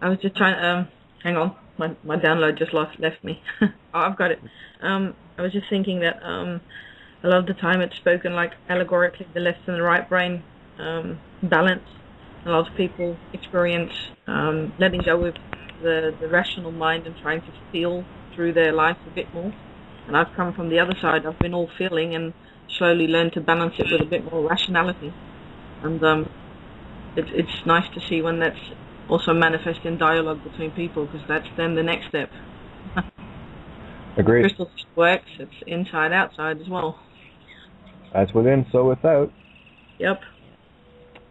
I was just trying. Hang on, my download just left me. Oh, I've got it. I was just thinking that a lot of the time it's spoken like allegorically, the left and the right brain balance. A lot of people experience letting go with the rational mind and trying to feel through their life a bit more. And I've come from the other side. I've been all feeling and slowly learned to balance it with a bit more rationality. And it's nice to see when that's also manifest in dialogue between people, because that's then the next step. Agreed. Crystal works. It's inside, outside as well. As within, so without. Yep.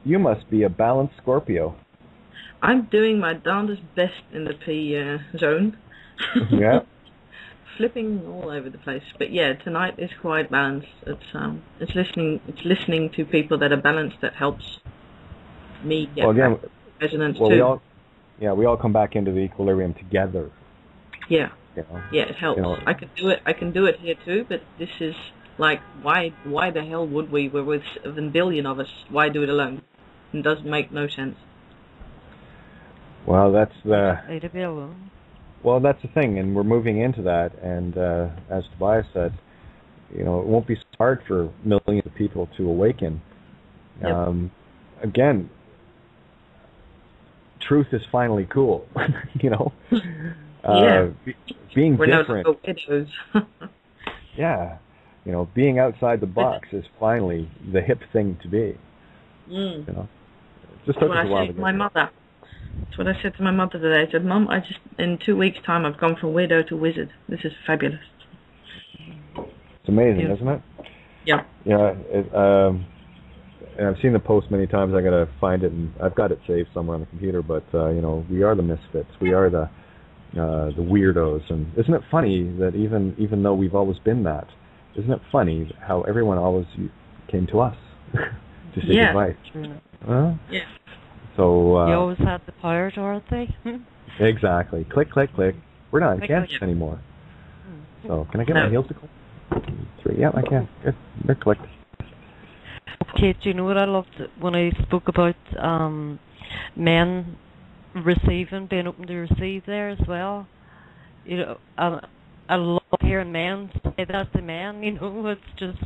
You must be a balanced Scorpio. I'm doing my darndest best in the P zone. Yeah. Flipping all over the place, but yeah, tonight is quite balanced. It's listening to people that are balanced that helps me get resonance too. We all come back into the equilibrium together. Yeah. You know? Yeah, it helps. You know, I can do it here too, but this is like, why the hell would we? We're with 7 billion of us. Why do it alone? It doesn't make no sense. Well, that's the. Well, that's the thing, and we're moving into that. And as Tobias said, it won't be hard for millions of people to awaken. Yep. Again, truth is finally cool. Yeah. Being we're different. No widows. Yeah. Being outside the box is finally the hip thing to be. Just took us a while to get my mother. That's what I said to my mother today. I said, Mum, in 2 weeks' time, I've gone from widow to wizard. This is fabulous. It's amazing, isn't it? Yeah. Yeah. And I've seen the post many times. I gotta find it, and I've got it saved somewhere on the computer. But we are the misfits. We are the weirdos. And isn't it funny that even though we've always been that, isn't it funny how everyone always came to us to seek advice? Yeah. So you always had the power, Dorothy. Exactly. Click, click, click. We're not against anymore. So can I get my heels to click? 3. Yeah, I can. Good. They're clicked. Kate, you know what I loved when I spoke about men being open to receive there as well. I love hearing men say that to men. It's just.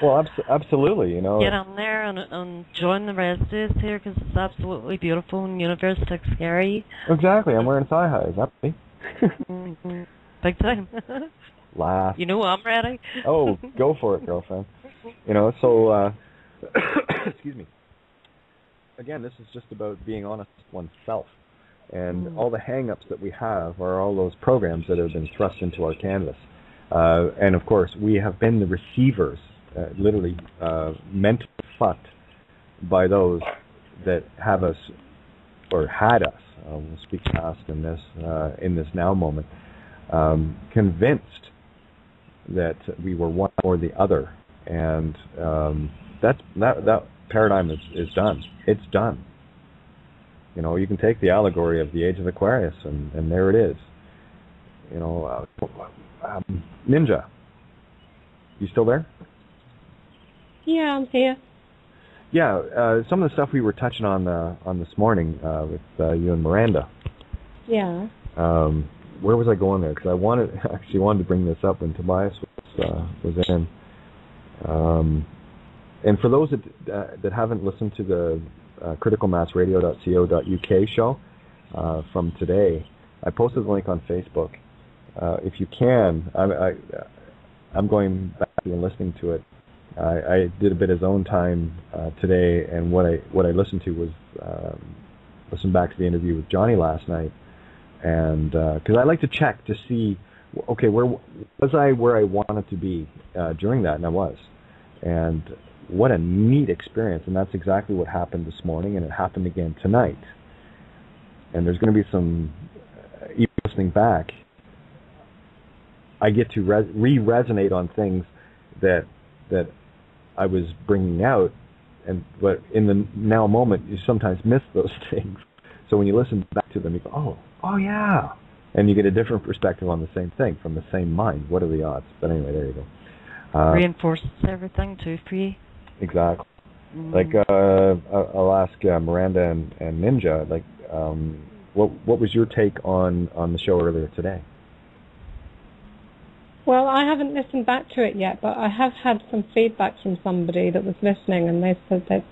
Well, absolutely. Get on there and join the residences here, because it's absolutely beautiful and the universe takes care of you. Exactly. I'm wearing thigh highs. Happy. Big time. Laugh. I'm ready. Oh, go for it, girlfriend. So. Excuse me. Again, this is just about being honest with oneself. And all the hang-ups that we have are all those programs that have been thrust into our canvas. And, of course, we have been the receivers, literally mentally fucked by those that have us, or had us, we'll speak past in this now moment, convinced that we were one or the other. And that paradigm is done. It's done. You can take the allegory of the age of Aquarius, and there it is. Ninja, you still there? Yeah, I'm here. Yeah, some of the stuff we were touching on this morning with you and Miranda. Yeah. Where was I going there? Because I wanted to bring this up when Tobias was in. And for those that haven't listened to the criticalmassradio.co.uk show from today, I posted the link on Facebook. If you can, I'm going back and listening to it. I did a bit of zone time today, and what I listened to was listen back to the interview with Johnny last night, and because I like to check to see, okay, where I wanted to be during that, and I was, and what a neat experience, and that's exactly what happened this morning, and it happened again tonight. And there's going to be some, even listening back, I get to re-resonate on things that I was bringing out, but in the now moment, you sometimes miss those things. So when you listen back to them, you go, oh yeah, and you get a different perspective on the same thing from the same mind. What are the odds? But anyway, there you go. Reinforces everything too for you. Exactly. Like, I'll ask Miranda and Ninja, like, what was your take on the show earlier today? Well, I haven't listened back to it yet, but I have had some feedback from somebody that was listening, and they said that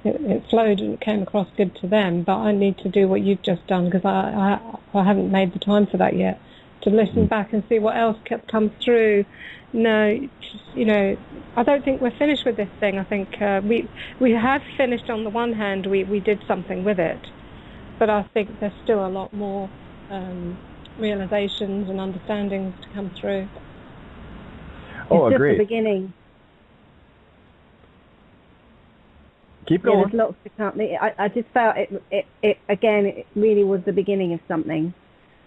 it flowed and it came across good to them, but I need to do what you've just done, because I haven't made the time for that yet, to listen back and see what else comes through. No, I don't think we're finished with this thing. I think we have finished on the one hand. We did something with it, but I think there's still a lot more realizations and understandings to come through. Oh, it's agreed. Just the beginning. Keep going. There's lots to come. I just felt it again. It really was the beginning of something.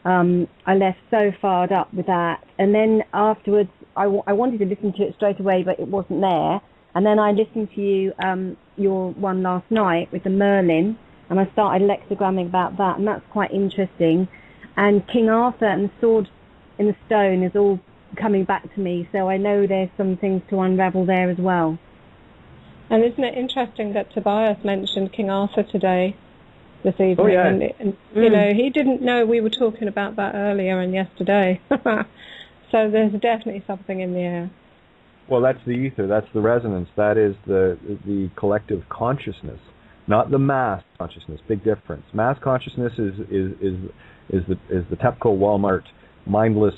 I left so fired up with that, and then afterwards I wanted to listen to it straight away, but it wasn't there. And then I listened to your one last night with the Merlin, and I started lexigramming about that, and that's quite interesting. And King Arthur and the Sword in the Stone is all coming back to me, so I know there's some things to unravel there as well. And isn't it interesting that Tobias mentioned King Arthur today, this evening? Oh, yeah. And he didn't know we were talking about that earlier and yesterday. So there's definitely something in the air. Well, that's the ether. That's the resonance. That is the collective consciousness, not the mass consciousness. Big difference. Mass consciousness is the TEPCO Walmart mindless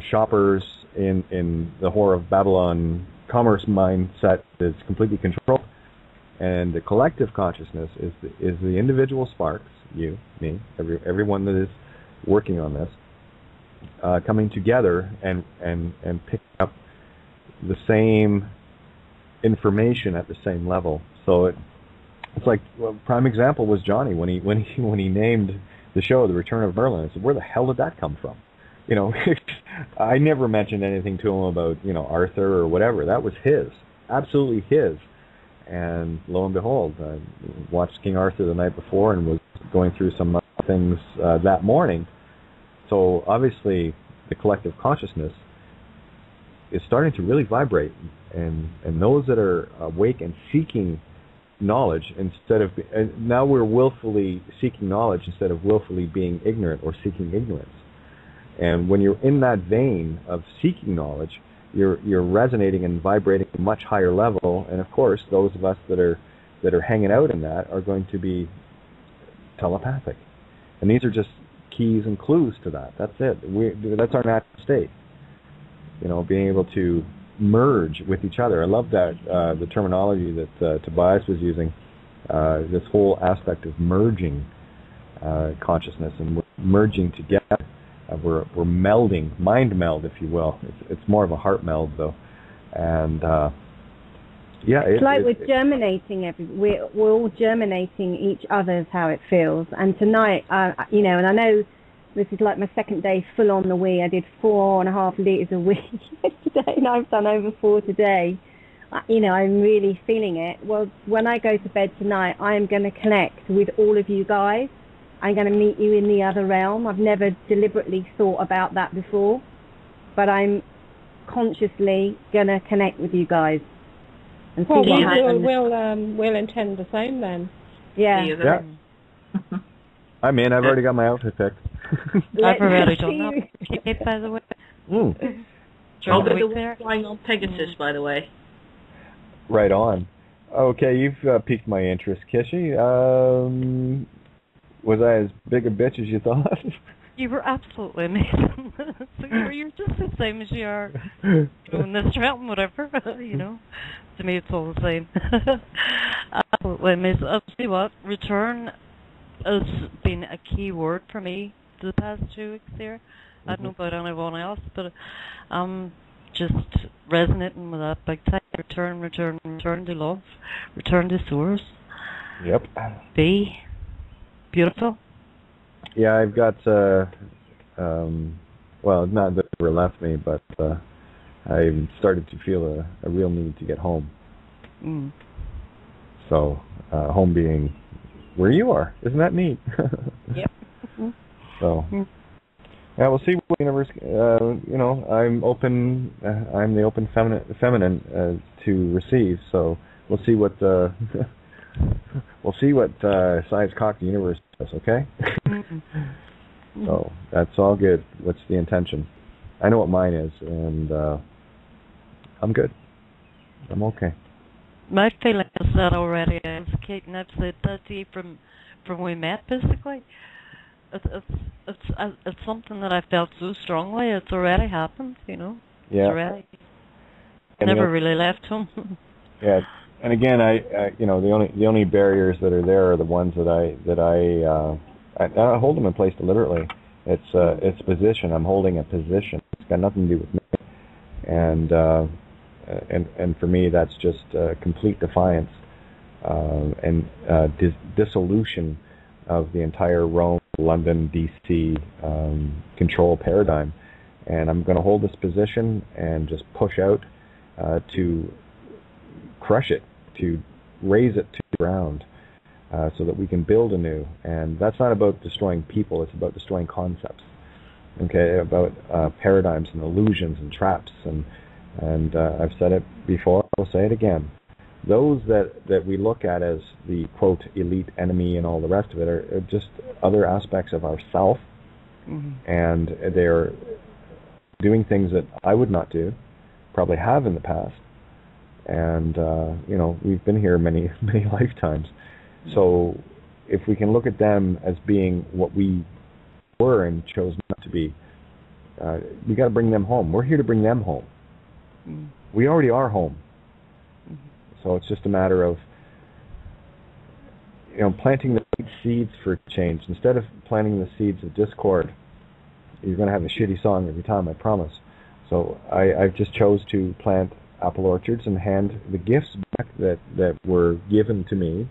shoppers in the whore of Babylon commerce mindset that's completely controlled. And the collective consciousness is the individual sparks, you, me, everyone that is working on this, coming together and picking up the same information at the same level. So it's like, well, prime example was Johnny when he named the show The Return of Merlin. I said, where the hell did that come from? I never mentioned anything to him about Arthur or whatever. That was his, absolutely his. And lo and behold, I watched King Arthur the night before and was going through some things that morning. So obviously the collective consciousness is starting to really vibrate, and those that are awake and seeking knowledge instead of now we're willfully seeking knowledge instead of willfully being ignorant or seeking ignorance. And when you're in that vein of seeking knowledge, you're resonating and vibrating at a much higher level. And of course, those of us that are hanging out in that are going to be telepathic. And these are just keys and clues to that. That's it. That's our natural state. Being able to merge with each other. I love that the terminology that Tobias was using. This whole aspect of merging consciousness, and we're merging together. We're melding, mind meld, if you will. It's more of a heart meld, though, and it's like we're germinating. We're all germinating each other's how it feels. And tonight, and I know this is like my second day full on the wee. I did 4.5 liters a wee yesterday, and I've done over 4 today. I'm really feeling it. Well, when I go to bed tonight, I am going to connect with all of you guys. I'm going to meet you in the other realm. I've never deliberately thought about that before, but I'm consciously going to connect with you guys and see what happens. We'll intend the same then. Yeah. I'm in. I've already got my outfit picked. I've already done that, by the way. I'll be the one flying on Pegasus, by the way. Right on. Okay, you've piqued my interest, Kissy. Was I as big a bitch as you thought? You were absolutely amazing. So you're just the same as you are in this realm, whatever. To me it's all the same. Absolutely amazing. I'll tell you what, return has been a key word for me the past 2 weeks there. I don't know about anyone else, but just resonating with that big time. Return to love, return to source. Yep. Be beautiful. Yeah, I've got well, not that it left me, but I started to feel a real need to get home. So home being where you are. Isn't that neat? Yep. So yeah, we'll see what universe. I'm open. I'm the open feminine to receive. So we'll see what Science Cock the Universe does. Okay. So that's all good. What's the intention? I know what mine is, and I'm good. I'm okay. My feeling is that already. I've said that to you from we met, basically. It's something that I felt so strongly. It's already happened, you know. Yeah. It's already. Never really left home. Yeah, and again, I you know, the only barriers that are there are the ones that I hold them in place deliberately. It's position. I'm holding a position. It's got nothing to do with me. And for me, that's just complete defiance and dissolution of the entire Rome, London, D.C. Control paradigm. And I'm going to hold this position and just push out to crush it, to raise it to the ground, so that we can build anew. And that's not about destroying people, it's about destroying concepts. Okay, about paradigms and illusions and traps. And I've said it before, I'll say it again. Those that we look at as the, quote, elite enemy and all the rest of it are just other aspects of ourself. And they're doing things that I would not do, probably have in the past. And, you know, we've been here many, many lifetimes. So if we can look at them as being what we were and chose not to be, we got to bring them home. We're here to bring them home. We already are home. So it's just a matter of, you know, planting the seeds for change. Instead of planting the seeds of discord, you're going to have a shitty song every time, I promise. So I've just chose to plant apple orchards and hand the gifts back that were given to me.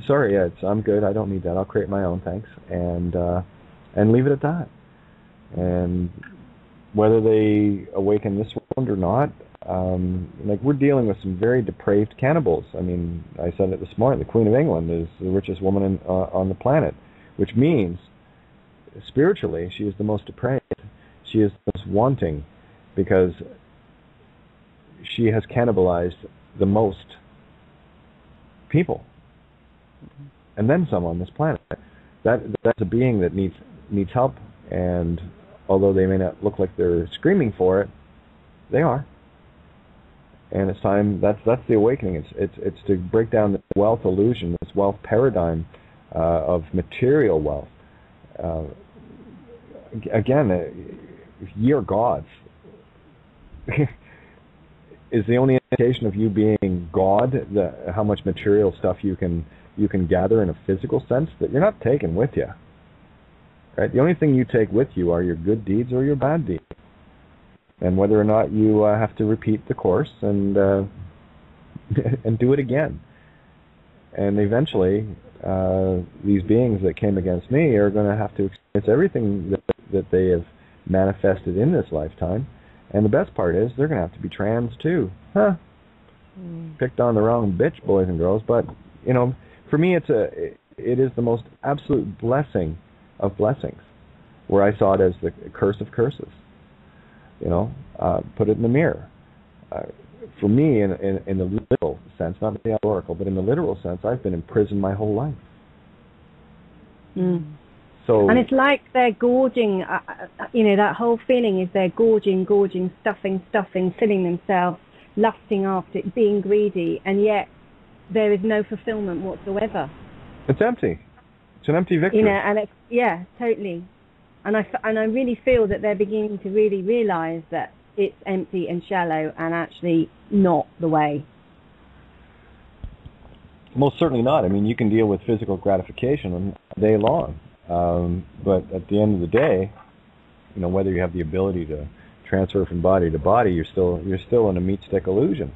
Sorry, I'm good. I don't need that. I'll create my own, thanks. And leave it at that. And whether they awaken this world or not, like, we're dealing with some very depraved cannibals. I mean, I said it this morning, the Queen of England is the richest woman on the planet, which means spiritually she is the most depraved. She is the most wanting, because she has cannibalized the most people, and then some on this planet. That's a being that needs help, and although they may not look like they're screaming for it, they are. And it's time. That's the awakening. It's to break down the wealth illusion, this wealth paradigm of material wealth. Again, ye are gods. Is the only indication of you being God how much material stuff you can gather in a physical sense that you're not taking with you? Right? The only thing you take with you are your good deeds or your bad deeds. And whether or not you have to repeat the course and and do it again. And eventually, these beings that came against me are going to have to experience everything that they have manifested in this lifetime. And the best part is, they're going to have to be trans too. Picked on the wrong bitch, boys and girls. But, you know, for me, it is the most absolute blessing of blessings, where I saw it as the curse of curses. You know, put it in the mirror. For me, in the literal sense, not the allegorical, but in the literal sense, I've been in prison my whole life. So, and it's like they're gorging, you know, that whole feeling is they're gorging, stuffing, filling themselves, lusting after it, being greedy, and yet there is no fulfillment whatsoever. It's empty. It's an empty victory. You know, and it's, yeah, totally. And I really feel that they're beginning to really realize that it's empty and shallow and actually not the way. Most certainly not. I mean, you can deal with physical gratification all day long. But at the end of the day, you know, whether you have the ability to transfer from body to body, you're still in a meat stick illusion.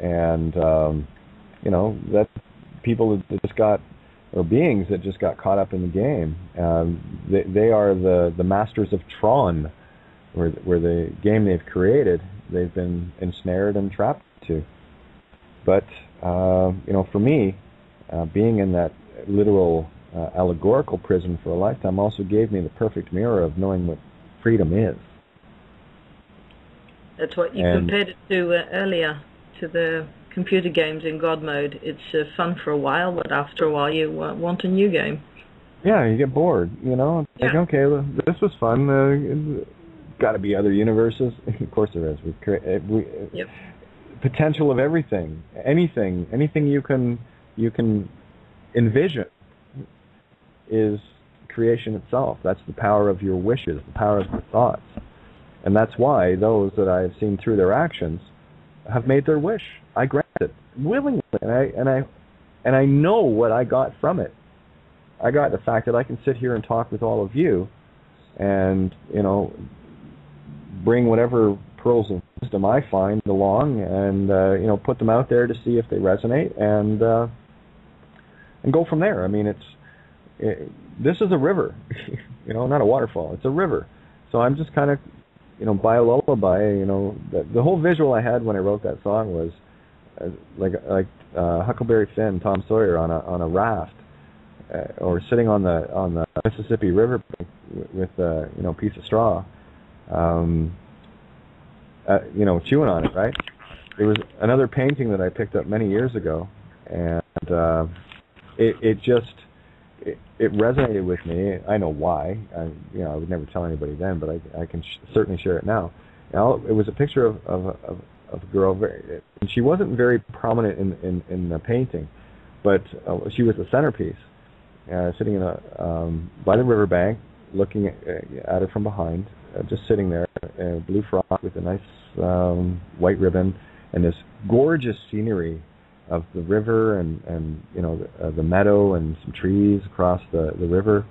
And, you know, that people that just got, or beings that just got caught up in the game, they are the masters of Tron, where the game they've created, they've been ensnared and trapped to. But, you know, for me, being in that literal allegorical prison for a lifetime also gave me the perfect mirror of knowing what freedom is. That's what you compared it to earlier, to the computer games in God mode. It's fun for a while, but after a while you want a new game. Yeah, you get bored, you know. It's like, okay, well, this was fun. Got to be other universes. Of course there is. Yep. Potential of everything, anything you can envision is creation itself. That's the power of your wishes, the power of your thoughts, and that's why those that I have seen through their actions have made their wish. I grant it willingly, and I know what I got from it. I got the fact that I can sit here and talk with all of you, and bring whatever pearls of wisdom I find along, and put them out there to see if they resonate, and go from there. I mean, this is a river, not a waterfall. It's a river. So I'm just kind of, by a lullaby. The whole visual I had when I wrote that song was like Huckleberry Finn, Tom Sawyer on a raft. Or sitting on the Mississippi River with a piece of straw, chewing on it. Right. There was another painting that I picked up many years ago, and it resonated with me. I know why. I would never tell anybody then, but I can certainly share it now. It was a picture of a girl, and she wasn't very prominent in the painting, but she was the centerpiece. Sitting by the riverbank, looking at it from behind, just sitting there, blue frock with a nice white ribbon, and this gorgeous scenery of the river and the meadow and some trees across the river.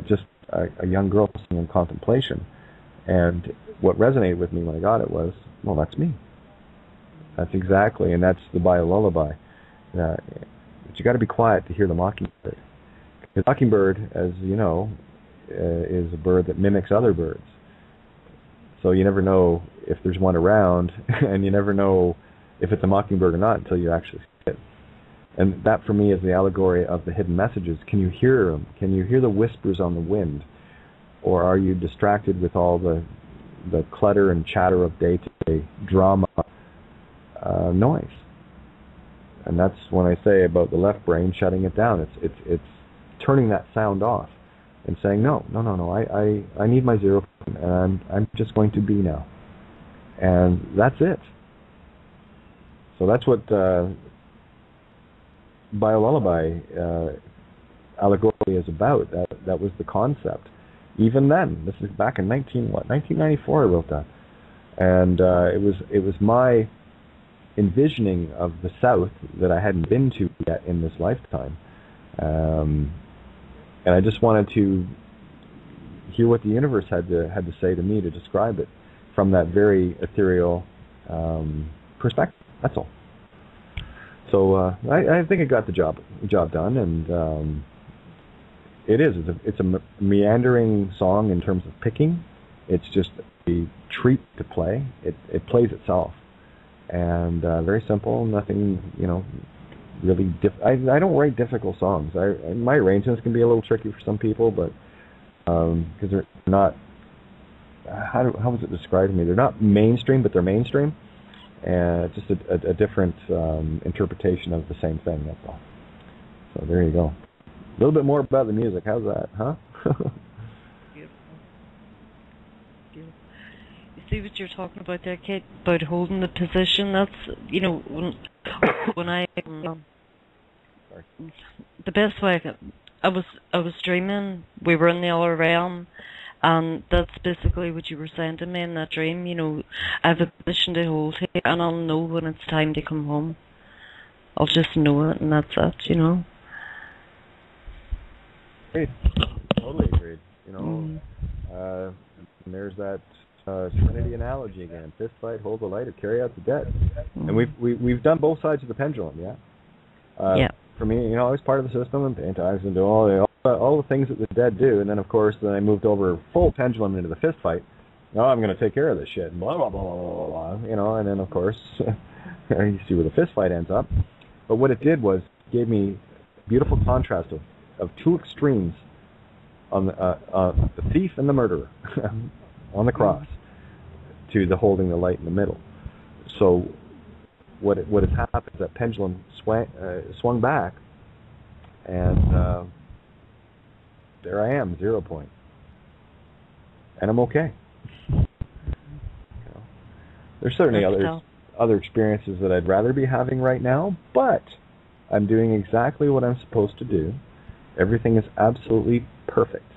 Just a young girl sitting in contemplation. And what resonated with me when I got it was, well, that's me. That's exactly, and that's the bio-lullaby. But you got to be quiet to hear the mockingbird. The mockingbird, as you know, is a bird that mimics other birds. So you never know if there's one around, and you never know if it's a mockingbird or not until you actually see it. And that, for me, is the allegory of the hidden messages. Can you hear them? Can you hear the whispers on the wind? Or are you distracted with all the clutter and chatter of day-to-day drama noise? And that's when I say about the left brain shutting it down. It's turning that sound off and saying, no, I need my 0, and I'm just going to be now. And that's it. So that's what bio-lullaby allegory is about. That was the concept. Even then, this is back in 1994 I wrote that. And it was my envisioning of the South that I hadn't been to yet in this lifetime. And I just wanted to hear what the universe had to say to me to describe it from that very ethereal perspective. That's all. So I think it got the job done, and it's a meandering song in terms of picking. It's just a treat to play. It plays itself, and very simple. Nothing, really I don't write difficult songs. My arrangements can be a little tricky for some people, but because they're not, how was it described to me? They're not mainstream, but they're mainstream, and just a different interpretation of the same thing. That's all. So there you go. A little bit more about the music. How's that, huh? Beautiful. You see what you're talking about there, Kate, about holding the position. That's, when I the best way I was dreaming. We were in the other realm, and that's basically what you were saying to me in that dream. I have a position to hold here, and I'll know when it's time to come home. I'll just know it, and that's it. Agreed. Totally agreed. And there's that Serenity analogy again. Fist fight, hold the light, or carry out the dead. And we've done both sides of the pendulum. Yeah. Yeah. For me, I was part of the system and paint eyes and do all the things that the dead do. And then, of course, I moved over full pendulum into the fist fight. Now I'm going to take care of this shit. And blah blah blah blah blah. And then, of course, you see where the fist fight ends up. But what it did was gave me beautiful contrast of two extremes on the thief and the murderer on the cross to the holding the light in the middle. So what has happened is that pendulum swung back, and there I am, 0 point. And I'm okay. There's certainly other experiences that I'd rather be having right now, but I'm doing exactly what I'm supposed to do. Everything is absolutely perfect.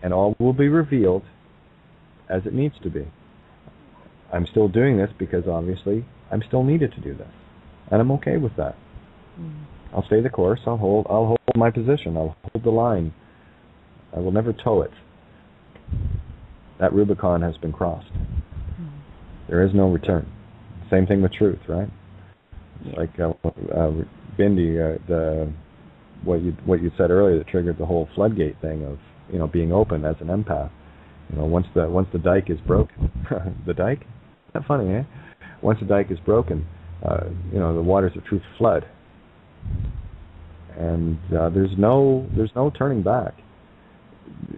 And all will be revealed as it needs to be. I'm still doing this because obviously I'm still needed to do this. And I'm okay with that. I'll stay the course. I'll hold my position. I'll hold the line. I will never toe it. That Rubicon has been crossed. There is no return. Same thing with truth, right? It's like Bindi, what you said earlier that triggered the whole floodgate thing of being open as an empath. Once the dike is broken, the dike? Isn't that funny, eh? Once the dike is broken, the waters of truth flood, and there's no turning back.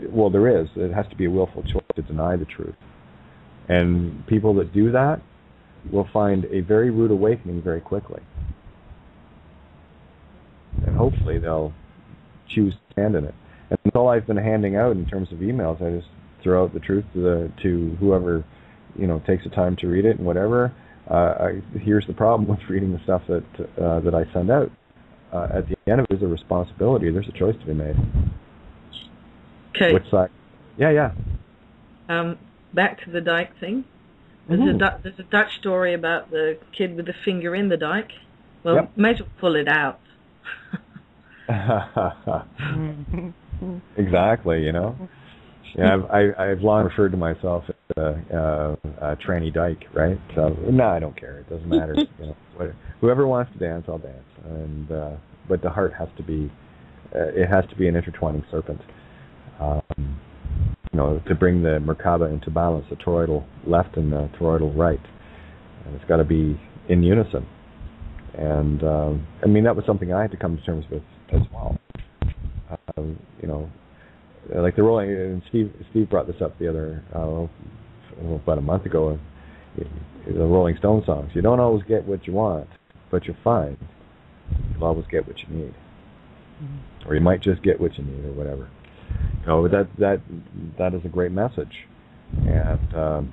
Well, there is. It has to be a willful choice to deny the truth. And people that do that will find a very rude awakening very quickly. And hopefully they'll choose to stand in it. And that's all I've been handing out in terms of emails. I just throw out the truth to whoever takes the time to read it and whatever. Here's the problem with reading the stuff that I send out. At the end of it, there's a responsibility. There's a choice to be made. Okay. Which side? Yeah. Back to the dike thing. There's a Dutch story about the kid with the finger in the dike. Well, yep. May as well pull it out. Exactly, Yeah, I've long referred to myself as a tranny dyke, right? So no, I don't care. It doesn't matter. Whoever wants to dance, I'll dance. And but the heart has to be, it has to be an intertwining serpent. To bring the Merkaba into balance, the toroidal left and the toroidal right, and it's got to be in unison. And that was something I had to come to terms with as well. Like the Rolling, and Steve brought this up the other about a month ago. The Rolling Stone songs. You don't always get what you want, but you'll find you'll always get what you need, or you might just get what you need, or whatever. That is a great message, and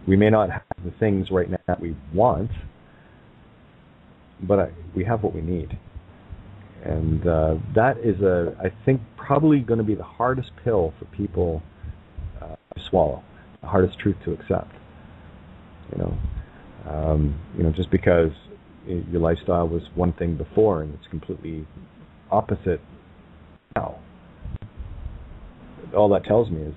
we may not have the things right now that we want, but we have what we need. And that is I think, probably going to be the hardest pill for people to swallow, the hardest truth to accept. Just because your lifestyle was one thing before and it's completely opposite now. All that tells me is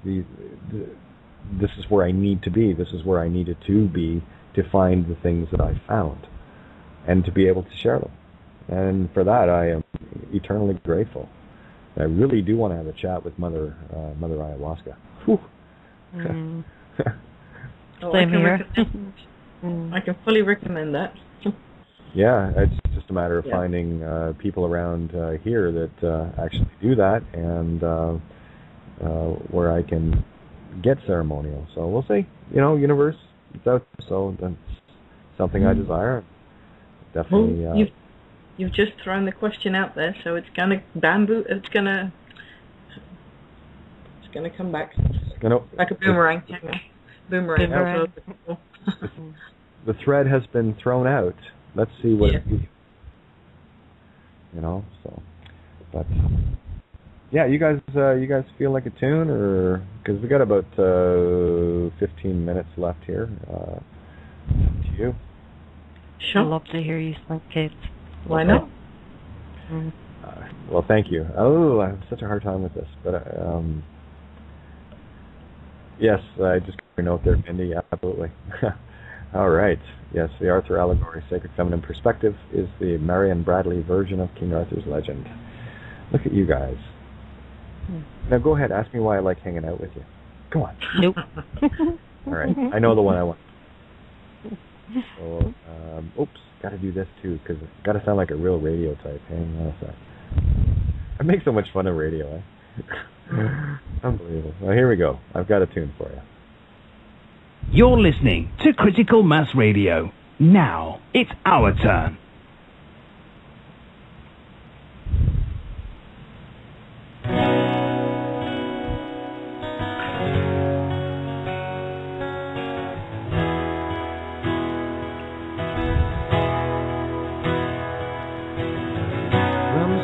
this is where I need to be. This is where I needed to be to find the things that I found and to be able to share them. And for that, I am eternally grateful. I really do want to have a chat with Mother Ayahuasca. Whew. Same here. I can fully recommend that. Yeah, it's just a matter of finding people around here that actually do that, and where I can get ceremonial. So we'll see. Universe, it's out there, so that's something I desire. Definitely. You've just thrown the question out there, so it's gonna It's gonna come back. Like a boomerang. Boomerang. The thread has been thrown out. Let's see what it means. So, but yeah, you guys feel like a tune, or because we got about 15 minutes left here. To you. Sure. I'd love to hear you sing, Kate. Why not? Well, thank you. Oh, I have such a hard time with this, but yes, I just got your note there, Mindy. Absolutely. All right. Yes, the Arthur allegory, Sacred Feminine Perspective, is the Marion Bradley version of King Arthur's legend. Look at you guys. Now go ahead, ask me why I like hanging out with you. Come on. Nope. All right, I know the one I want. So, oops, got to do this too, because it's got to sound like a real radio type. Hang on a sec. I make so much fun of radio, Unbelievable. Well, here we go. I've got a tune for you. You're listening to Critical Mass Radio. Now it's our turn.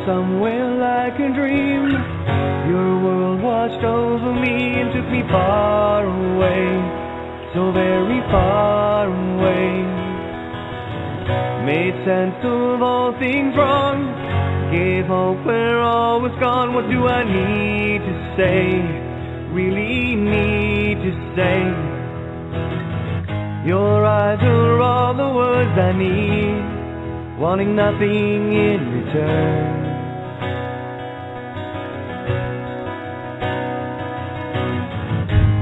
Somewhere like a dream, your world washed over me and took me far away, so very far away. Made sense of all things wrong, gave hope where all was gone. What do I need to say, really need to say? Your eyes are all the words I need, wanting nothing in return.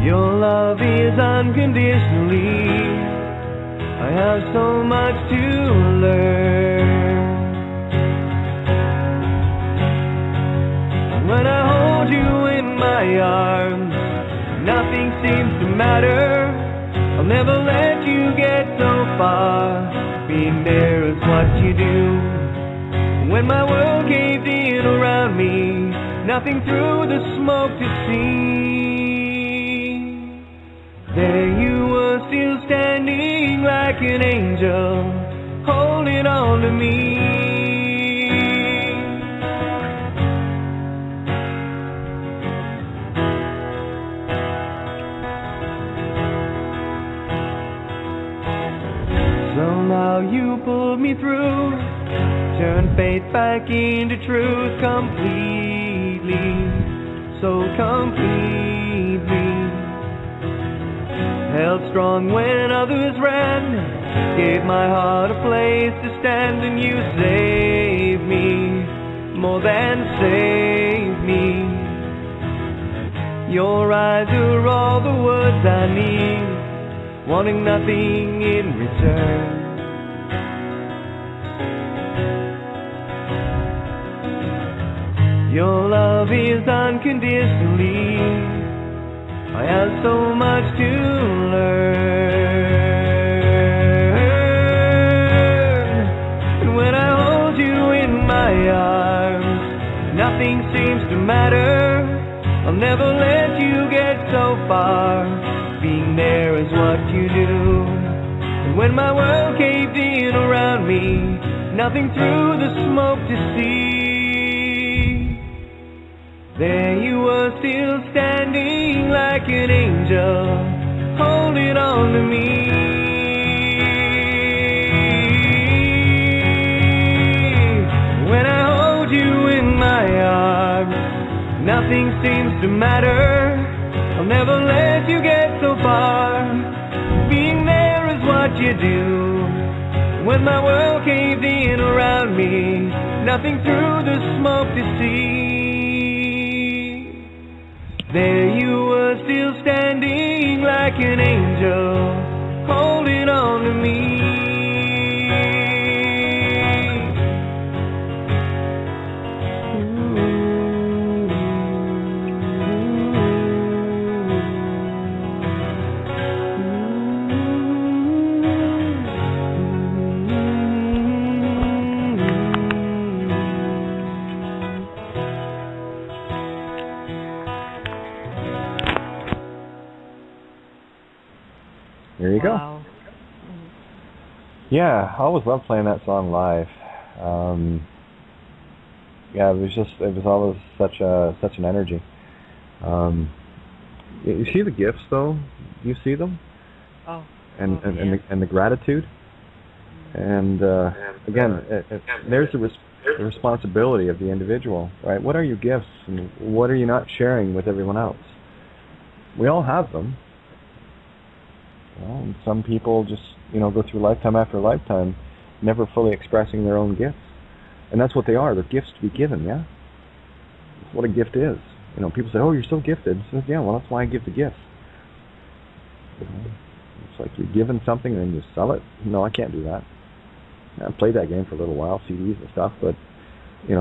Your love is unconditionally. I have so much to learn. When I hold you in my arms, nothing seems to matter. I'll never let you get so far. Being there is what you do. When my world caved in around me, nothing through the smoke to see. There you were, still standing like an angel, holding on to me. So now you pulled me through, turned faith back into truth completely, so completely. Held strong when others ran, gave my heart a place to stand, and you saved me, more than saved me. Your eyes are all the words I need, wanting nothing in return. Your love is unconditionally. I have so much to learn. And when I hold you in my arms, nothing seems to matter. I'll never let you get so far. Being there is what you do. And when my world caved in around me, nothing through the smoke to see. There you were, still standing like an angel, holding on to me. When I hold you in my arms, nothing seems to matter. I'll never let you get so far. Being there is what you do. When my world caved in around me, nothing through the smoke to see. There you were, still standing like an angel, holding on to me. There you go. Wow. Yeah, I always loved playing that song live. Yeah, it was always such an energy. You see the gifts though? You see them? Oh. And yeah. the gratitude. And again, there's the responsibility of the individual, right? What are your gifts, and what are you not sharing with everyone else? We all have them. And some people just, go through lifetime after lifetime never fully expressing their own gifts. And that's what they are. They're gifts to be given, yeah? That's what a gift is. People say, oh, you're so gifted. So, yeah, well, that's why I give the gifts. It's like you're given something and then you sell it. No, I can't do that. I played that game for a little while, CDs and stuff, but, it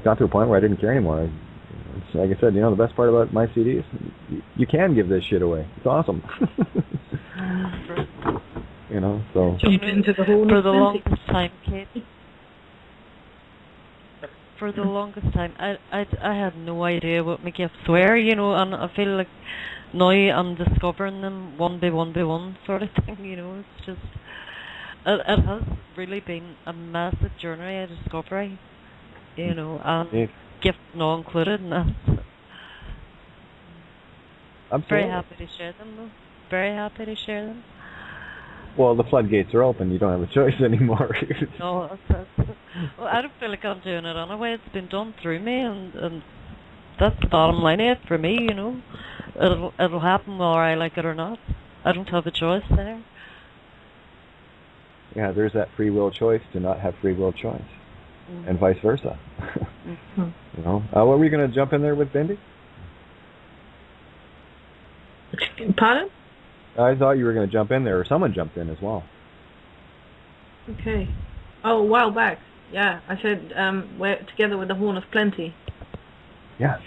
got to a point where I didn't care anymore. It's like I said, the best part about my CDs, you can give this shit away. It's awesome. you know. So jump into the horn for of the plenty. longest time, Kate. For the longest time, I had no idea what my gifts were, you know, and I feel like now I'm discovering them one by one sort of thing, you know. It's just, it has really been a massive journey of discovery, you know, and gift not included, and that's very happy to share them, though. Very happy to share them. Well, the floodgates are open. You don't have a choice anymore. No, well, I don't feel like I'm doing it anyway. It's been done through me, and that's the bottom line of it for me, you know. It'll happen whether I like it or not. I don't have a choice there. Yeah, there's that free will choice to not have free will choice, and vice versa. You know, what were you going to jump in there with, Bindi? Pardon? I thought you were going to jump in there, or someone jumped in as well. Okay. Oh, a while back. Yeah, I said we're together with the Horn of Plenty. Yeah.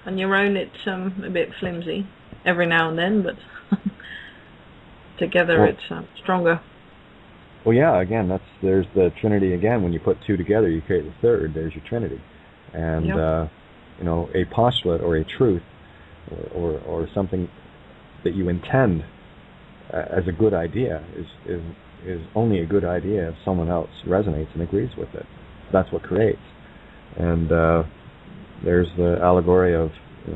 On your own, it's a bit flimsy every now and then, but together it's stronger. Well, yeah. Again, there's the Trinity again. When you put two together, you create the third. There's your Trinity, and you know, a postulate or a truth, or something that you intend as a good idea is only a good idea if someone else resonates and agrees with it. That's what creates. And there's the allegory of, you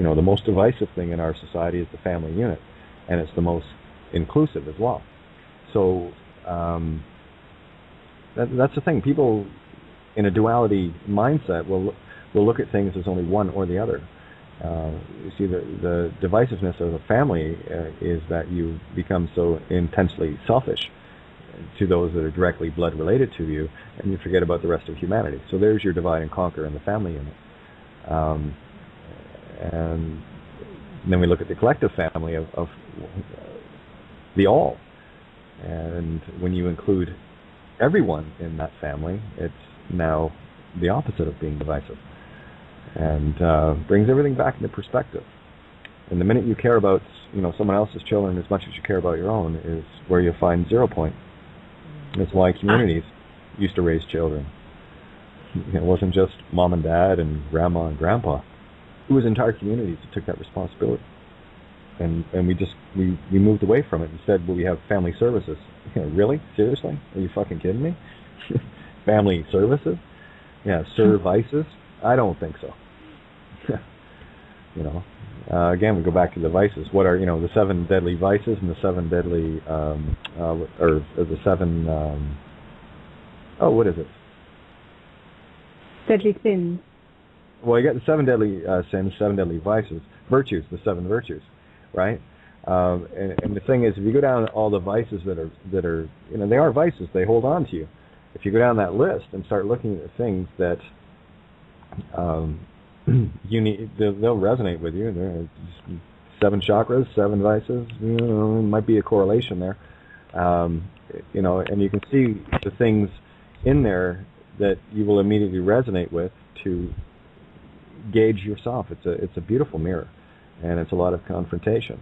know, the most divisive thing in our society is the family unit, and it's the most inclusive as well. So that's the thing. People in a duality mindset will look at things as only one or the other. You see, the divisiveness of a family is that you become so intensely selfish to those that are directly blood related to you, and you forget about the rest of humanity. So there's your divide and conquer in the family unit. And then we look at the collective family of the all. And when you include everyone in that family, it's now the opposite of being divisive. And brings everything back into perspective. And the minute you care about, you know, someone else's children as much as you care about your own is where you find 0 point. That's why communities used to raise children. It wasn't just mom and dad and grandma and grandpa. It was entire communities that took that responsibility. And we moved away from it and said, well, we have family services. You know, really? Seriously? Are you fucking kidding me? Family services? Yeah, services? I don't think so. You know, again, we go back to the vices. What are, you know, the 7 deadly vices and the 7 deadly, or the 7, what is it? Deadly sins. Well, you got the 7 deadly sins, 7 deadly vices, virtues, the 7 virtues, right? And the thing is, if you go down all the vices that are, you know, they are vices, they hold on to you. If you go down that list and start looking at the things that you need, they'll resonate with you. There are 7 chakras, 7 vices. You know, might be a correlation there. You know, and you can see the things in there that you will immediately resonate with to gauge yourself. It's a beautiful mirror, and it's a lot of confrontation.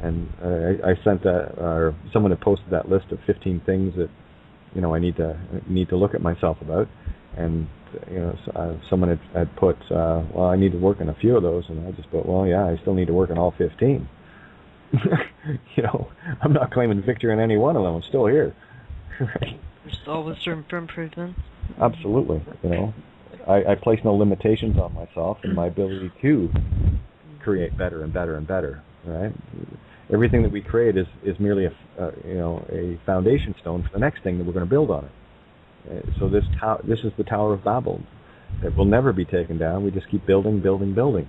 And I sent that, or someone had posted that list of 15 things that, you know, I need to look at myself about, and you know, someone had put, well, I need to work on a few of those, and I just put, well, yeah, I still need to work on all 15. You know, I'm not claiming victory in any one of them. I'm still here. Right? There's always room for improvement. Absolutely. You know, I place no limitations on myself and my ability to create better and better and better. Right? Everything that we create is merely a foundation stone for the next thing that we're going to build on it. So this is the Tower of Babel. It will never be taken down. We just keep building, building, building,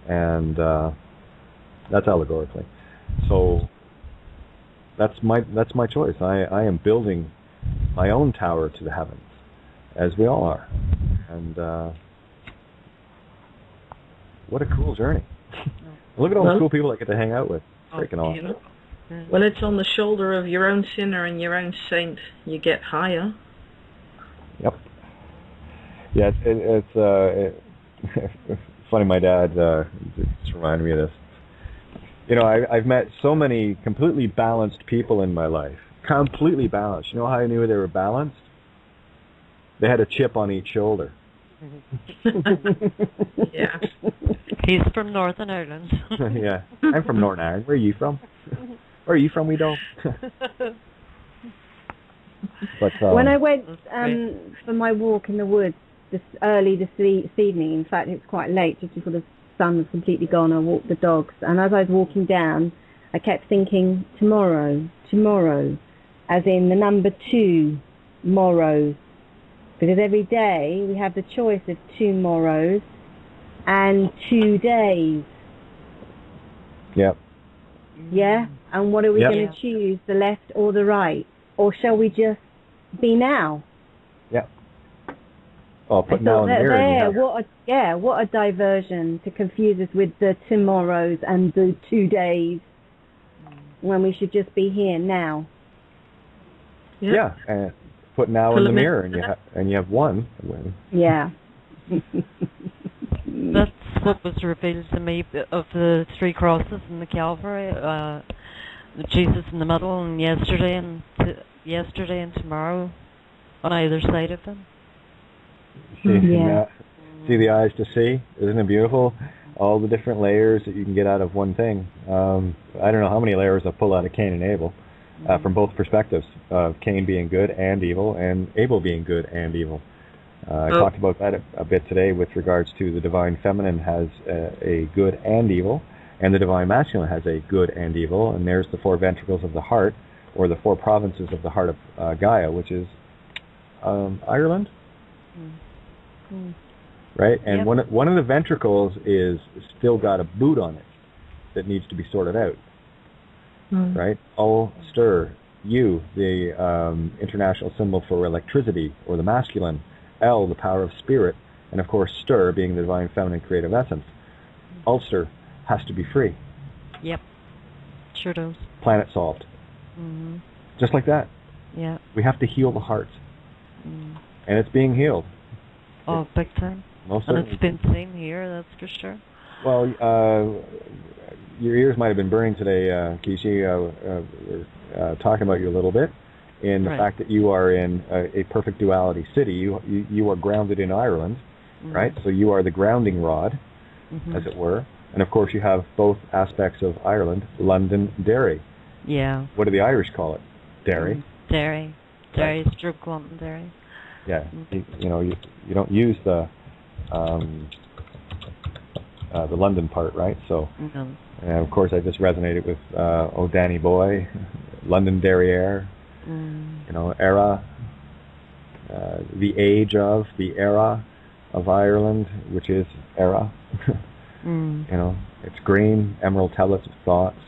and that's allegorically. So that's my choice. I am building my own tower to the heavens, as we all are, and what a cool journey! Look at all the cool people I get to hang out with. Freaking awesome. When it's on the shoulder of your own sinner and your own saint, you get higher. Yep. Yeah, it's funny. My dad just reminded me of this. You know, I've met so many completely balanced people in my life. Completely balanced. You know how I knew they were balanced? They had a chip on each shoulder. Yeah. He's from Northern Ireland. Yeah. I'm from Northern Ireland. Where are you from? Where are you from, wee doll? But, when I went for my walk in the woods this evening, in fact it was quite late, just before the sun was completely gone, I walked the dogs, and as I was walking down, I kept thinking, tomorrow, as in the number 2, morrow. Because every day we have the choice of 2 morrows and 2 days. Yep. Yeah? And what are we going to choose, the left or the right? Or shall we just be now? Yep. Oh, put now in the mirror. What a diversion to confuse us with the tomorrows and the 2 days when we should just be here now. Yeah, and put now in the mirror, and you have one. Yeah. That's what was revealed to me of the 3 crosses in the Calvary. Jesus in the middle, and yesterday and tomorrow on either side of them. See the eyes to see? Isn't it beautiful? All the different layers that you can get out of one thing. I don't know how many layers I pull out of Cain and Abel, from both perspectives, of Cain being good and evil, and Abel being good and evil. I talked about that a bit today with regards to the divine feminine has a good and evil, and the divine masculine has a good and evil, and there's the 4 ventricles of the heart, or the 4 provinces of the heart of Gaia, which is Ireland, right? And one of the ventricles is still got a boot on it that needs to be sorted out, right? Ulster, U, the international symbol for electricity, or the masculine, L, the power of spirit, and of course stir being the divine feminine creative essence. Ulster has to be free. Yep. Sure does. Planet solved. Just like that. Yeah. We have to heal the heart. And it's being healed. Oh, big time. And it's been seen here, that's for sure. Well, your ears might have been burning today, Kishi. We're talking about you a little bit in the fact that you are in a perfect duality city. You are grounded in Ireland, right? So you are the grounding rod, as it were. And of course you have both aspects of Ireland, London, Derry. Yeah. What do the Irish call it? Derry. Derry. Derry, stroke Londonderry. Yeah. You don't use the London part, right? So, and of course, I just resonated with "Oh Danny Boy," London Derriere, era, the age of, the era of Ireland, which is era. It's green, emerald tablets of thoughts.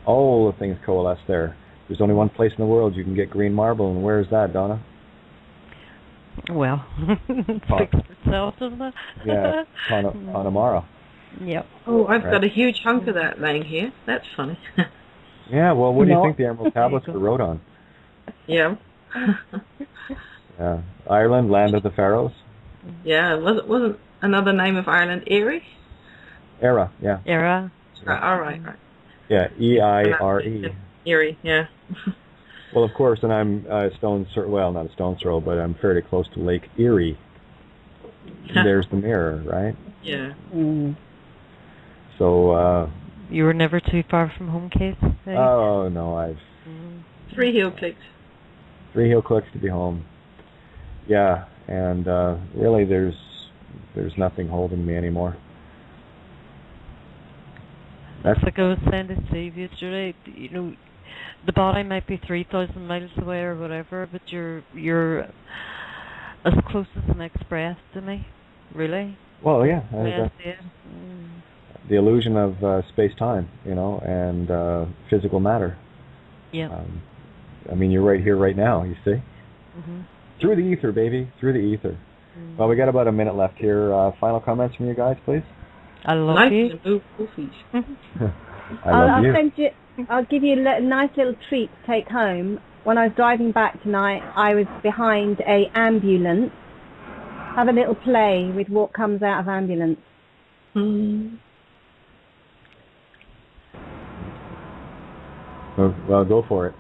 All the things coalesce there. There's only one place in the world you can get green marble, and where is that, Donna? Well, it speaks for itself, doesn't it? Yeah, Connemara. Yep. Oh, I've got a huge hunk of that laying here. That's funny. Yeah, well, what do you think the emerald tablets were wrote on? Yeah. Ireland, land of the pharaohs. Yeah, wasn't another name of Ireland Erie? Era, yeah. Era. All right. Yeah, E-I-R-E. Erie, yeah. Well, of course, and I'm not a stone's throw, but I'm fairly close to Lake Erie. There's the mirror, right? Yeah. So, you were never too far from home, Kate? Oh, no, I've... 3 heel clicks. 3 heel clicks to be home. Yeah, and really there's nothing holding me anymore. That's like I was saying to Steve yesterday. The body might be 3,000 miles away or whatever, but you're as close as the next breath to me, really. Well, yeah. The illusion of space-time, and physical matter. Yeah. You're right here, right now, you see? Through the ether, baby, through the ether. Well, we got about a minute left here. Final comments from you guys, please? I love you. I love you. I'll give you a nice little treat to take home. When I was driving back tonight, I was behind a ambulance. Have a little play with what comes out of ambulance. Well, go for it.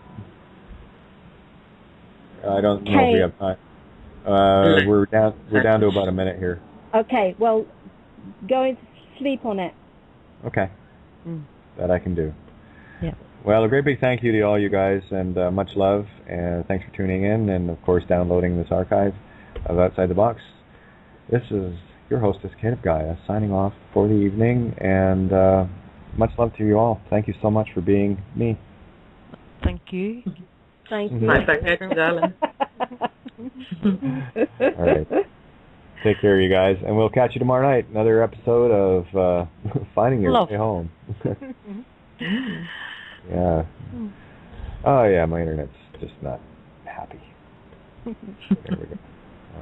I don't know if we have time. We're down to about a minute here. Okay, well, go to sleep on it. Okay. That I can do. Yeah. Well, a great big thank you to all you guys, and much love, and thanks for tuning in, and of course downloading this archive of Outside the Box. This is your hostess, Kate of Gaia, signing off for the evening, and much love to you all. Thank you so much for being me. Thank you. Thank you. My pleasure, darling. All right. Take care, you guys, and we'll catch you tomorrow night. Another episode of Finding Your Way Home. Yeah. Oh, yeah, my internet's just not happy. There we go.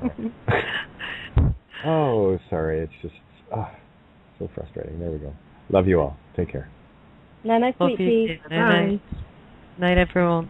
All right. Oh, sorry, it's just so frustrating. There we go. Love you all. Take care. No, sweetie. Bye. Night, everyone.